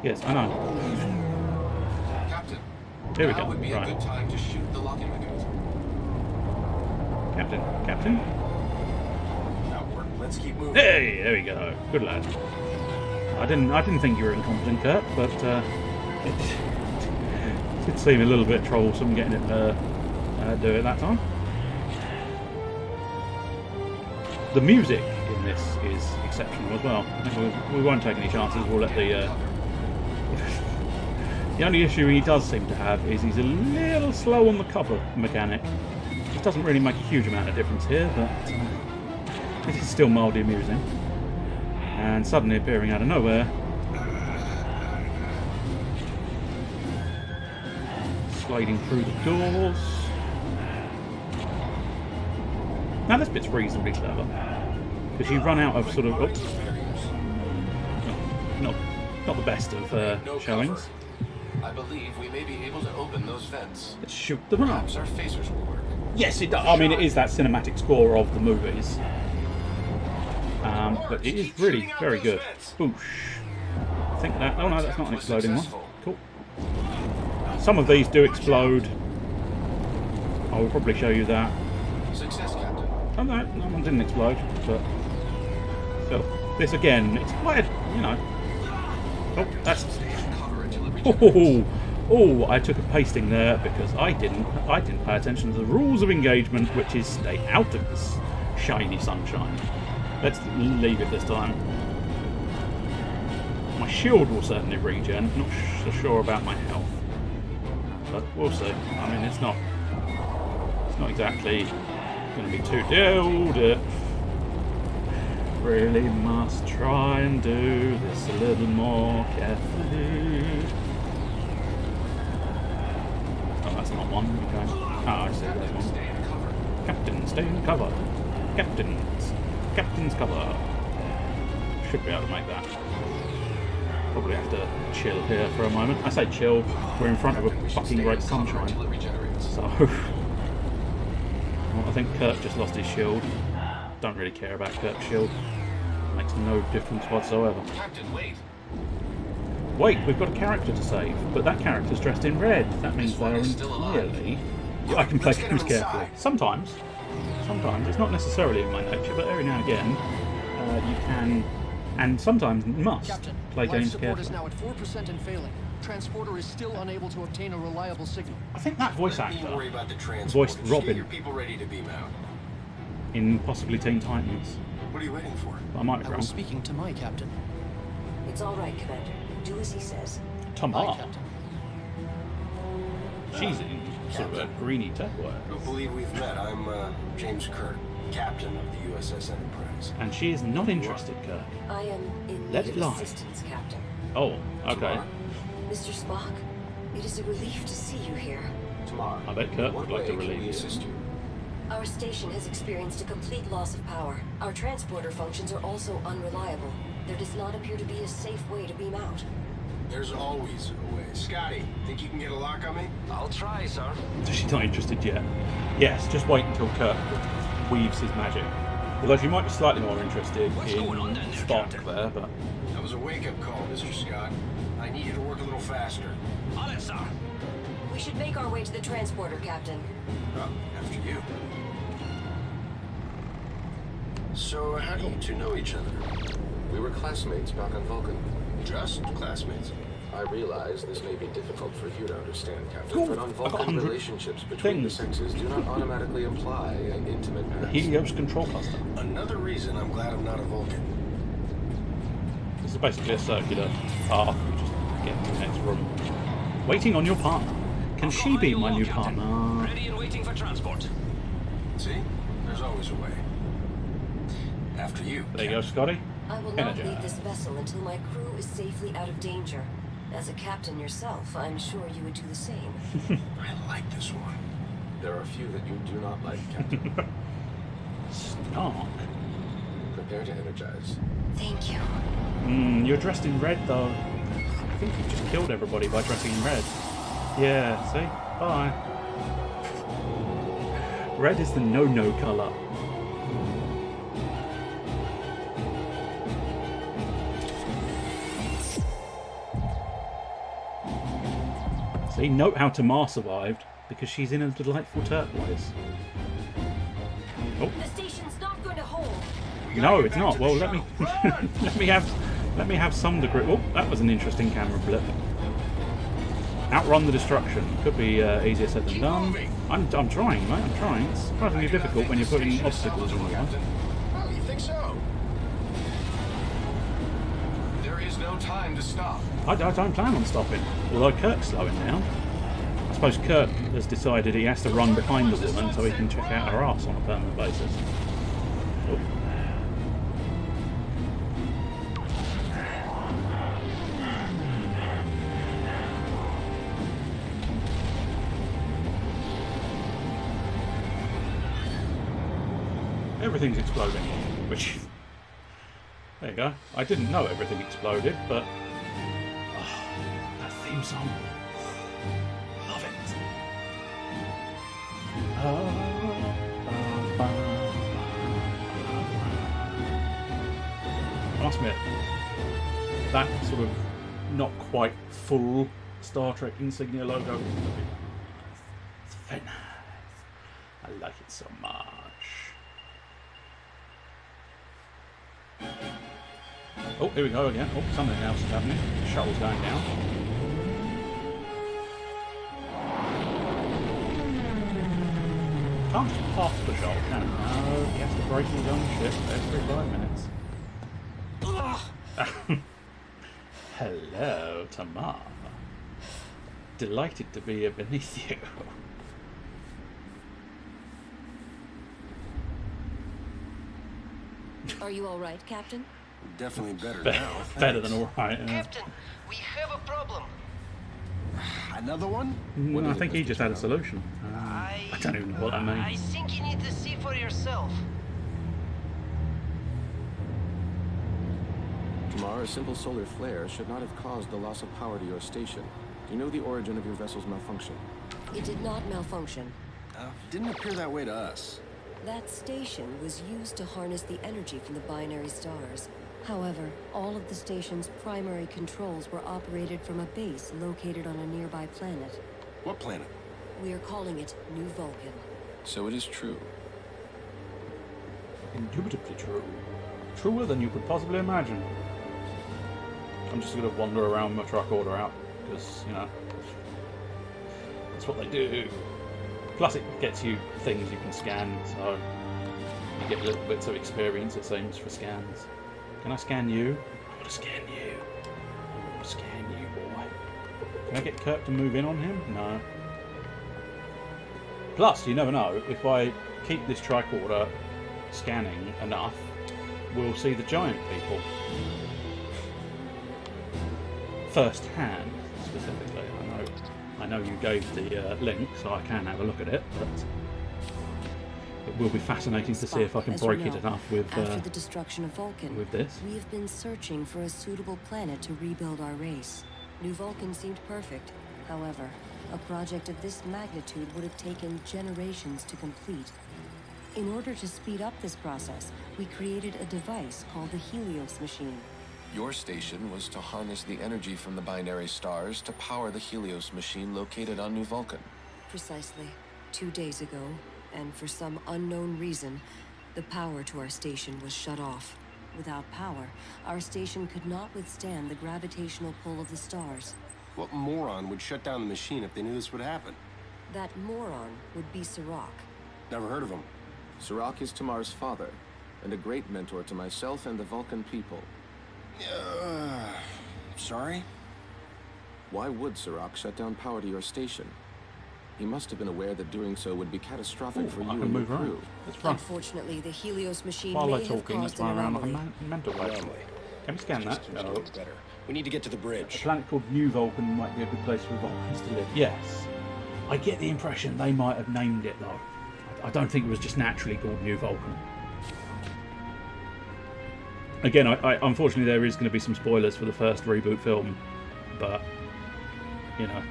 Yes, I know.
Captain,
Here we
now
go.
would be a
Right.
good time to shoot the locking mechanism.
Captain.
Let's keep moving.
Hey, there we go. Good lad. I didn't think you were incompetent, Kurt, but it did seem a little bit troublesome getting it do it that time. The music in this is exceptional as well. I think we won't take any chances. We'll let the the only issue he does seem to have is he's a little slow on the cover mechanic. It doesn't really make a huge amount of difference here, but it is still mildly amusing. And suddenly appearing out of nowhere, sliding through the doors. Now this bit's reasonably clever, because you run out of sort of not the best of showings.
I believe we may be able to open those vents.
Let's shoot them up.
Perhaps our phasers will work.
Yes, it does. I mean, it is that cinematic score of the movies. But it is really very good. Boosh. I think that... Oh no, that's not an exploding one. Cool. Some of these do explode. I will probably show you that.
Success, Captain.
Oh no, that one didn't explode. But so this again, it's quite, you know. Oh, that's... Oh, I took a pasting there because I didn't pay attention to the rules of engagement, which is stay out of this shiny sunshine. Let's leave it this time. My shield will certainly regen. Not so sure about my health, but we'll see. I mean, it's not exactly going to be too dealt. Really must try and do this a little more carefully. Oh, that's not one. Okay. Ah, I see. That's one. Captain, stay in cover. Captain's cover. Should be able to make that. Probably have to chill here for a moment. I say chill. We're in front of a fucking great sunshine. So, well, I think Kurt just lost his shield. Don't really care about Kurt's shield. Makes no difference whatsoever.
Captain, wait.
Wait, we've got a character to save, but that character's dressed in red. That means they're entirely... Yeah, I can play games carefully. Sometimes. It's not necessarily in my nature, but every now and again, you can, and sometimes must,
Captain,
play games
support
carefully.
is now at 4% and failing. Transporter is still unable to obtain a reliable signal.
I think that voice
Let me
actor
worry about the transporters.
voiced
Get
Robin
your people ready to beam out.
in possibly Teen Titans.
What are you waiting for?
I might be
I
wrong.
was speaking to my captain.
It's all right, Commander. Do as he says.
Tamar.
Captain.
She's in sort of a greeny turquoise.
Don't believe we've met. I'm James Kirk, captain of the USS Enterprise.
And she is not interested, Kirk.
I am in
Let
need
it
of
lie.
assistance, Captain.
Oh, okay.
Mr. Spock, it is a relief to see you here.
Tomorrow.
I bet Kirk
What
would like to
way can
relieve
we
you.
assist you?
Our station has experienced a complete loss of power. Our transporter functions are also unreliable. There does not appear to be a safe way to beam out.
There's always a way. Scotty, think you can get a lock on me?
I'll try, sir.
She's not interested yet. Yes, just wait until Kirk weaves his magic. Although she might be slightly more interested in Spock there, but...
That was a wake-up call, Mr. Scott. I need you to work a little faster.
On it, sir.
We should make our way to the transporter, Captain.
Oh, after you. So, how do you two know each other?
We were classmates back on Vulcan.
Just classmates.
I realize this may be difficult for you to understand, Captain,
Cool.
but on
I've got
Vulcan
100
relationships between the sexes do not automatically imply an intimate past.
Helios control cluster.
Another reason I'm glad I'm not a Vulcan.
This is basically a circular path. We just get to the next room. Waiting on your partner. Can she be my new partner?
Ready and waiting for transport.
See? There's always a way. After you.
There you go, Scotty.
I will not
Energize.
leave this vessel until my crew is safely out of danger. As a captain yourself, I'm sure you would do the same.
I like this one.
There are a few that you do not like, Captain.
Snark.
Prepare to energize.
Thank you.
You're dressed in red, though. I think you just killed everybody by dressing in red. Yeah, see? Bye. Red is the no-no colour. See, note how Tamar survived, because she's in a delightful turquoise. Oh,
The station's not going to hold.
We
No, it's not. Well, let me let me have some degree. Oh, that was an interesting camera blip. Outrun the destruction. Could be easier said than done. I'm trying, mate. I'm trying. It's surprisingly difficult when you're putting obstacles in the way.
Oh, you think so? There is no time to stop.
I don't plan on stopping. Although Kirk's slowing down. I suppose Kirk has decided he has to run behind the woman so he can check out her arse on a permanent basis. Oh. Everything's exploding, which... There you go. I didn't know everything exploded, but... Oh, that theme song. Love it. I must admit, that sort of not quite full Star Trek insignia logo, it's very nice. I like it so much. Oh, here we go again. Oh, something else is happening. The shuttle's going down. Can't just pop the shuttle, can it? No, he has to break his own ship every 5 minutes. Hello, Tamar. Delighted to be here beneath you.
Are you all right, Captain?
Definitely better now.
Better than all right.
Captain, we have a problem.
Another one?
I think he just had a solution. I don't even know what that means.
I think you need to see for yourself.
Tamar, a simple solar flare should not have caused the loss of power to your station. Do you know the origin of your vessel's malfunction?
It did not malfunction.
Didn't appear that way to us.
That station was used to harness the energy from the binary stars. However, all of the station's primary controls were operated from a base located on a nearby planet.
What planet?
We are calling it New Vulcan.
So it is true.
Indubitably true. Truer than you could possibly imagine. I'm just going to wander around my truck order out, because, you know, that's what they do. Plus it gets you things you can scan, so you get little bits of experience, it seems, for scans. Can I scan you? I want to scan you. I want to scan you, boy. Can I get Kirk to move in on him? No. Plus, you never know, if I keep this tricorder scanning enough, we'll see the giant people. First hand, specifically. I know you gave the link, so I can have a look at it, but it will be fascinating to see if I can break it enough with
after the destruction of Vulcan,
with this.
We have been searching for a suitable planet to rebuild our race. New Vulcan seemed perfect. However, a project of this magnitude would have taken generations to complete. In order to speed up this process, we created a device called the Helios machine.
Your station was to harness the energy from the binary stars to power the Helios machine located on New Vulcan.
Precisely. 2 days ago, and for some unknown reason, the power to our station was shut off. Without power, our station could not withstand the gravitational pull of the stars.
What moron would shut down the machine if they knew this would happen?
That moron would be Sirach.
Never heard of him.
Sirach is Tamar's father, and a great mentor to myself and the Vulcan people.
Sorry?
Why would Sirach shut down power to your station? He must have been aware that doing so would be catastrophic for you and your crew.
Unfortunately, the Helios machine
While
may
they're
have
talking, let's
caused an
run around like
anomaly.
a mental patient. Can we scan that? No.
Better. We need to get to the bridge.
A planet called New Vulcan might be a good place for Vulcans to live. Yes. I get the impression they might have named it, though. I don't think it was just naturally called New Vulcan. Again, I unfortunately there is going to be some spoilers for the first reboot film, but you know,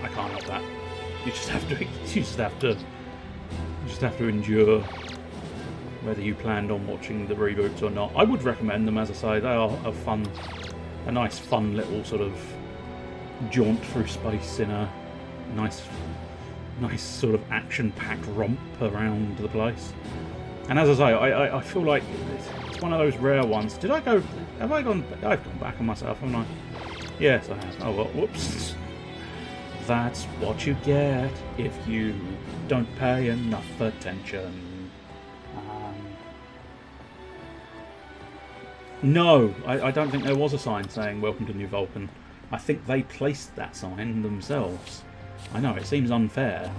I can't help that. You just have to endure whether you planned on watching the reboots or not. I would recommend them, as I say. They are a nice fun little sort of jaunt through space in a nice sort of action-packed romp around the place. And as I say, I feel like it's one of those rare ones. Did I go... Have I gone... I've gone back on myself, haven't I? Yes, I have. Oh, well, whoops. That's what you get if you don't pay enough attention. No, I don't think there was a sign saying "Welcome to New Vulcan." I think they placed that sign themselves. I know, it seems unfair.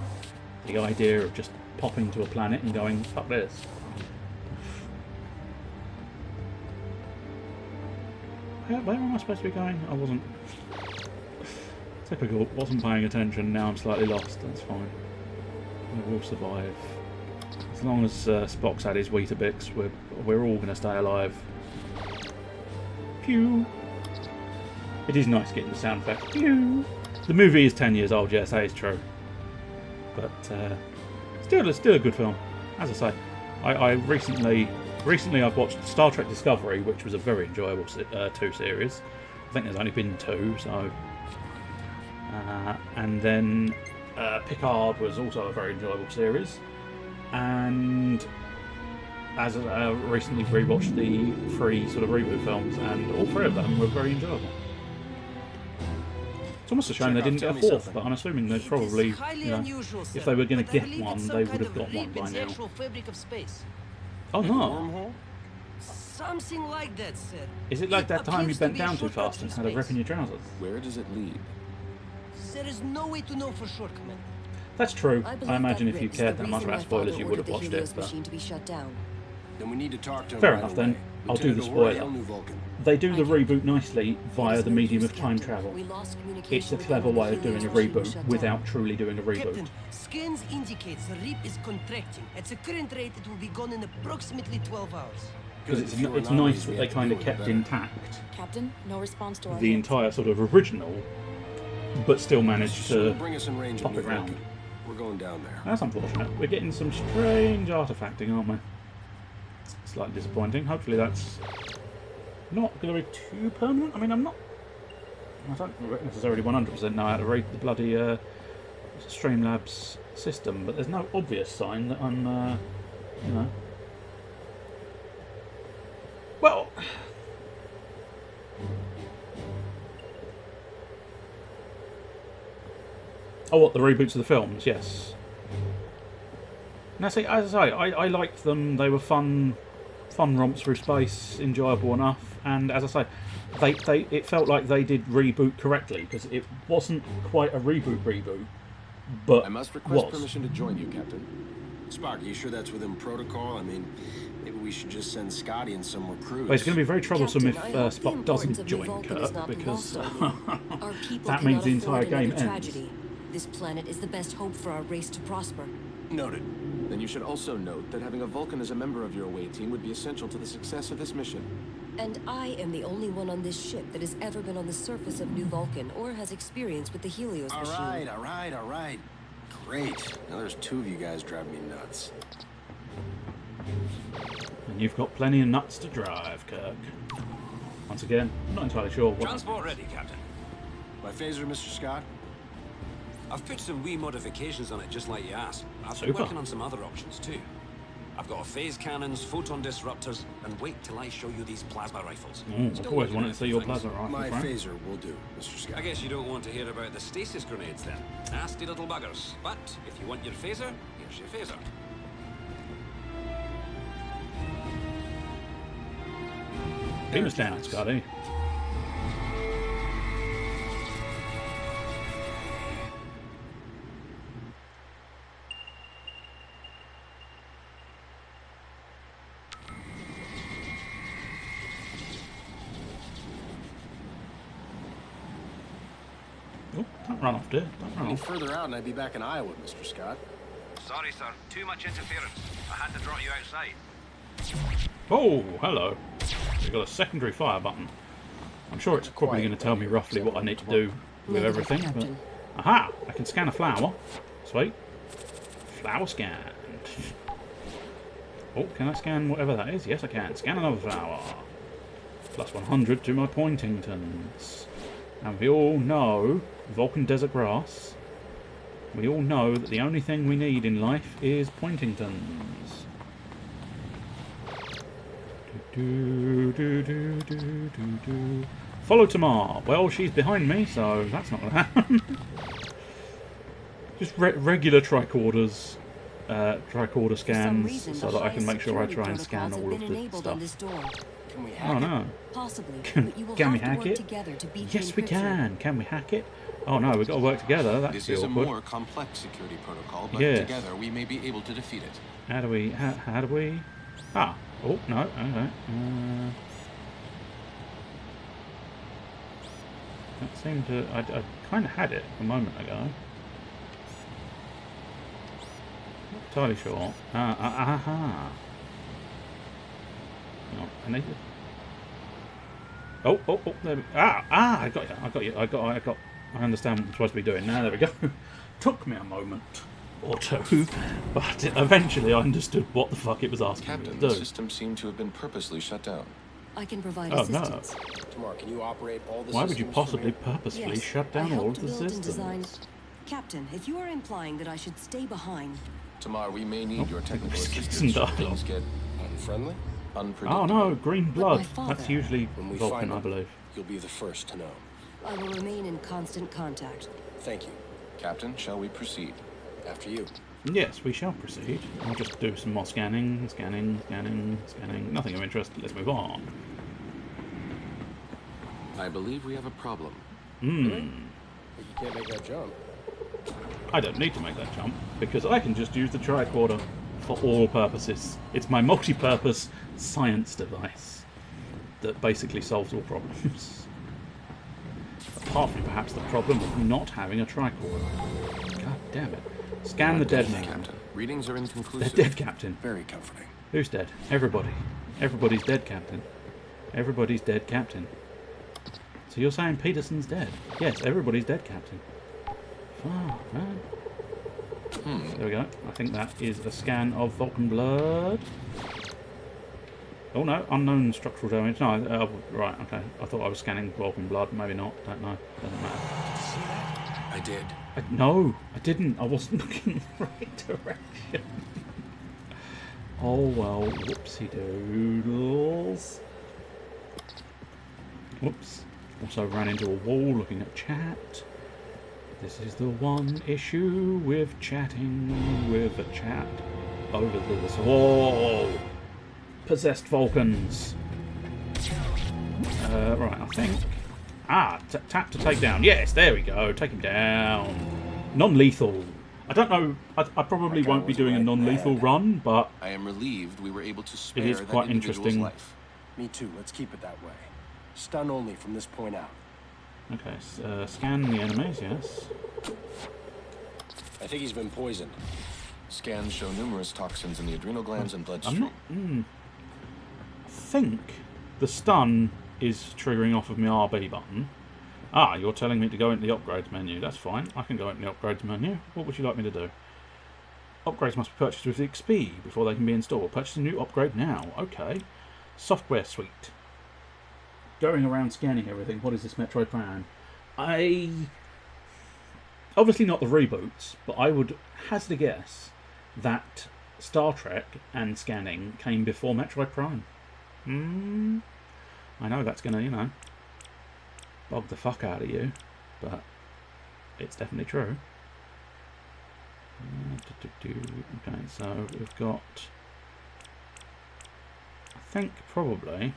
The idea of just popping to a planet and going, fuck this. Where am I supposed to be going? I wasn't... Typical, wasn't paying attention, now I'm slightly lost, that's fine. We will survive. As long as Spock's had his Weetabix, we're all going to stay alive. Pew! It is nice getting the sound effect. Pew! The movie is 10 years old, yes, that is true. But still a good film. As I say, I recently I've watched Star Trek Discovery, which was a very enjoyable 2 series. I think there's only been 2, so... and then Picard was also a very enjoyable series. And as I recently rewatched the 3 sort of reboot films, and all 3 of them were very enjoyable. It's almost a shame they didn't get a 4th, but I'm assuming they probably, you know, if they were going to get one, they would have got one by now. Oh no!
Something like that, sir.
Is it like that time you bent down too fast and had a rip in your trousers?
Where does it lead?
There is no way to know for sure, Commander.
That's true. I imagine if you cared that much about spoilers, you would have watched it. But...
Then we need to talk to him
fair
right
enough
away.
then. I'll do the spoiler. They do the reboot nicely via the medium of time travel. It's a clever way of doing a reboot without truly doing a reboot.
Captain, scans indicate the reef is contracting. At the current rate, it will be gone in approximately 12 hours.
Because it's nice that they kind of kept intact
Captain, no response to our
the entire sort of original, but still managed to
Bring us in range of
pop
New
it round.
Vulcan. We're going down there.
That's unfortunate. We're getting some strange artefacting, aren't we? Slightly disappointing. Hopefully that's not going to be too permanent. I mean, I don't necessarily 100% know how to read the bloody Streamlabs system, but there's no obvious sign that I'm, you know... Well... Oh, what, the reboots of the films? Yes. Now, see, as I say, I liked them. They were fun romps through space, enjoyable enough. And as I say, it felt like they did reboot correctly, because it wasn't quite a reboot, but
I must request permission to join you, Captain.
Spock, are you sure that's within protocol? I mean, maybe we should just send Scotty and some more crews.
But it's going to be very troublesome if Spock doesn't join Kirk, because that means the entire game ends.
This planet is the best hope for our race to prosper.
Noted.
Then you should also note that having a Vulcan as a member of your away team would be essential to the success of this mission.
And I am the only one on this ship that has ever been on the surface of New Vulcan or has experience with the Helios machine.
All right. Great. Now there's 2 of you guys driving me nuts.
And you've got plenty of nuts to drive, Kirk. Once again, I'm not entirely sure what...
Transport ready, Captain.
My phaser, Mr. Scott?
I've put some wee modifications on it, just like you asked. I've been working on some other options, too. I've got phase cannons, photon disruptors, and wait till I show you these plasma rifles.
I've always wanted to see your plasma rifles,
My
right?
phaser will do, Mr. Scott.
I guess you don't want to hear about the stasis grenades, then. Nasty little buggers. But if you want your phaser, here's your phaser.
Beam us down, Scotty. Don't run off, dear. Don't run
Any
off.
further out and I'd be back in Iowa, Mr. Scott.
Sorry, sir. Too much interference. I had to drop you outside.
Oh, hello. We've got a secondary fire button. I'm sure it's probably going to tell me roughly what I need to do with everything, but... Aha! I can scan a flower. Sweet. Flower scan. Oh, can I scan whatever that is? Yes, I can. Scan another flower. Plus 100 to my Pointingtons. And we all know, Vulcan Desert Grass, we all know that the only thing we need in life is Pointingtons. Follow Tamar. Well, she's behind me, so that's not going to happen. Just regular tricorder scans, so that I can make sure I try and scan all of the stuff.
Can we hack
no.
Possibly.
Can we hack it? Yes, we can. Can we hack it? Oh no, we've got to work together. That's
This is a
awkward.
more complex security protocol, but
Yes.
together we may be able to defeat it.
How do we? How do we? Ah. Oh no. Okay. That seemed to. I kind of had it a moment ago. Not entirely sure. Aha. No, I need it. Oh, there we I got you. I understand what I'm supposed to be doing. Now, there we go. Took me a moment or two, but eventually I understood what the fuck it was asking
Captain,
me to
the
do.
system seemed to have been purposely shut down.
I can provide
Oh,
assistance.
Tamar, can you operate all the
Why would you
systems from
possibly
here?
purposefully
Yes,
shut
I
down all
helped
of the
build and
systems?
design. Captain, if you are implying that I should stay behind...
Tamar, we may need your technical
some
assistance should
dialogue.
things get
Unfriendly?
unpredictable.
Oh no, green blood.
father-
That's usually
When we
Vulcan,
find
I
him,
believe.
you'll be the first to know.
I will remain in constant contact.
Thank you.
Captain, shall we proceed?
After you.
Yes, we shall proceed. I'll just do some more scanning. Nothing of interest. Let's move on.
I believe we have a problem.
But you can't make that jump.
I don't need to make that jump because I can just use the tricorder for all purposes. It's my multi-purpose science device that basically solves all problems. Apart from perhaps the problem of not having a tricorder. God damn it. Scan the dead man.
Captain. Readings are
They're
inconclusive.
dead, Captain.
Very comforting.
Who's dead? Everybody. Everybody's dead, Captain. Everybody's dead, Captain. So you're saying Peterson's dead? Yes, everybody's dead, Captain. Fuck, man. There we go. I think that is a scan of Vulcan blood. Oh no, unknown structural damage. No, right, okay. I thought I was scanning Vulcan blood. Maybe not. Don't know. Doesn't matter.
See that? I did.
No, I didn't. I wasn't looking in the right direction. Oh well, whoopsie doodles. Whoops. Also ran into a wall looking at chat. This is the one issue with chatting with a chat over this. Oh! Possessed Vulcans. Right, I think. Tap to take down. Yes, there we go. Take him down. Non-lethal. I don't know. I probably won't be doing a non-lethal run, but
I am relieved we were able to spare
it is
that
quite
individual's
interesting.
life.
Me too. Let's keep it that way. Stun only from this point out.
Okay, scan the enemies. Yes.
I think he's been poisoned.
Scans show numerous toxins in the adrenal glands and bloodstream.
I think the stun is triggering off of my RB button. You're telling me to go into the upgrades menu. That's fine. I can go into the upgrades menu. What would you like me to do? Upgrades must be purchased with the XP before they can be installed. Purchase a new upgrade now. Okay. Software suite. Going around scanning everything. What is this Metroid Prime? Obviously not the reboots, but I would hazard a guess that Star Trek and scanning came before Metroid Prime. I know that's going to, bug the fuck out of you, but it's definitely true. Okay, so we've got, I think probably,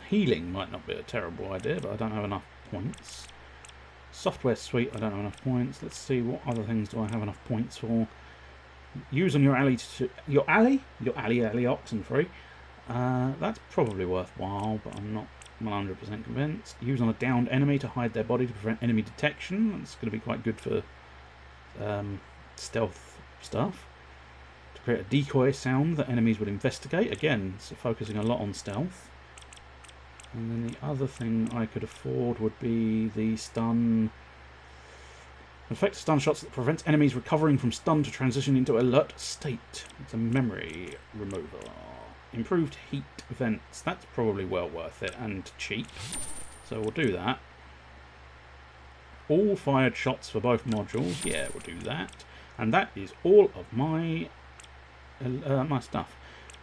healing might not be a terrible idea, but I don't have enough points. Software suite, I don't have enough points. Let's see, what other things do I have enough points for? Use on your ally your ally Oxenfree. That's probably worthwhile, but I'm not 100% convinced. Use on a downed enemy to hide their body to prevent enemy detection. That's going to be quite good for stealth stuff. To create a decoy sound that enemies would investigate. Again, so focusing a lot on stealth. And then the other thing I could afford would be the stun. Effective stun shots that prevents enemies recovering from stun to transition into alert state. It's a memory remover. Improved heat vents. That's probably well worth it and cheap. So we'll do that. All fired shots for both modules. Yeah, we'll do that. And that is all of my my stuff.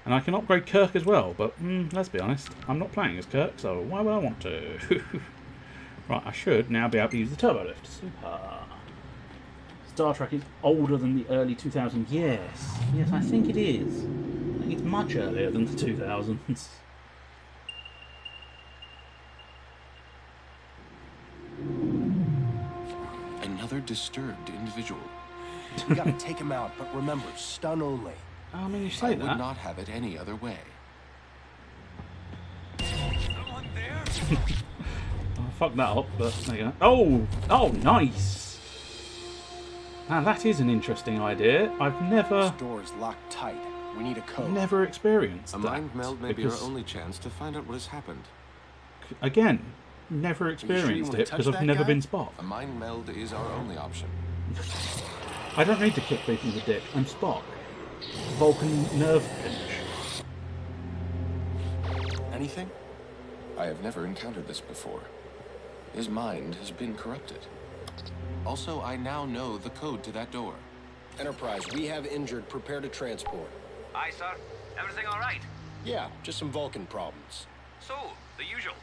And I can upgrade Kirk as well, but let's be honest, I'm not playing as Kirk, so why would I want to? Right, I should now be able to use the turbo lift. Super. Star Trek is older than the early 2000s. Yes, yes, I think it is. I think it's much earlier than the 2000s.
Another disturbed individual.
We gotta take him out, but remember, stun only.
I mean, you say
I
that.
would not have it any other way.
I fucked that up, but there you go. Oh! Oh, nice! Now that is an interesting idea. I've never...
This door is locked tight. We need a code.
Never experienced
A
that.
mind meld may be our only chance to find out what has happened.
Again, never experienced it because I've never been Spock.
A mind meld is our only option.
I don't need to kick people in the dick. I'm Spock. Vulcan nerve pinch.
Anything?
I have never encountered this before. His mind has been corrupted. Also, I now know the code to that door.
Enterprise, we have injured. Prepare to transport.
Aye, sir. Everything all right?
Yeah, just some Vulcan problems.
So, the usual.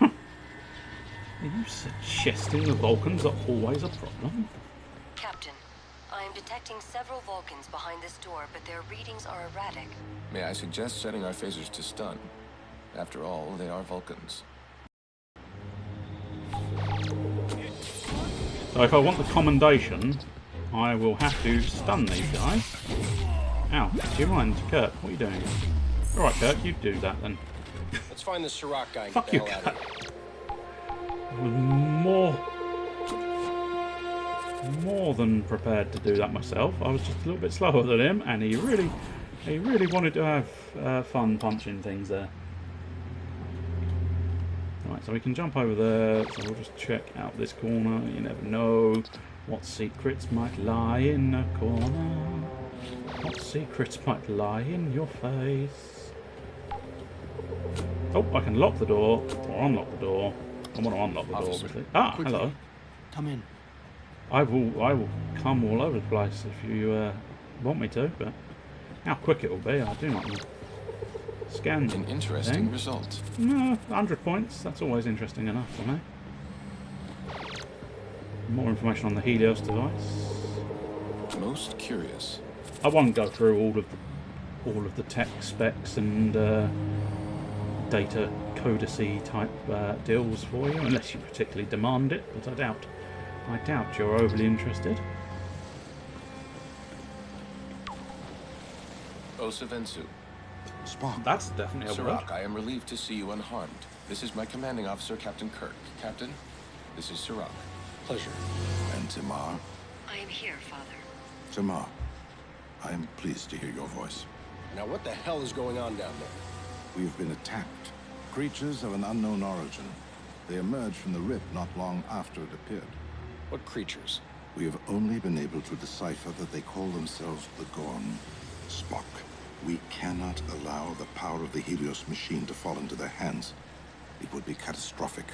Are you suggesting the Vulcans are always a problem?
Captain, I am detecting several Vulcans behind this door, but their readings are erratic.
May I suggest setting our phasers to stun? After all, they are Vulcans.
So if I want the commendation, I will have to stun these guys. Ow, do you mind, Kirk? What are you doing? Alright, Kirk, you do that then.
Let's find this Sirach guy and
Fuck
get
you,
the hell out of
Kirk.
here.
I was more than prepared to do that myself. I was just a little bit slower than him, and he really wanted to have fun punching things there. Right, so we can jump over there. So we'll just check out this corner. You never know what secrets might lie in a corner. What secrets might lie in your face? Oh, I can lock the door or unlock the door. I want to unlock the door, obviously. Ah,
quickly.
hello.
Come in.
I will come all over the place if you want me to, but how quick it will be, I do not know. Scan
An interesting
thing.
result.
No, 100 points. That's always interesting enough for me. More information on the Helios device.
Most curious.
I won't go through all of the tech specs and data codicy type deals for you, unless you particularly demand it. But I doubt you're overly interested.
Osavensu.
Spock.
That's definitely a word.
Sirach, I am relieved to see you unharmed. This is my commanding officer, Captain Kirk. Captain, this is Sirach.
Pleasure.
And Tamar?
I am here, Father.
Tamar, I am pleased to hear your voice.
Now what the hell is going on down there?
We've been attacked. Creatures of an unknown origin. They emerged from the rip not long after it appeared.
What creatures?
We have only been able to decipher that they call themselves the Gorn. Spock, we cannot allow the power of the Helios machine to fall into their hands. It would be catastrophic.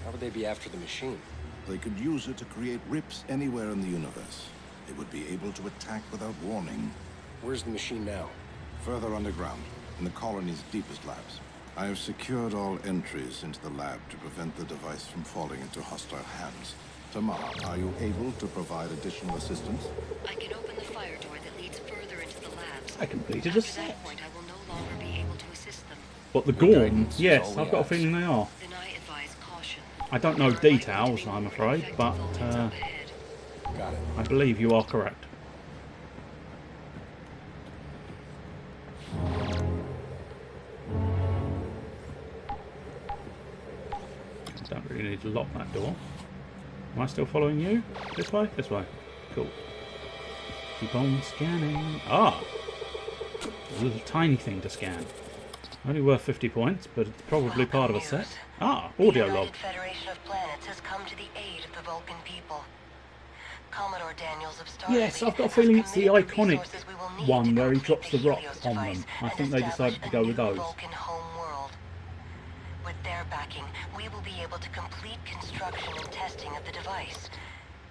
How would they be after the machine?
They could use it to create rips anywhere in the universe. They would be able to attack without warning.
Where's the machine now?
Further underground, in the colony's deepest labs. I have secured all entries into the lab to prevent the device from falling into hostile hands. Tamar, are you able to provide additional assistance?
I can open the fire door that leads further into the labs.
I completed a
After
set.
that point, I will no longer be able to assist them.
But the Gorn,
guidance is
yes,
all we
I've got a
ask.
feeling they are.
Then I advise caution.
I don't know details, I'm afraid, but
Got it.
I believe you are correct. Don't really need to lock that door. Am I still following you? This way? This way. Cool. Keep on scanning. Ah! A little tiny thing to scan. Only worth 50 points, but it's probably part of a set. Ah! Audio log.
The Federation of Planets has come to the aid of the Vulcan people. Commodore Daniels of Starfleet
Yes, I've got a
has
feeling it's the
committed
iconic
resources we will need
one
to
where he
complete
drops the
the
rock
Helios
on
device
them. I
and
think they
establish
decided to
a
go with
new
those.
Vulcan home world. With their backing, we will be able to complete construction and testing of the device.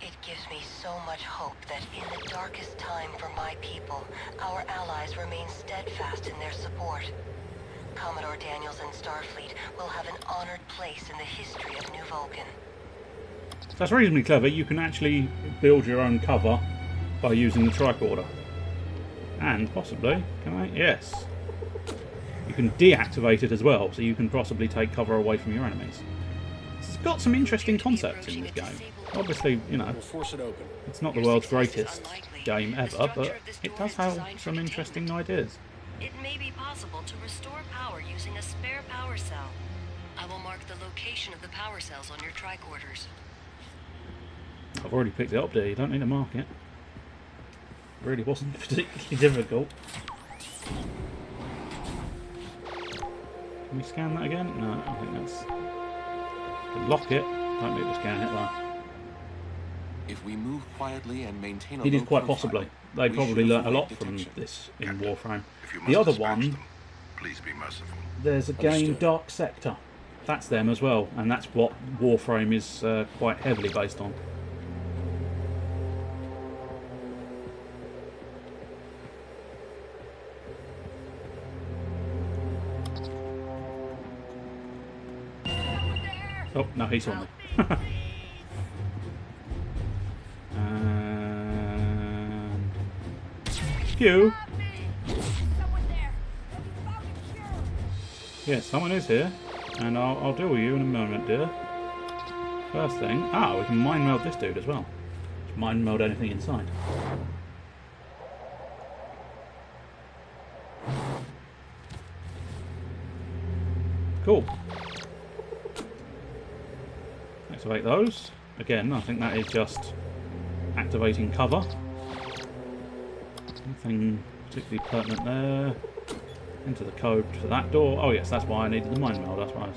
It gives me so much hope that in the darkest time for my people, our allies remain steadfast in their support. Commodore Daniels and Starfleet will have an honored place in the history of New Vulcan.
That's reasonably clever. You can actually build your own cover by using the tricorder. And possibly, can I? Yes. You can deactivate it as well, so you can possibly take cover away from your enemies. It's got some interesting concepts in this game. Obviously, you know, it's not the world's greatest game ever, but it does have some interesting ideas.
It may be possible to restore power using a spare power cell. I will mark the location of the power cells on your tricorders.
I've already picked it up there, you don't need to mark it. Really wasn't particularly difficult. Can we scan that again? No, I think that's... Lock it. Don't need to scan it though.
If we move quietly and maintain a
It is
low
quite
profile,
possibly. They
we
probably
should
learnt a
avoid
lot from
detection.
this in Warframe.
If you
The
must
other
dispatch
one,
them, please be merciful.
there's a game Dark Sector. That's them as well, and that's what Warframe is quite heavily based on. Oh, no, he saw me. And... Pew! Yes, someone is here, and I'll deal with you in a moment, dear. First thing... Ah, we can mind meld this dude as well. Just mind meld anything inside. Cool. Activate those. Again, I think that is just activating cover. Nothing particularly pertinent there. Enter the code for that door. Oh yes, that's why I needed the mind meld. That's why I was...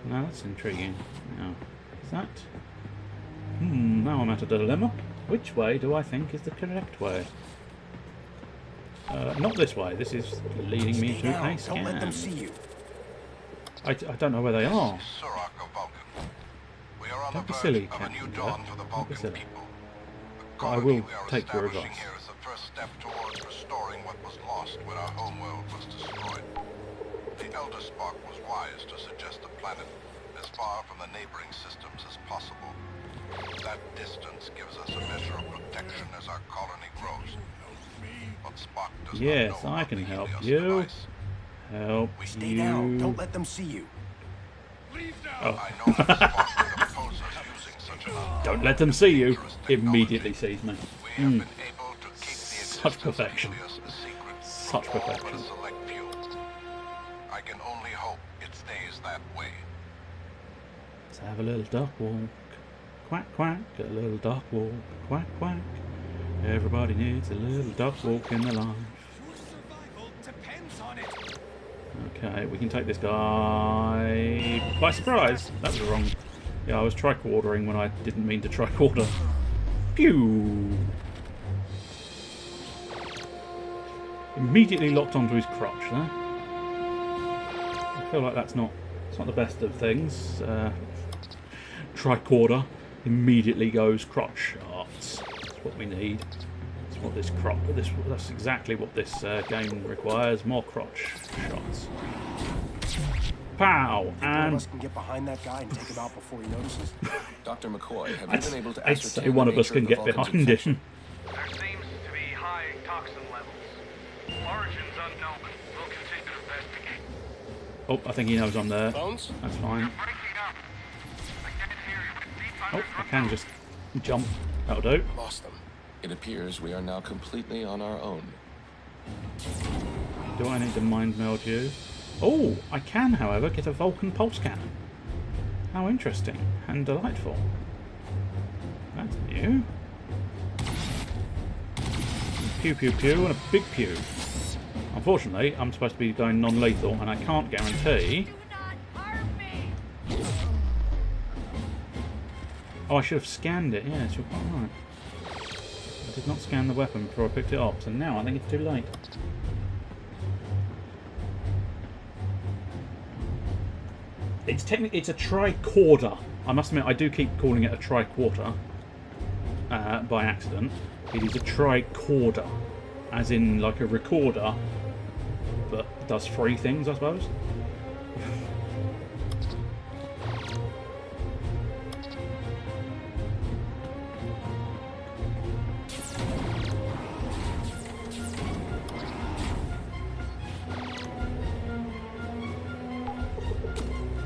Now that's intriguing. Now, is that... now I'm at a dilemma. Which way do I think is the correct way? Not this way. This is leading me to a scan.
Don't let them see you.
I don't know where they are.
We are on
Don't
the
be silly,
verge of a
Captain
new
Jack.
dawn for the
Don't be
Vulcan
silly.
people. The
But I
colony
will
we are
take your
establishing
advice.
here is the first step towards restoring what was lost when our homeworld was destroyed. The Elder Spark was wise to suggest a planet as far from the neighboring systems as possible. That distance gives us a measure of protection as our colony grows. But Spock does
Yes,
not know
I
about
can
the
help
Helios
you.
device.
Help
Stay
you.
down. Don't let them see you.
Oh.
I know that Spock would oppose us using such an
Don't let them see you. Immediately sees me.
We have been able to keep the
Such perfection.
Helios a secret
Such
from all but
perfection.
a select few. I can only hope it stays that way.
Let's have a little duck walk. Quack, quack. A little duck walk. Quack, quack. Everybody needs a little duck walk in their life. Okay, we can take this guy by surprise. That was wrong. Yeah, I was tricordering when I didn't mean to tricorder. Pew! Immediately locked onto his crotch there. I feel like that's not the best of things. Tricorder immediately goes crotch shots. That's what we need. That's what that's exactly what this game requires. More crotch shots. Pow!
One of
And
us can get behind that guy and take him out before he notices.
Dr. McCoy, have you been able to
I'd
ascertain
say one
the
of us
nature
can
the
get
Vulcan's
behind
infection?
him.
There seems to be high toxin levels. Origins unknown. We'll continue to investigate.
Oh, I think he knows I'm there.
Bones?
That's fine.
Breaking up. I can't hear you. It's deep
Oh, I can just jump. That'll do.
Lost them. It appears we are now completely on our own.
Do I need to mind meld you? Oh, I can, however, get a Vulcan pulse cannon. How interesting and delightful. That's new. Pew pew pew and a big pew. Unfortunately, I'm supposed to be going non-lethal and I can't guarantee... Oh, I should have scanned it. Yes, you're quite right. I did not scan the weapon before I picked it up, so now I think it's too late. It's technically, it's a tricorder. I must admit, I do keep calling it a tricorder. by accident. It is a tricorder, as in like a recorder, but does 3 things, I suppose.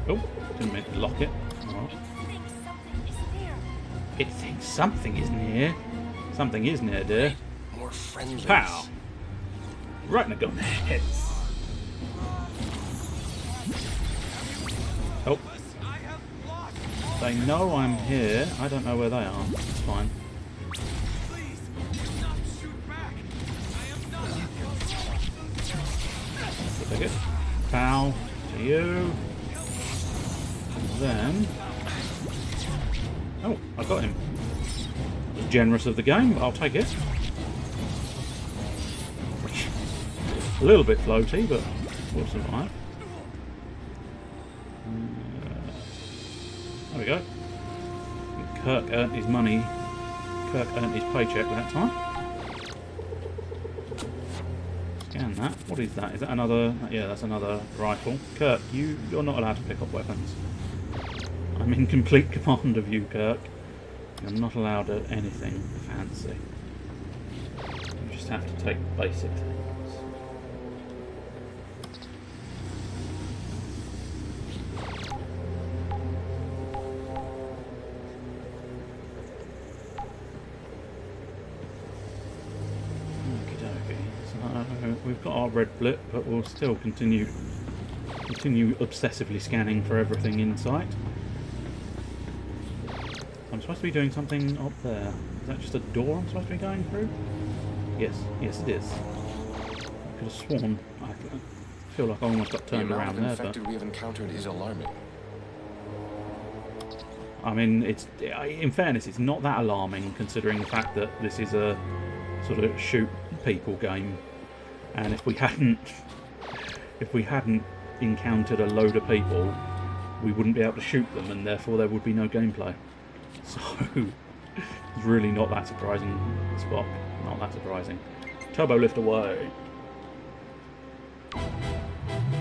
Oh, didn't mean to lock it. Oh. It thinks something is near. Something is near, dear.
More friendly.
Pow! Right in the gun head. Oh. They know I'm here. I don't know where they are. It's fine. That's the ticket. Pow to you. Then, oh, I got him. That was generous of the game, but I'll take it. A little bit floaty, but we'll survive. There we go. Kirk earned his money. Kirk earned his paycheck that time. Scan that. What is that? Is that another? Yeah, that's another rifle. Kirk, you're not allowed to pick up weapons. I'm in complete command of you, Kirk. You're not allowed at anything fancy. You just have to take basic things. Okie dokie. So we've got our red blip, but we'll still continue obsessively scanning for everything in sight. I'm supposed to be doing something up there. Is that just a door I'm supposed to be going through? Yes, yes it is. I could have sworn. I feel like I almost got turned around there, but...
The amount of infected we have encountered is alarming.
I mean, it's in fairness, it's not that alarming considering the fact that this is a sort of shoot people game, and if we hadn't encountered a load of people, we wouldn't be able to shoot them, and therefore there would be no gameplay. So, it's really not that surprising, Spock. Not that surprising. Turbo lift away.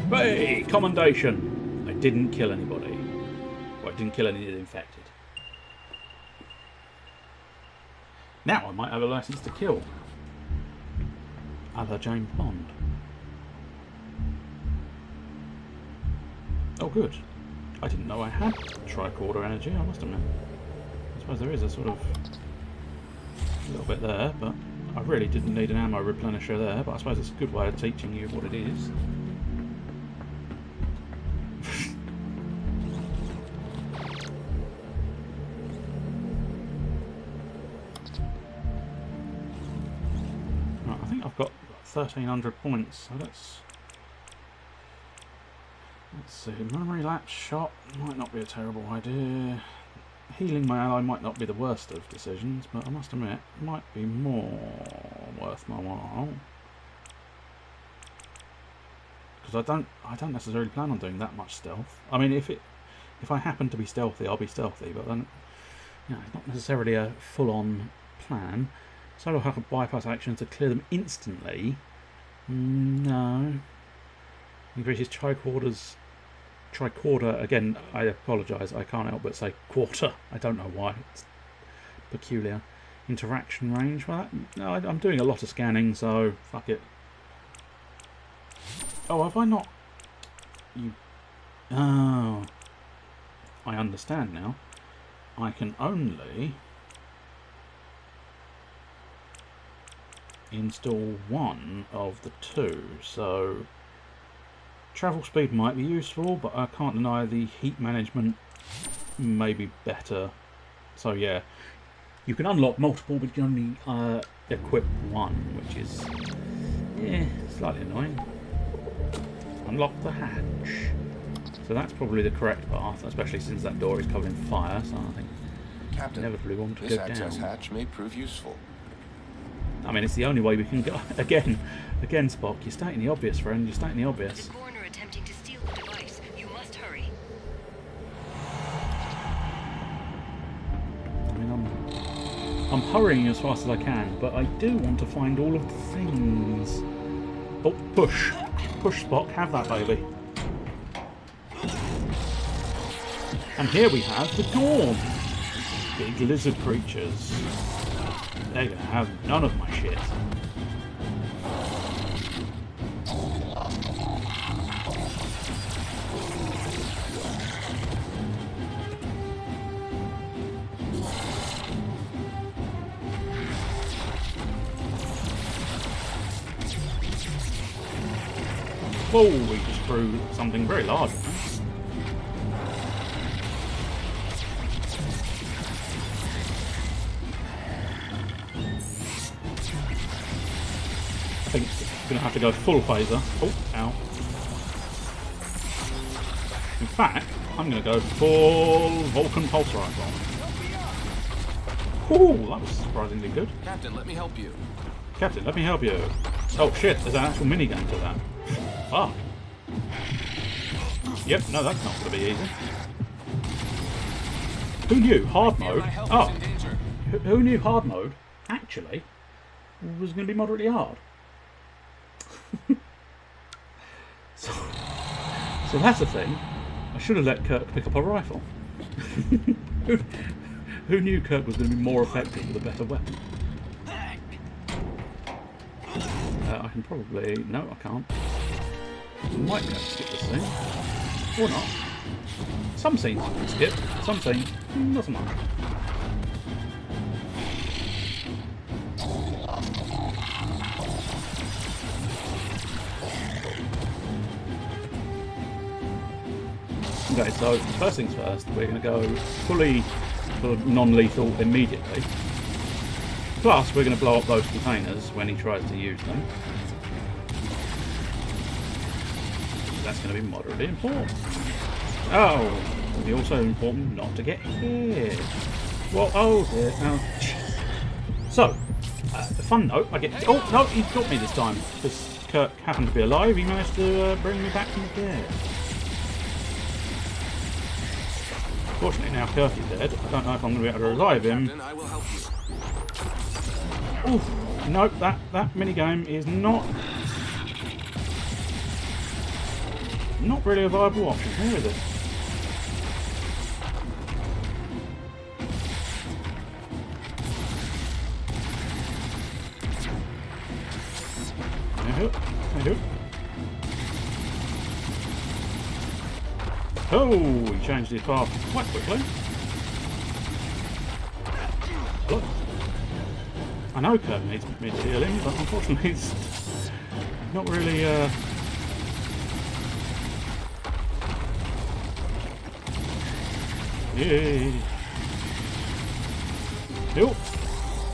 Hey! Commendation! I didn't kill anybody. Well, I didn't kill any of the infected. Now I might have a license to kill. A la James Bond. Oh, good. I didn't know I had tricorder energy, I must admit. I suppose there is a sort of little bit there, but I really didn't need an ammo replenisher there, but I suppose it's a good way of teaching you what it is. Right, I think I've got 1,300 points, so let's see. Memory lapse shot might not be a terrible idea. Healing my ally might not be the worst of decisions, but I must admit, it might be more worth my while. Because I don't necessarily plan on doing that much stealth. I mean, if I happen to be stealthy, I'll be stealthy, but then, you know, it's not necessarily a full-on plan. Solo hacker bypass actions to clear them instantly. No. Increases tricorder, again, I apologise, I can't help but say quarter. I don't know why, it's peculiar. Interaction range, well, no, I'm doing a lot of scanning, so fuck it. Oh, have I not? Oh, I understand now. I can only install one of the two, so travel speed might be useful, but I can't deny the heat management may be better. So yeah, you can unlock multiple, but you can only equip one, which is slightly annoying. Unlock the hatch. So that's probably the correct path, especially since that door is covered in fire, so I think
Captain,
inevitably want to
this
go
access
down.
hatch may prove useful.
I mean, it's the only way we can go. Again, Spock, you're stating the obvious, friend. You're stating the obvious.
Attempting to steal the device. You must hurry.
I mean, I'm hurrying as fast as I can, but I do want to find all of the things. Oh, push. Push, Spock, have that, baby. And here we have the Dawn. Big lizard creatures. They're going to have none of my shit. Oh, we just threw something very large. I think I'm going to have to go full phaser. Oh, ow. In fact, I'm going to go full Vulcan pulse rifle. Oh, that was surprisingly good.
Captain, let me help you.
Captain, let me help you. Oh shit, there's an actual minigame to that. Fuck. Yep, no, that's not going to be easy. Who knew hard mode? Oh, who knew hard mode actually was going to be moderately hard? So that's the thing. I should have let Kirk pick up a rifle. Who knew Kirk was going to be more effective with a better weapon? I can probably... No, I can't. I might be able to skip this scene. Or not. Some scenes I can skip. Some scenes, not so much. Okay, so first things first, we're going to go fully sort of non-lethal immediately. Plus, we're going to blow up those containers when he tries to use them. That's going to be moderately important. Oh, it'll be also important not to get hit. Well, oh dear. Oh. So, the fun note, I get... Oh, no, he got me this time. Because Kirk happened to be alive, he managed to bring me back from the dead. Fortunately, now Kirk is dead. I don't know if I'm going to be able to revive him.
Captain, I will help you.
Oof. Nope, that minigame is not really a viable option. Where is it? Oh, he changed his path quite quickly. Look. I know Kirk needs me to heal him, but unfortunately he's not really Yay! Heal!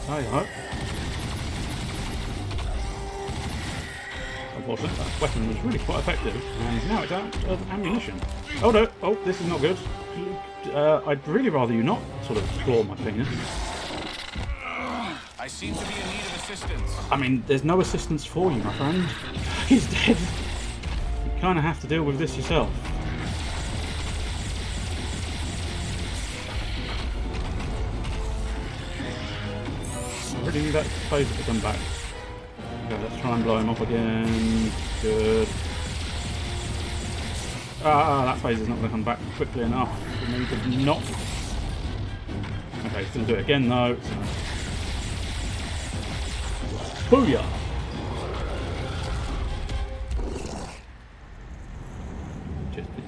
There you go. Unfortunately, that weapon was really quite effective, and now it's out of ammunition. Oh no! Oh, this is not good. I'd really rather you not sort of claw my penis.
I seem to be in need of assistance.
I mean, there's no assistance for you, my friend. He's dead. You kind of have to deal with this yourself. I really need that phaser to come back. Okay, let's try and blow him up again. Good. That phaser's not going to come back quickly enough for me to not. Okay, he's going to do it again though. So. Booyah!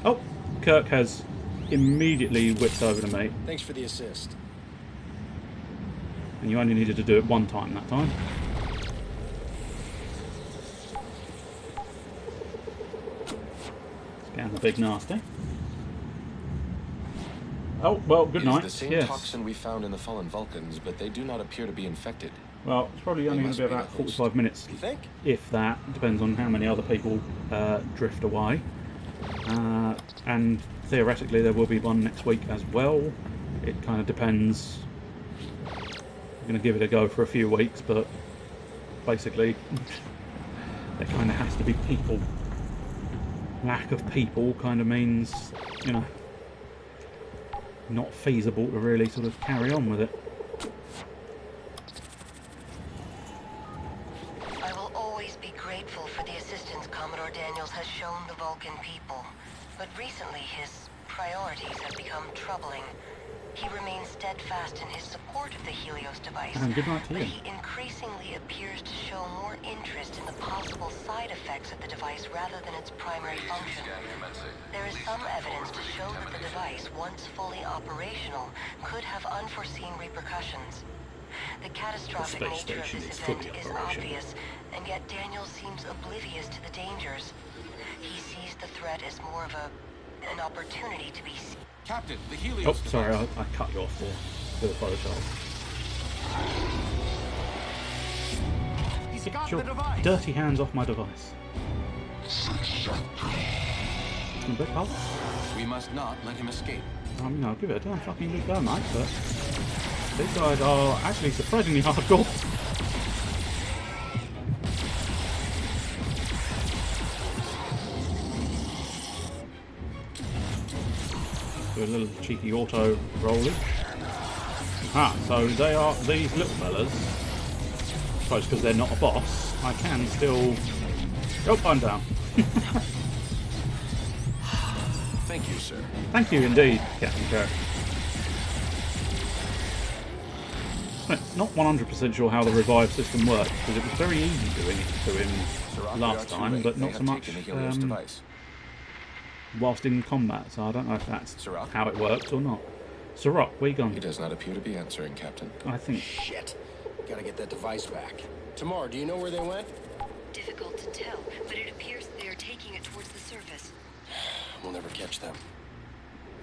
Oh, Kirk has immediately whipped over to me.
Thanks for the assist.
And you only needed to do it one time that time. Scan the big nasty. Oh, well, good night.
It's the same toxin we found in the fallen Vulcans, but they do not appear to be infected.
Well, it's probably only going to be about 45 minutes, if that. Depends on how many other people drift away. And theoretically there will be one next week as well. It kind of depends. I'm going to give it a go for a few weeks, but basically there kind of has to be people. Lack of people kind of means, you know, not feasible to really sort of carry on with it.
Recently, his priorities have become troubling. He remains steadfast in his support of the Helios device,
And good night to
but
you.
he increasingly appears to show more interest in the possible side effects of the device rather than its primary function. There is some evidence to show that the device, once fully operational, could have unforeseen repercussions. The catastrophic
The
nature of
space
this
station
event
is
is
fully
obvious, and yet Daniel seems oblivious to the dangers. He sees the threat as more of an opportunity to be seen.
Captain, the Helios
Oh,
device.
sorry, I cut you off there. Do apologise.
He's got
Get
the
your
device.
dirty hands off my device. A bit cold.
We must not let him escape.
I mean, I'll give it a damn fucking good go, mate, but these guys are actually surprisingly hardcore. Do a little cheeky auto rolling. Ah, so they are these little fellas. I suppose because they're not a boss, I can still. Oh, I'm down.
Thank you, sir.
Thank you indeed, Captain Kirk. Not 100% sure how the revive system works, because it was very easy doing it to him last time, but not so much whilst in combat, so I don't know if that's how it works or not. Sirach, where you gone?
He does not appear to be answering, Captain.
I think.
Shit. Gotta get that device back. Tamar, do you know where they went?
Difficult to tell, but it appears they are taking it towards the surface.
We'll never catch them.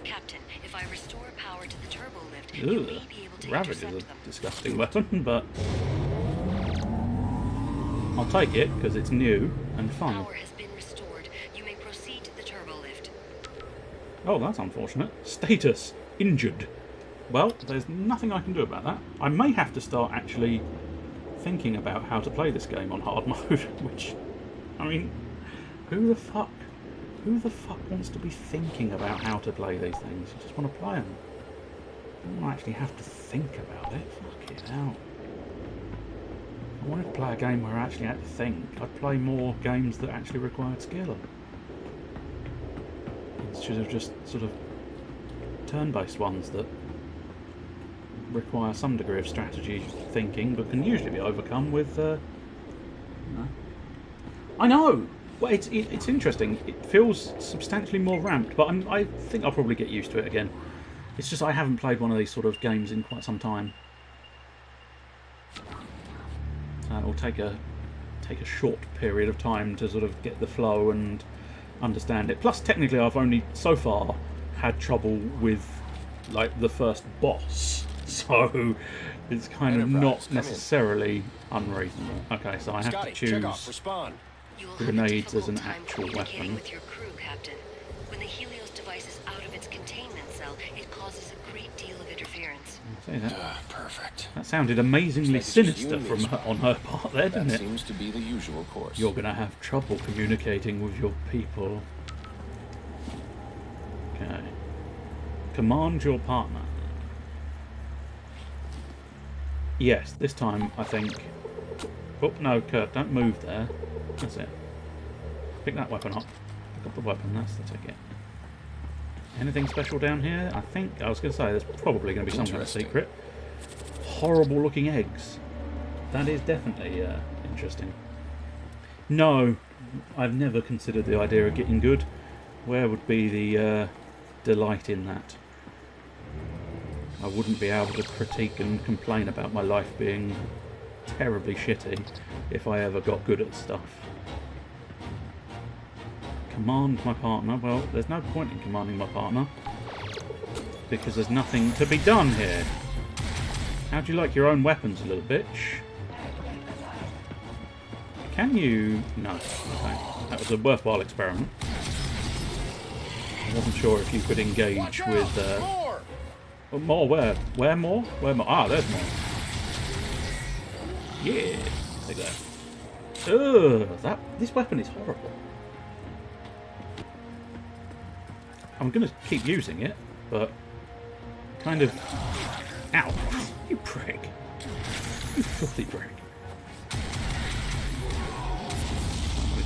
Captain, if I restore power to the turbo lift,
Ugh.
you may be able to
Ravage is
intercept
a
them.
disgusting weapon, but I'll take it because it's new and fun.
Power has been restored. You may proceed to the turbo lift.
Oh, that's unfortunate. Status injured. Well, there's nothing I can do about that. I may have to start actually thinking about how to play this game on hard mode, which, I mean, who the fuck wants to be thinking about how to play these things? You just want to play them. You don't want to actually have to think about it. Fuck it out. If I wanted to play a game where I actually had to think, I'd play more games that actually required skill. Instead of just sort of turn-based ones that require some degree of strategy thinking, but can usually be overcome with. I know. Well, it's interesting. It feels substantially more ramped, but I think I'll probably get used to it again. It's just I haven't played one of these sort of games in quite some time. So it'll take a short period of time to sort of get the flow and understand it. Plus, technically, I've only so far had trouble with like the first boss, so it's kind of not necessarily unreasonable. Okay, so I have to choose grenades as an actual weapon.
With your crew, Captain. When the Helios device is out of its containment cell, it causes a great deal of interference.
See that?
Perfect.
That sounded amazingly sinister from on her part there, didn't it?
That seems to be the usual course.
You're going to have trouble communicating with your people. Okay. Command your partner. Yes, this time I think. Oh no, Kurt, don't move there. That's it. Pick that weapon up. Pick up the weapon, that's the ticket. Anything special down here? I think, I was going to say, there's probably going to be some kind of secret. Horrible looking eggs. That is definitely interesting. No, I've never considered the idea of getting good. Where would be the delight in that? I wouldn't be able to critique and complain about my life being terribly shitty if I ever got good at stuff. Command my partner. Well, there's no point in commanding my partner because there's nothing to be done here. How do you like your own weapons, little bitch? Can you... No. Okay. That was a worthwhile experiment. I wasn't sure if you could engage with...
More!
Oh, more where? Where more? Where more? Ah, there's more. Yeah. Take that. Ugh, this weapon is horrible. I'm going to keep using it, but kind of... Ow! You prick. You filthy prick.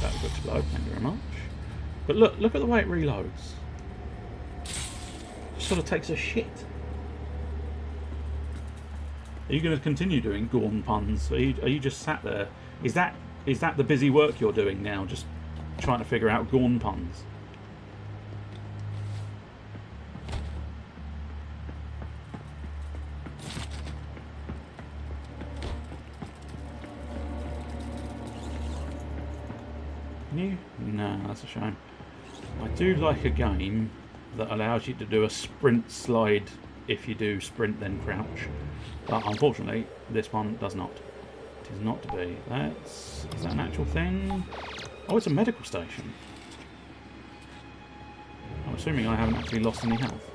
That would explode, thank you very much. But look at the way it reloads. sort of takes a shit. Are you going to continue doing Gorn puns? Are you just sat there? Is that the busy work you're doing now? Just trying to figure out Gorn puns? You? No, that's a shame. I do like a game that allows you to do a sprint slide if you do sprint then crouch. But unfortunately, this one does not. It is not to be. Is that an actual thing? Oh, it's a medical station. I'm assuming I haven't actually lost any health.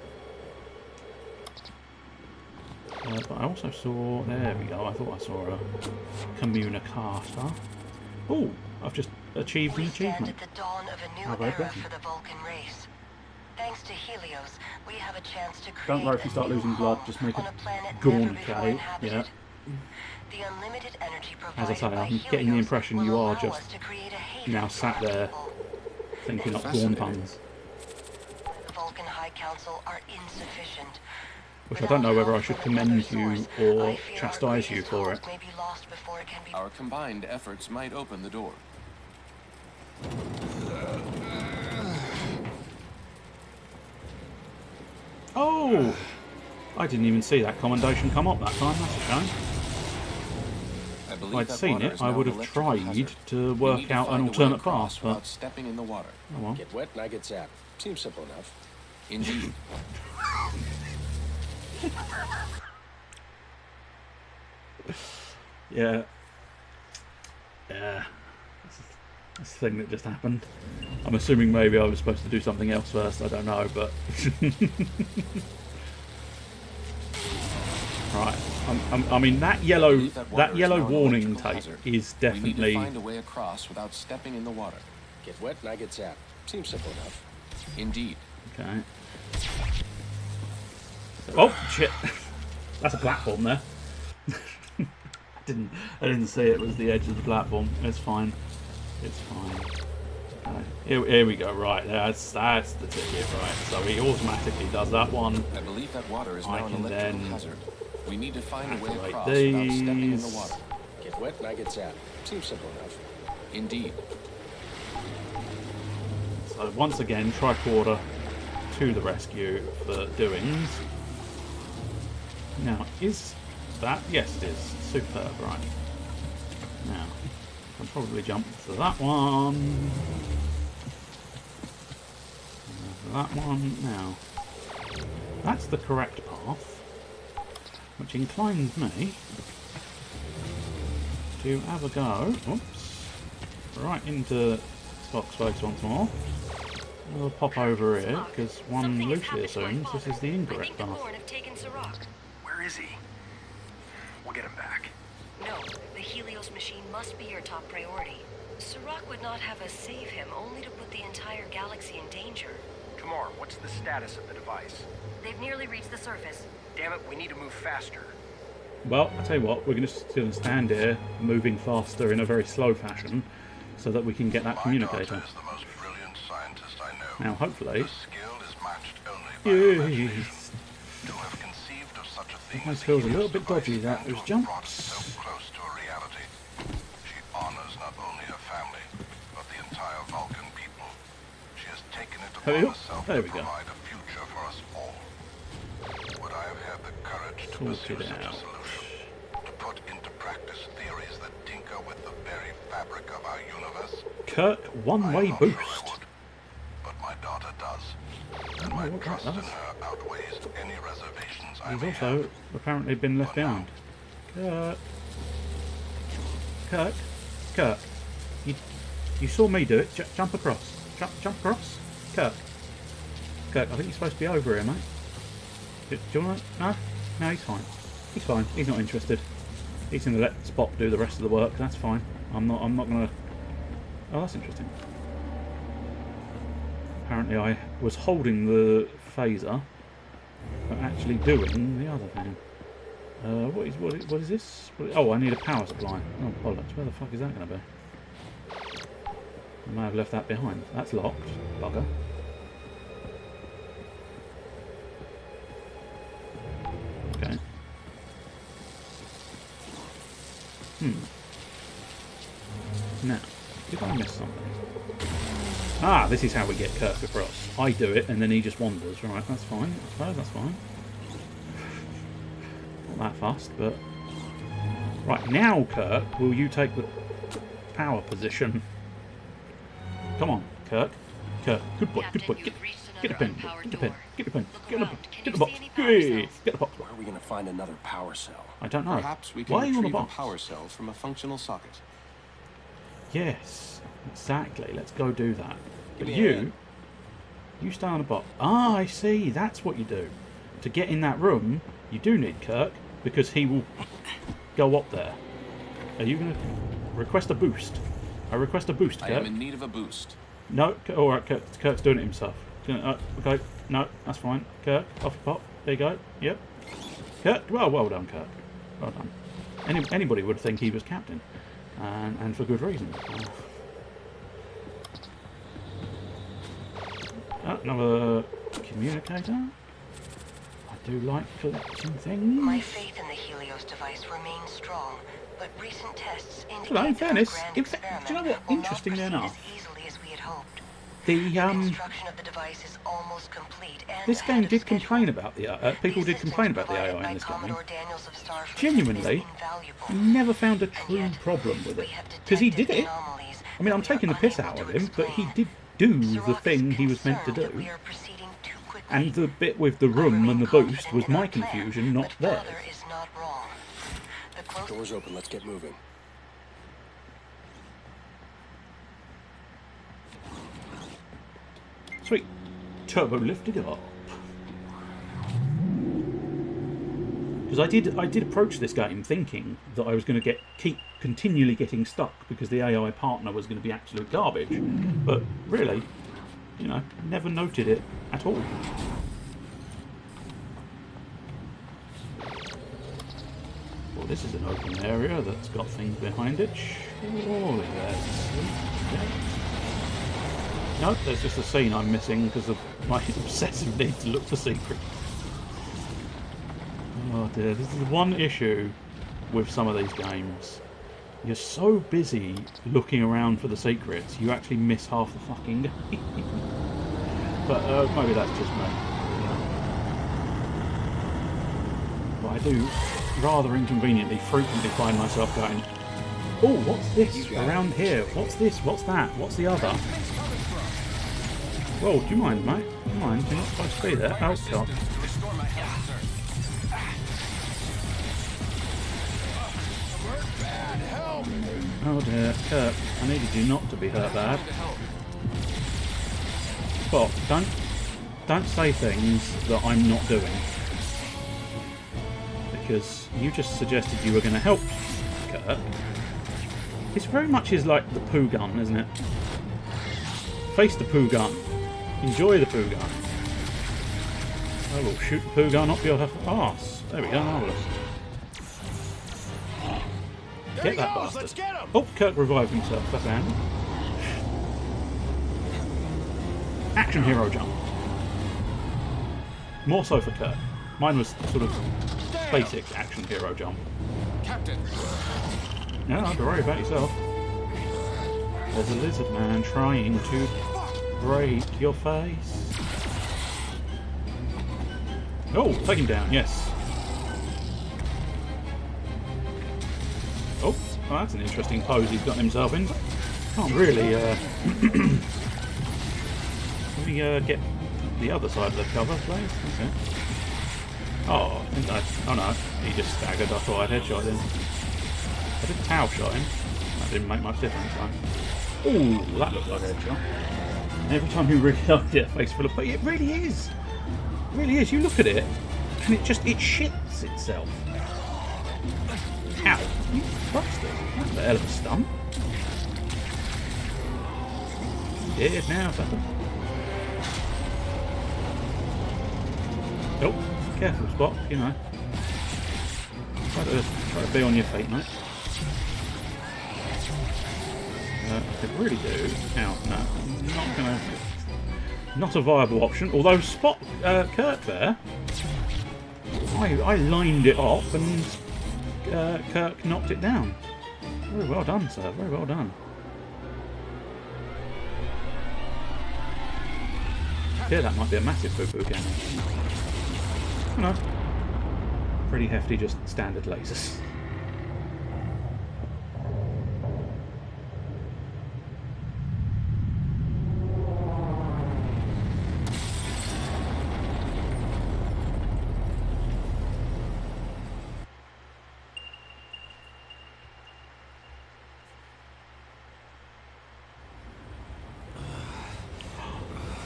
But I also saw... There we go. I thought I saw a communicator. Oh, I've just achieved an achievement.
At the dawn of a new era for the Vulcan race. Thanks to Helios, we have a chance to create.
Don't worry if you start losing blood, just make a Gorn K. Yeah.
The unlimited energy
As I say, I'm getting the impression you are just now sat there thinking up Gorn puns.
The Vulcan High Council are insufficient.
Which I don't know whether I should commend you or chastise you for it.
Our combined efforts might open the door.
Oh! I didn't even see that commendation come up that time, that's a shame. If I'd seen it, I would have tried to work out an alternate path, but...
stepping in the water.
Oh well.
Get wet and I get zapped. Seems simple enough.
Indeed.
Yeah. Yeah. That's the thing that just happened. I'm assuming maybe I was supposed to do something else first, I don't know, but... Right. I mean, that yellow warning tape is definitely...
We need to find a way across without stepping in the water.
Get wet and I get zapped. Seems simple enough.
Indeed.
Okay. Oh, shit. That's a platform there. I didn't see it was the edge of the platform. It's fine. It's fine. Okay. Here we go. Right, that's the ticket. Right, so he automatically does that one.
I believe that water is now an
can
electrical
then
hazard. We need to find a way across
these.
without stepping in the water.
Get wet and I get zapped. Seems simple enough.
Indeed.
So once again, tricorder to the rescue for doings. Now, is that? Yes, it is. Superb, right. Now, I can probably jump to that one. That one. Now, that's the correct path, which inclines me to have a go. Oops. Right into Spock's face once more. We'll pop over here, because one loosely assumes this is the incorrect path.
Where is he? We'll get him back.
No, the Helios machine must be your top priority. Sirach would not have us save him, only to put the entire galaxy in danger.
Kamar, what's the status of the device?
They've nearly reached the surface.
Damn it, we need to move faster.
Well, I'll tell you what, we're just going to stand here, moving faster in a very slow fashion, so that we can get that communicator. Now, hopefully... Yes. It almost feels a little bit dodgy, that, those jumps. There we go. Sorted out. Kirk, one-way boost.
But my daughter does. And
my
trust in her outweighs any reservations I
He's
may
also
have.
apparently been left behind. Kirk. You saw me do it. Jump across. Jump across. Kirk, I think you're supposed to be over here, mate. Do you want to... No? No, he's fine. He's fine. He's not interested. He's going to let Spock do the rest of the work. That's fine. I'm not going to... Oh, that's interesting. Apparently I was holding the phaser, but actually doing the other thing. What is this? Oh, I need a power supply. Oh, bollocks. Where the fuck is that going to be? I may have left that behind. That's locked. Bugger. Now, did I miss something? Ah, this is how we get Kirk across. I do it, and then he just wanders. Right, that's fine. I suppose that's fine. Not that fast, but... Right, now, Kirk, will you take the power position? Come on, Kirk. Kirk, good boy, good boy. Get the pen, get the pen, get the pen, get the box, get the box. Get the box.
Where are we going to find another power cell?
I don't know.
Perhaps we
Why are
can
you on the
retrieve a
box?
power cell from a functional socket.
Yes, exactly. Let's go do that. But
Give me a hand.
you stay on the box. Ah, I see. That's what you do. To get in that room, you do need Kirk, because he will go up there. Are you going to request a boost? I request a boost, Kirk.
I am in need of a boost.
No, alright, Kirk's doing it himself. Okay, no, that's fine. Kirk, off you pop. There you go. Yep. Kirk, well done, Kirk. Well done. Anybody would think he was captain. And for good reason. Another communicator. I do like collecting things.
My faith in the Helios device remains strong, but recent tests indicate
Well, in
that our
fairness,
grand
do you know what?
will not
Interestingly
proceed
enough,
as easily as we had hoped.
the
Construction of the device is almost complete, and
this game did complain about the people did complain about the AI in this game. Genuinely, never found a true problem with it because he did it. I mean, I'm taking the piss out of him, but he did do the thing he was meant to do. And the bit with the room and the boost was my confusion, not theirs.
Doors open, let's get moving.
Sweet. Turbo lifted up. Because I did approach this game thinking that I was going to keep continually getting stuck because the AI partner was going to be absolute garbage. But really, you know, never noted it at all. Well, this is an open area that's got things behind it. Surely there's... No, there's just a scene I'm missing because of my obsessive need to look for secrets. Oh dear, this is one issue with some of these games. You're so busy looking around for the secrets, you actually miss half the fucking game. But maybe that's just me. But I do rather inconveniently frequently find myself going, oh, what's this around here? What's this? What's that? What's the other? Whoa, do you mind, mate? Do you mind? You're not supposed to be there. Oh, God. Oh dear, Kirk, I needed you not to be hurt bad. But don't say things that I'm not doing. Because you just suggested you were going to help Kirk. It's very much is like the poo gun, isn't it? Face the poo gun. Enjoy the poo gun. I will shoot the poo gun up your arse. There we go, marvellous. Get that bastard. Oh, Kirk revived himself. That's handy. Action hero jump. More so for Kirk. Mine was sort of basic action hero jump.
Captain.
No, don't worry about yourself. There's a lizard man trying to break your face. Oh, take him down, yes. Oh, well, that's an interesting pose he's got himself in. Can't really, let me get the other side of the cover, please. Okay. Oh, oh no, he just staggered. I thought I'd headshot him. I did towel shot him. That didn't make much difference, though. Ooh, that looked like a headshot. And every time you reload it, face full of... But it really is. It really is. You look at it, and it shits itself. Ow. You bastard. That's a hell of a stump. Dead now, sucker. Oh, careful, Spock, you know. Try to be on your feet, mate. I could really do. Ow, no. Not gonna... Not a viable option. Although Spock, Kirk there, I lined it up and Kirk knocked it down. Very well done, sir. Very well done. here, that might be a massive poo-poo cannon. Oh no. Pretty hefty, just standard lasers.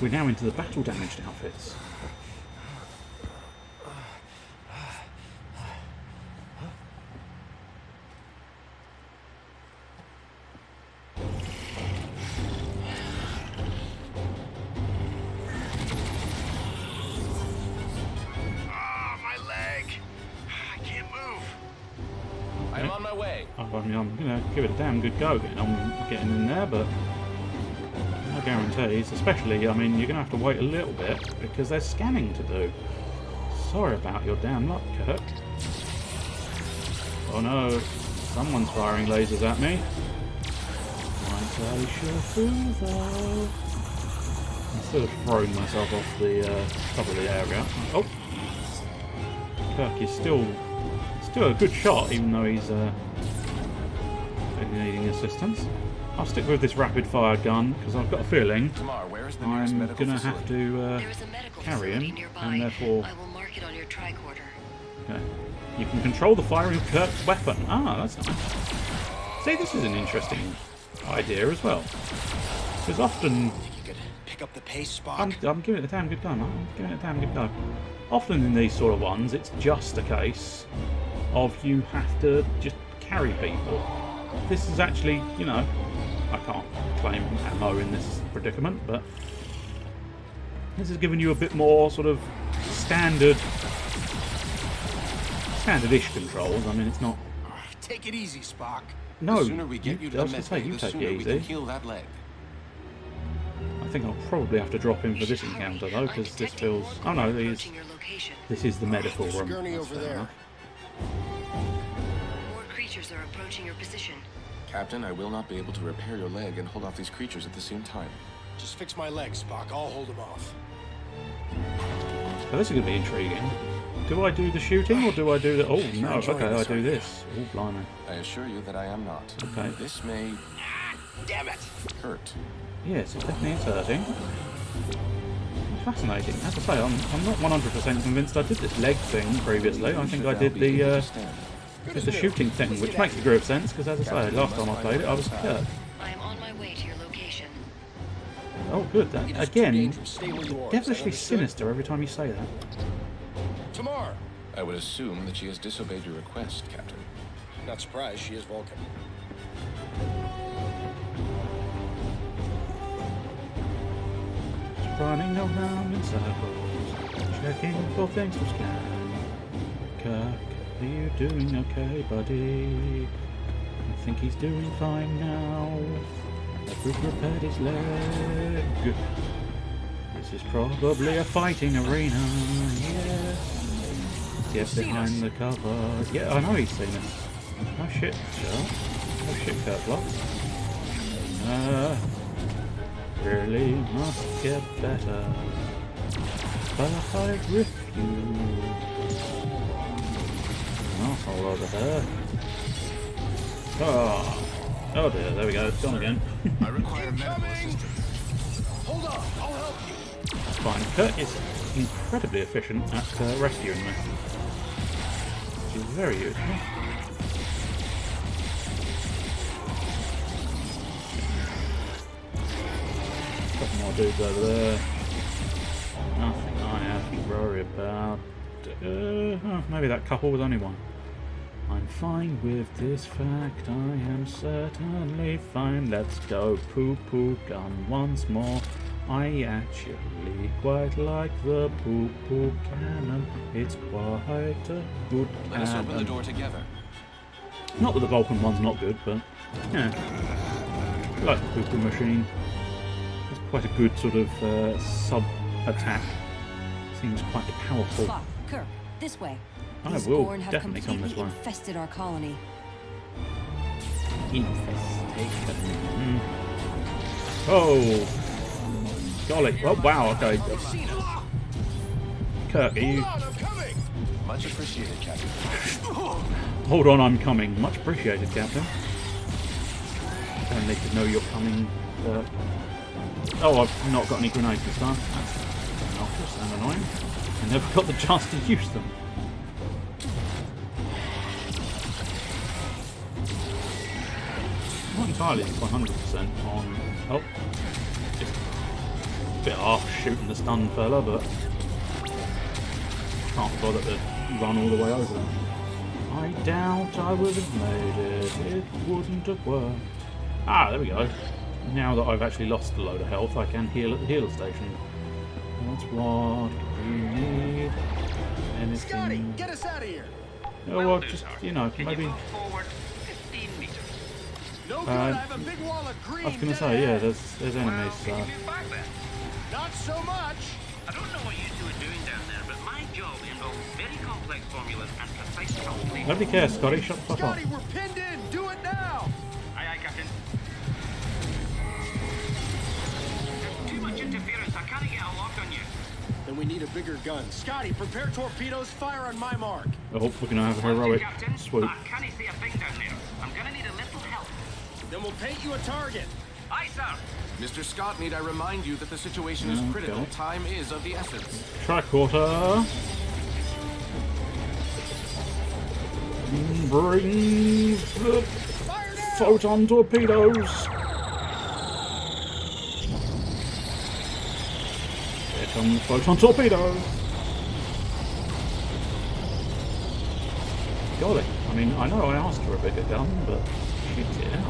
We're now into the battle damaged outfits.
My leg! I can't move.
I'm on my way.
I mean, I'm gonna give it a damn good go getting in there, but no guarantees. Especially, I mean, you're gonna have to wait a little bit because there's scanning to do. Sorry about your damn luck, Kirk. Oh no, someone's firing lasers at me. Might I shuffle though? I'm sort of throwing myself off the top of the area. Oh, Kirk is still a good shot, even though he's needing assistance. I'll stick with this rapid-fire gun because I've got a feeling I'm gonna have to carry him, and therefore.
I will mark it on your tricorder.
Okay. You can control the firing of Kirk's weapon. Ah, that's nice. See, this is an interesting idea as well. Because often.
You could pick up the pace, Spock.
I'm giving it a damn good go, man. I'm giving it a damn good go. Often in these sort of ones, it's just a case of you have to just carry people. This is actually, you know, I can't claim ammo in this predicament, but this has given you a bit more sort of standard-ish controls. I mean, it's not.
Take it easy, Spock.
No,
The sooner we get you to the med bay,
you
the
take
sooner
it
we can
easy.
heal that leg.
I think I'll probably have to drop in for this encounter though, because this feels. Oh no, this is the medical room.
Gurney
That's
over
fair
there.
enough.
More creatures are approaching your position.
Captain, I will not be able to repair your leg and hold off these creatures at the same time.
Just fix my leg, Spock. I'll hold him off.
So this is going to be intriguing. Do I do the shooting or do I do the? Oh no, okay, I do this. Oh blimey.
I assure you that I am not.
Okay.
This may
Damn it!
hurt.
Yes, it definitely is hurting. Fascinating. As I say, I'm not 100% convinced I did this leg thing previously. I think I did the shooting thing, which makes a degree of sense because, as I say, last time I played it, I was Kirk.
I am on my way to your location.
Oh, good. That again,
Stay where you are.
devilishly
Is that
sinister every time you say that.
understood? Tamar!
I would assume that she has disobeyed your request, Captain.
Not surprised, she is Vulcan.
Running around in circles, checking for things to scan. Kirk, are you doing okay, buddy? I think he's doing fine now. We've repaired his leg. This is probably a fighting arena. Yes. Get behind the cover. Yeah, I know he's seen us. Oh shit, Joe. Oh shit, Kirk blocks. Really must get better. But I refuse. An arsehole over there. Oh dear, there we go, it's gone again.
I require medical assistance.
Hold on, I'll help you.
Fine, Kirk is incredibly efficient at rescuing me. Which is very useful. Couple more dudes over there. Nothing I have to worry about. Maybe that couple was only one. I'm fine with this fact, I am certainly fine. Let's go poo-poo gun once more. I actually quite like the poo-poo cannon. It's quite a good
Let us open the
cannon.
door together.
Not that the Vulcan one's not good, but yeah. I like the poo-poo machine. It's quite a good sort of sub-attack. Seems quite powerful.
Spock, Kirk, this way.
I
These
will
Gorn have
definitely come this
completely
way.
infested our colony.
Infestation. Oh! Golly. Oh, wow, okay. Kirk, are you...
Much appreciated, Captain.
Hold on, I'm coming. Much appreciated, Captain. Don't need to know you're coming. Oh, I've not got any grenades this time. That's obnoxious and annoying. I never got the chance to use them. Not entirely 100% on... Oh. Just a bit off shooting the stunned fella, but... Can't bother to run all the way over them. I doubt I would have made it. It wouldn't have worked. Ah, there we go. Now that I've actually lost a load of health, I can heal at the healer station. That's what we need. Anything...
Scotty, get us out of here!
Oh, well, just, you know, maybe...
No good, I have a big wall of green.
I was going to say, yeah, there's enemies.
Not so much.
I don't know what you two are doing down there, but my job involves very complex formulas and precise calculations.
Nobody cares, Scotty. Shut the fuck up.
Scotty, we're pinned in. Do it now.
Aye, aye, Captain. There's too much interference. I can't get a lock on you.
Then we need a bigger gun. Scotty, prepare torpedoes. Fire on my mark.
I hope we're going to have a heroic swoop.
I can't see a thing down there. I'm going to need a little help.
Then we'll paint you a target.
Aye, sir.
Mr. Scott, need I remind you that the situation is critical.
God.
Time is of the essence.
Tricorder. Bring the photon torpedoes. Here come the photon torpedoes. Got it. I mean, I know I asked for a bigger gun, but shit, yeah.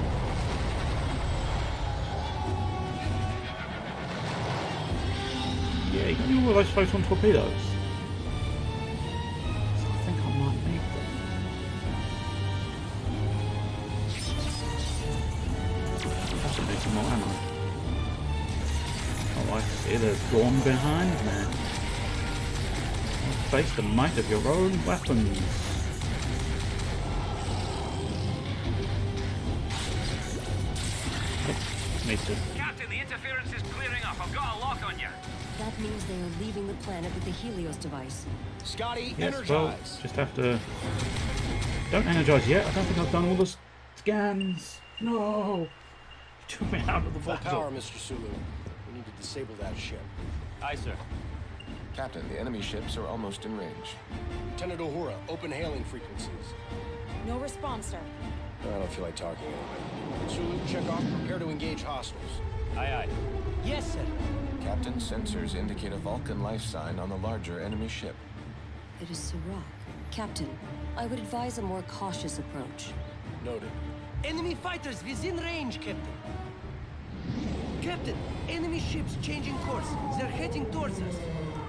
Yeah, you got all those photon torpedoes. I think I might need them. I need some more ammo. Oh, I see there's Dawn behind me. Face the might of your own weapons. Oh, need to.
Captain, the interference is clearing up. I've got a lock on you.
That means they are leaving the planet with the Helios device.
Scotty,
Yes,
energize.
well, just have to... Don't energize yet. I don't think I've done all the scans. No! You took me out of the
Full
box.
power, Mr. Sulu. We need to disable that ship.
Aye, sir.
Captain, the enemy ships are almost in range.
Lieutenant Uhura, open hailing frequencies.
No response, sir.
I don't feel like talking anyway. Sulu, check off. Prepare to engage hostiles.
Aye, aye.
Yes, sir.
Captain, sensors indicate a Vulcan life sign on the larger enemy ship.
It is Sirach. Captain, I would advise a more cautious approach.
Noted.
Enemy fighters within range, Captain. Captain, enemy ships changing course. They're heading towards us.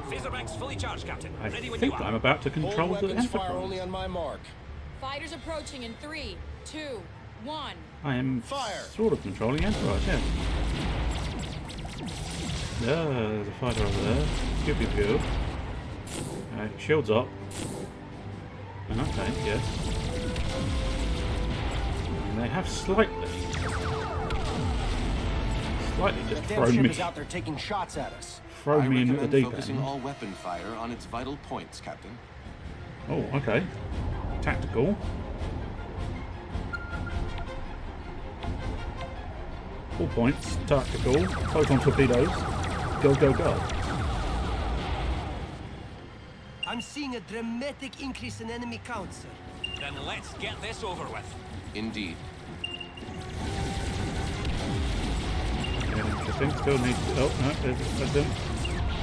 Phaser banks fully charged, Captain.
I
Ready when
think
you are.
I'm about to control
Hold
the
weapons fire only
Enterprise.
on my mark.
Fighters approaching in 3, 2, 1.
I am
Fire.
sort of controlling Enterprise, yeah. There's a fighter over there. Pew pew pew. Shields up. Okay, yes. And they have slightly just
That damn
thrown
ship
me,
is out there taking shots at us.
thrown
I
me in at the
recommend
deep
focusing
end.
all weapon fire on its vital points, Captain.
Oh, okay. Tactical. All points. Tactical. Photon torpedoes. Go, go, go.
I'm seeing a dramatic increase in enemy count, sir.
Then let's get this over with.
Indeed.
Okay, interesting. Still need... Oh, no, there's them.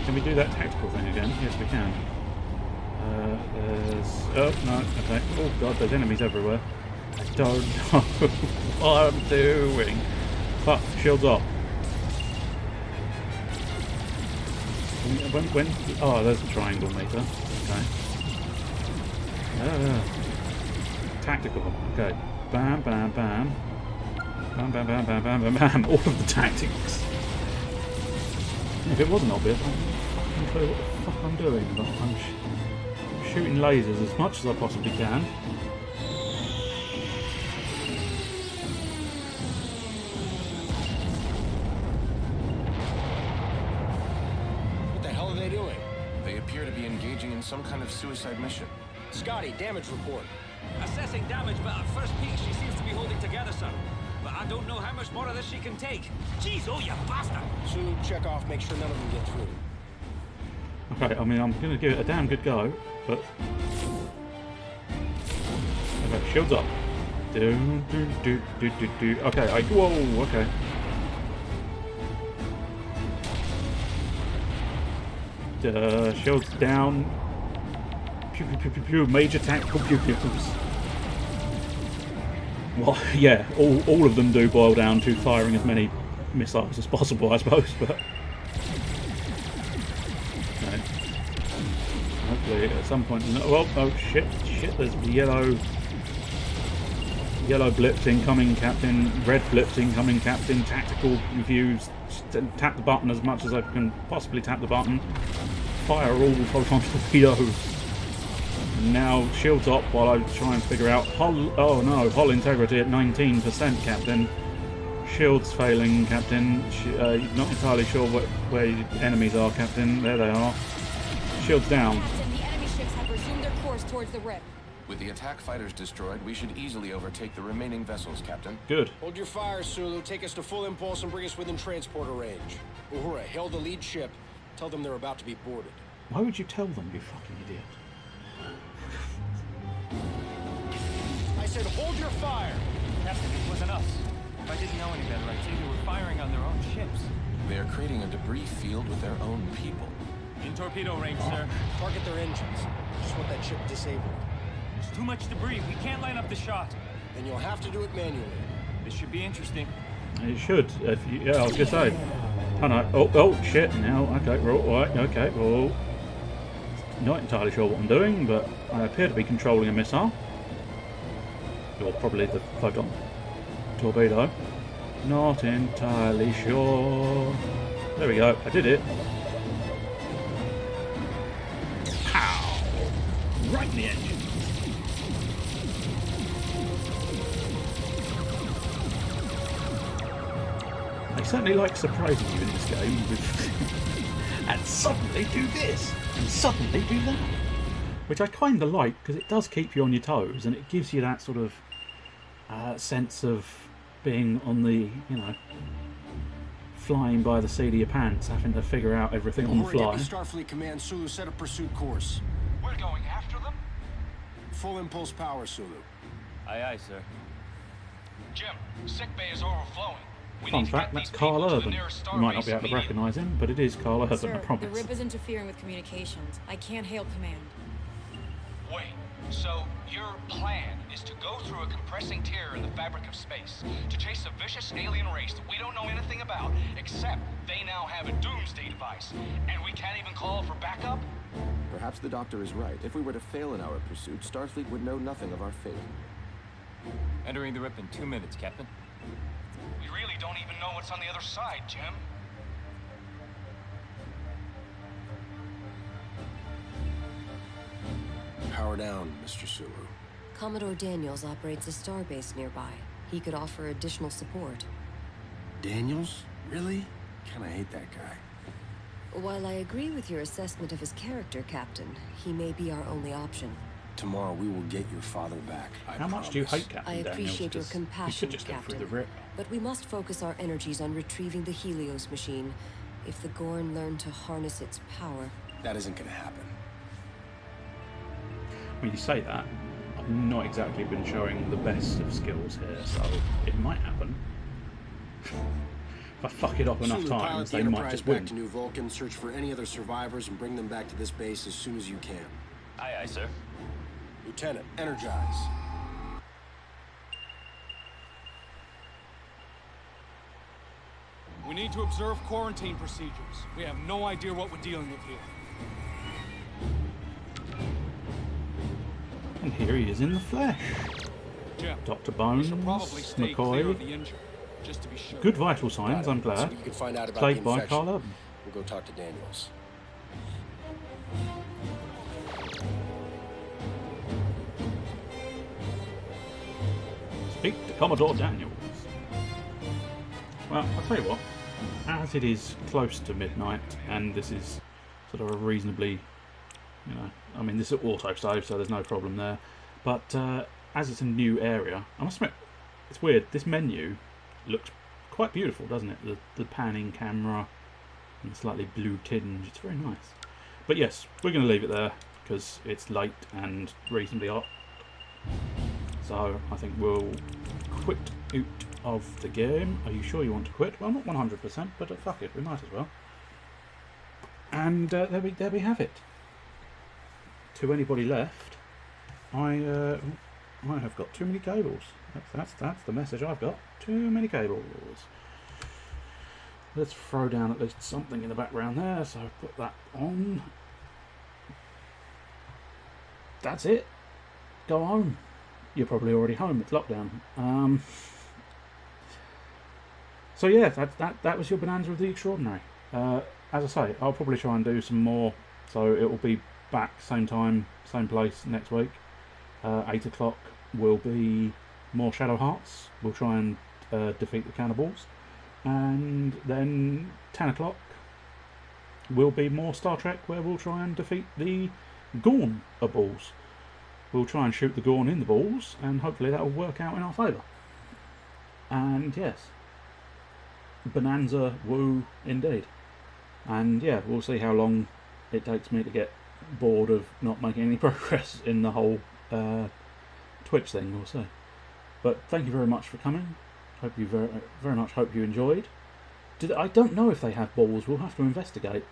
Can we do that tactical thing again? Yes, we can. There's... Oh, no, okay. Oh, God, there's enemies everywhere. I don't know what I'm doing. Fuck, shields up. When... Oh, there's the triangle meter. Okay. Tactical. Okay. Bam, bam, bam. Bam, bam, bam, bam, bam, bam, bam. All of the tactics. If it wasn't obvious, I don't know what the fuck I'm doing, but I'm shooting lasers as much as I possibly can.
engaging in some kind of suicide mission.
Scotty, damage report.
Assessing damage, but at first peek, she seems to be holding together, sir. But I don't know how much more of this she can take. Jeez, oh, you bastard!
Sulu, check off, make sure none of them get through.
Okay, I mean, I'm going to give it a damn good go, but... Okay, shields up. Okay, whoa, okay. Shields down. Pew, pew, pew, pew, pew. Major tactical pew, pew, pews. Well, yeah, all of them do boil down to firing as many missiles as possible, I suppose, but... Okay. Hopefully at some point... Well, oh shit, there's yellow blips incoming, Captain. Red blips incoming, Captain. Tactical reviews. Tap the button as much as I can possibly tap the button. Fire all photon torpedoes. Now shields up while I try and figure out hull. Oh no, hull integrity at 19%, Captain. Shields failing, Captain. Not entirely sure where your enemies are, Captain. There they are. Shields down.
Captain, the enemy ships have resumed their course towards the rip.
With the attack fighters destroyed, we should easily overtake the remaining vessels, Captain.
Good.
Hold your fire, Sulu. Take us to full impulse and bring us within transporter range. Uhura, hail the lead ship. Tell them they're about to be boarded.
Why would you tell them, you fucking idiot?
I said hold your fire!
Captain, it wasn't us. If I didn't know any better, I'd say they were firing on their own ships.
They are creating a debris field with their own people.
In torpedo range, sir.
Target their engines. Just want that ship disabled.
There's too much debris. We can't line up the shot.
Then you'll have to do it manually.
This should be interesting.
It should. If you, yeah, I was gonna say. Oh no. Oh shit. Now, okay. Right. Okay. Well, not entirely sure what I'm doing, but I appear to be controlling a missile. Or probably the photon torpedo. Not entirely sure. There we go. I did it. Pow! Right in the engine. They certainly like surprising you in this game with and suddenly do this and suddenly do that, which I kind of like because it does keep you on your toes and it gives you that sort of sense of being on the, you know, flying by the seat of your pants, having to figure out everything on the fly.
Starfleet Command, Sulu, set a pursuit course.
We're going after them?
Full impulse power, Sulu.
Aye, aye, sir.
Jim, sickbay is overflowing.
Fun fact, that's Carl Urban. You might not be able to recognise him, but it is Carl Urban,
Sir,
I promise.
the rip is interfering with communications. I can't hail command.
Wait, so your plan is to go through a compressing tear in the fabric of space, to chase a vicious alien race that we don't know anything about, except they now have a doomsday device, and we can't even call for backup?
Perhaps the Doctor is right. If we were to fail in our pursuit, Starfleet would know nothing of our fate.
Entering the rip in 2 minutes, Captain.
We really don't even know what's on the other side, Jim.
Power down, Mr. Sulu.
Commodore Daniels operates a starbase nearby. He could offer additional support.
Daniels? Really? Kinda hate that guy.
While I agree with your assessment of his character, Captain, he may be our only option.
Tomorrow we will get your father back.
How much do you hate Captain
I
Daniels?
appreciate your
'Cause
compassion,
he could just go through the
Captain.
rip.
But we must focus our energies on retrieving the Helios machine. If the Gorn learn to harness its power...
That isn't gonna happen.
When you say that, I've not exactly been showing the best of skills here, so it might happen. If I fuck it up enough
Sulu, pilot
times,
the
they might
Enterprise
just
back
win.
to New Vulcan, search for any other survivors, and bring them back to this base as soon as you can.
Aye, aye, sir.
Lieutenant, energize.
We need to observe quarantine procedures. We have no idea what we're dealing with here.
And here he is in the flesh.
Jim,
Dr. Bones,
probably stay clear of the
McCoy.
injured, just to be sure.
Good vital signs, I'm glad.
So you can find out about
Played
the
by
infection.
Carl Urban.
We'll go talk to Daniels.
Speak to Commodore Daniels. Well, I'll tell you what, as it is close to midnight, and this is sort of a reasonably You know, I mean, this is auto save, so there's no problem there. But as it's a new area, I must admit, it's weird. This menu looks quite beautiful, doesn't it? The panning camera and slightly blue tinge. It's very nice. But yes, we're going to leave it there because it's late and reasonably hot. So I think we'll quit out of the game. Are you sure you want to quit? Well, not 100%, but fuck it, we might as well. And there we have it. To anybody left, I have got too many cables. That's the message I've got. Too many cables. Let's throw down at least something in the background there, so put that on. That's it. Go home. You're probably already home. It's lockdown. So yeah, that was your Bonanza of the Extraordinary. As I say, I'll probably try and do some more. So it will be back same time, same place next week. 8 o'clock will be more Shadow Hearts. We'll try and defeat the cannibals. And then 10 o'clock will be more Star Trek, where we'll try and defeat the Gorn balls. We'll try and shoot the Gorn in the balls, and hopefully that will work out in our favour. And yes, Bonanza woo indeed. And yeah, we'll see how long it takes me to get bored of not making any progress in the whole Twitch thing. We'll see. But thank you very much for coming. Hope you very much hope you enjoyed. I don't know if they have balls. We'll have to investigate.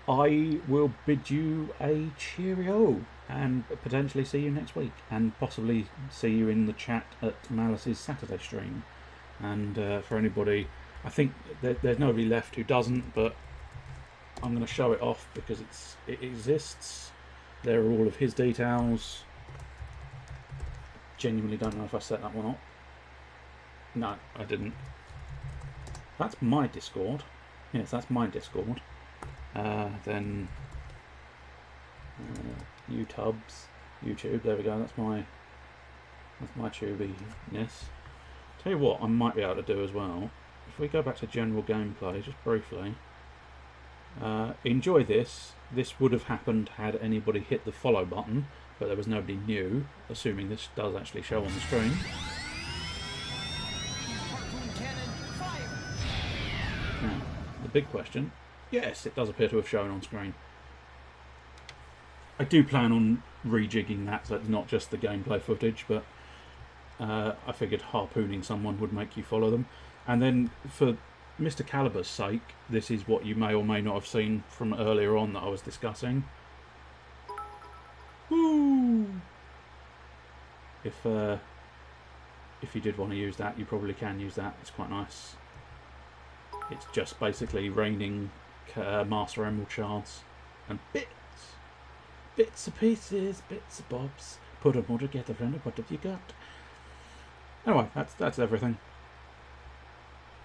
I will bid you a cheerio and potentially see you next week, and possibly see you in the chat at Malice's Saturday stream. And for anybody, I think there's nobody left who doesn't, but I'm going to show it off because it exists. There are all of his details. Genuinely don't know if I set that one up. No, I didn't. That's my Discord. Yes, that's my Discord. Then YouTube. There we go. That's my tubiness. Tell you what, I might be able to do as well. If we go back to general gameplay, just briefly. Enjoy this. This would have happened had anybody hit the follow button, but there was nobody new, assuming this does actually show on the screen. Now, the big question, yes, it does appear to have shown on screen. I do plan on rejigging that so it's not just the gameplay footage, but I figured harpooning someone would make you follow them. And then for Mr. Caliber's sake, this is what you may or may not have seen from earlier on that I was discussing. Woo! If you did want to use that, you probably can use that. It's quite nice. It's just basically raining Master Emerald shards and bits of pieces, bits of bobs. Put them all together, and what have you got? Anyway, that's everything.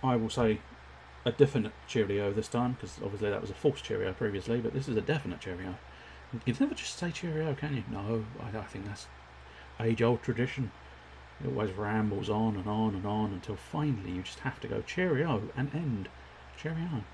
I will say a definite cheerio this time, because obviously that was a false cheerio previously, but this is a definite cheerio. You can never just say cheerio, can you? No, I think that's age-old tradition. It always rambles on and on and on until finally you just have to go cheerio and end. Cheerio.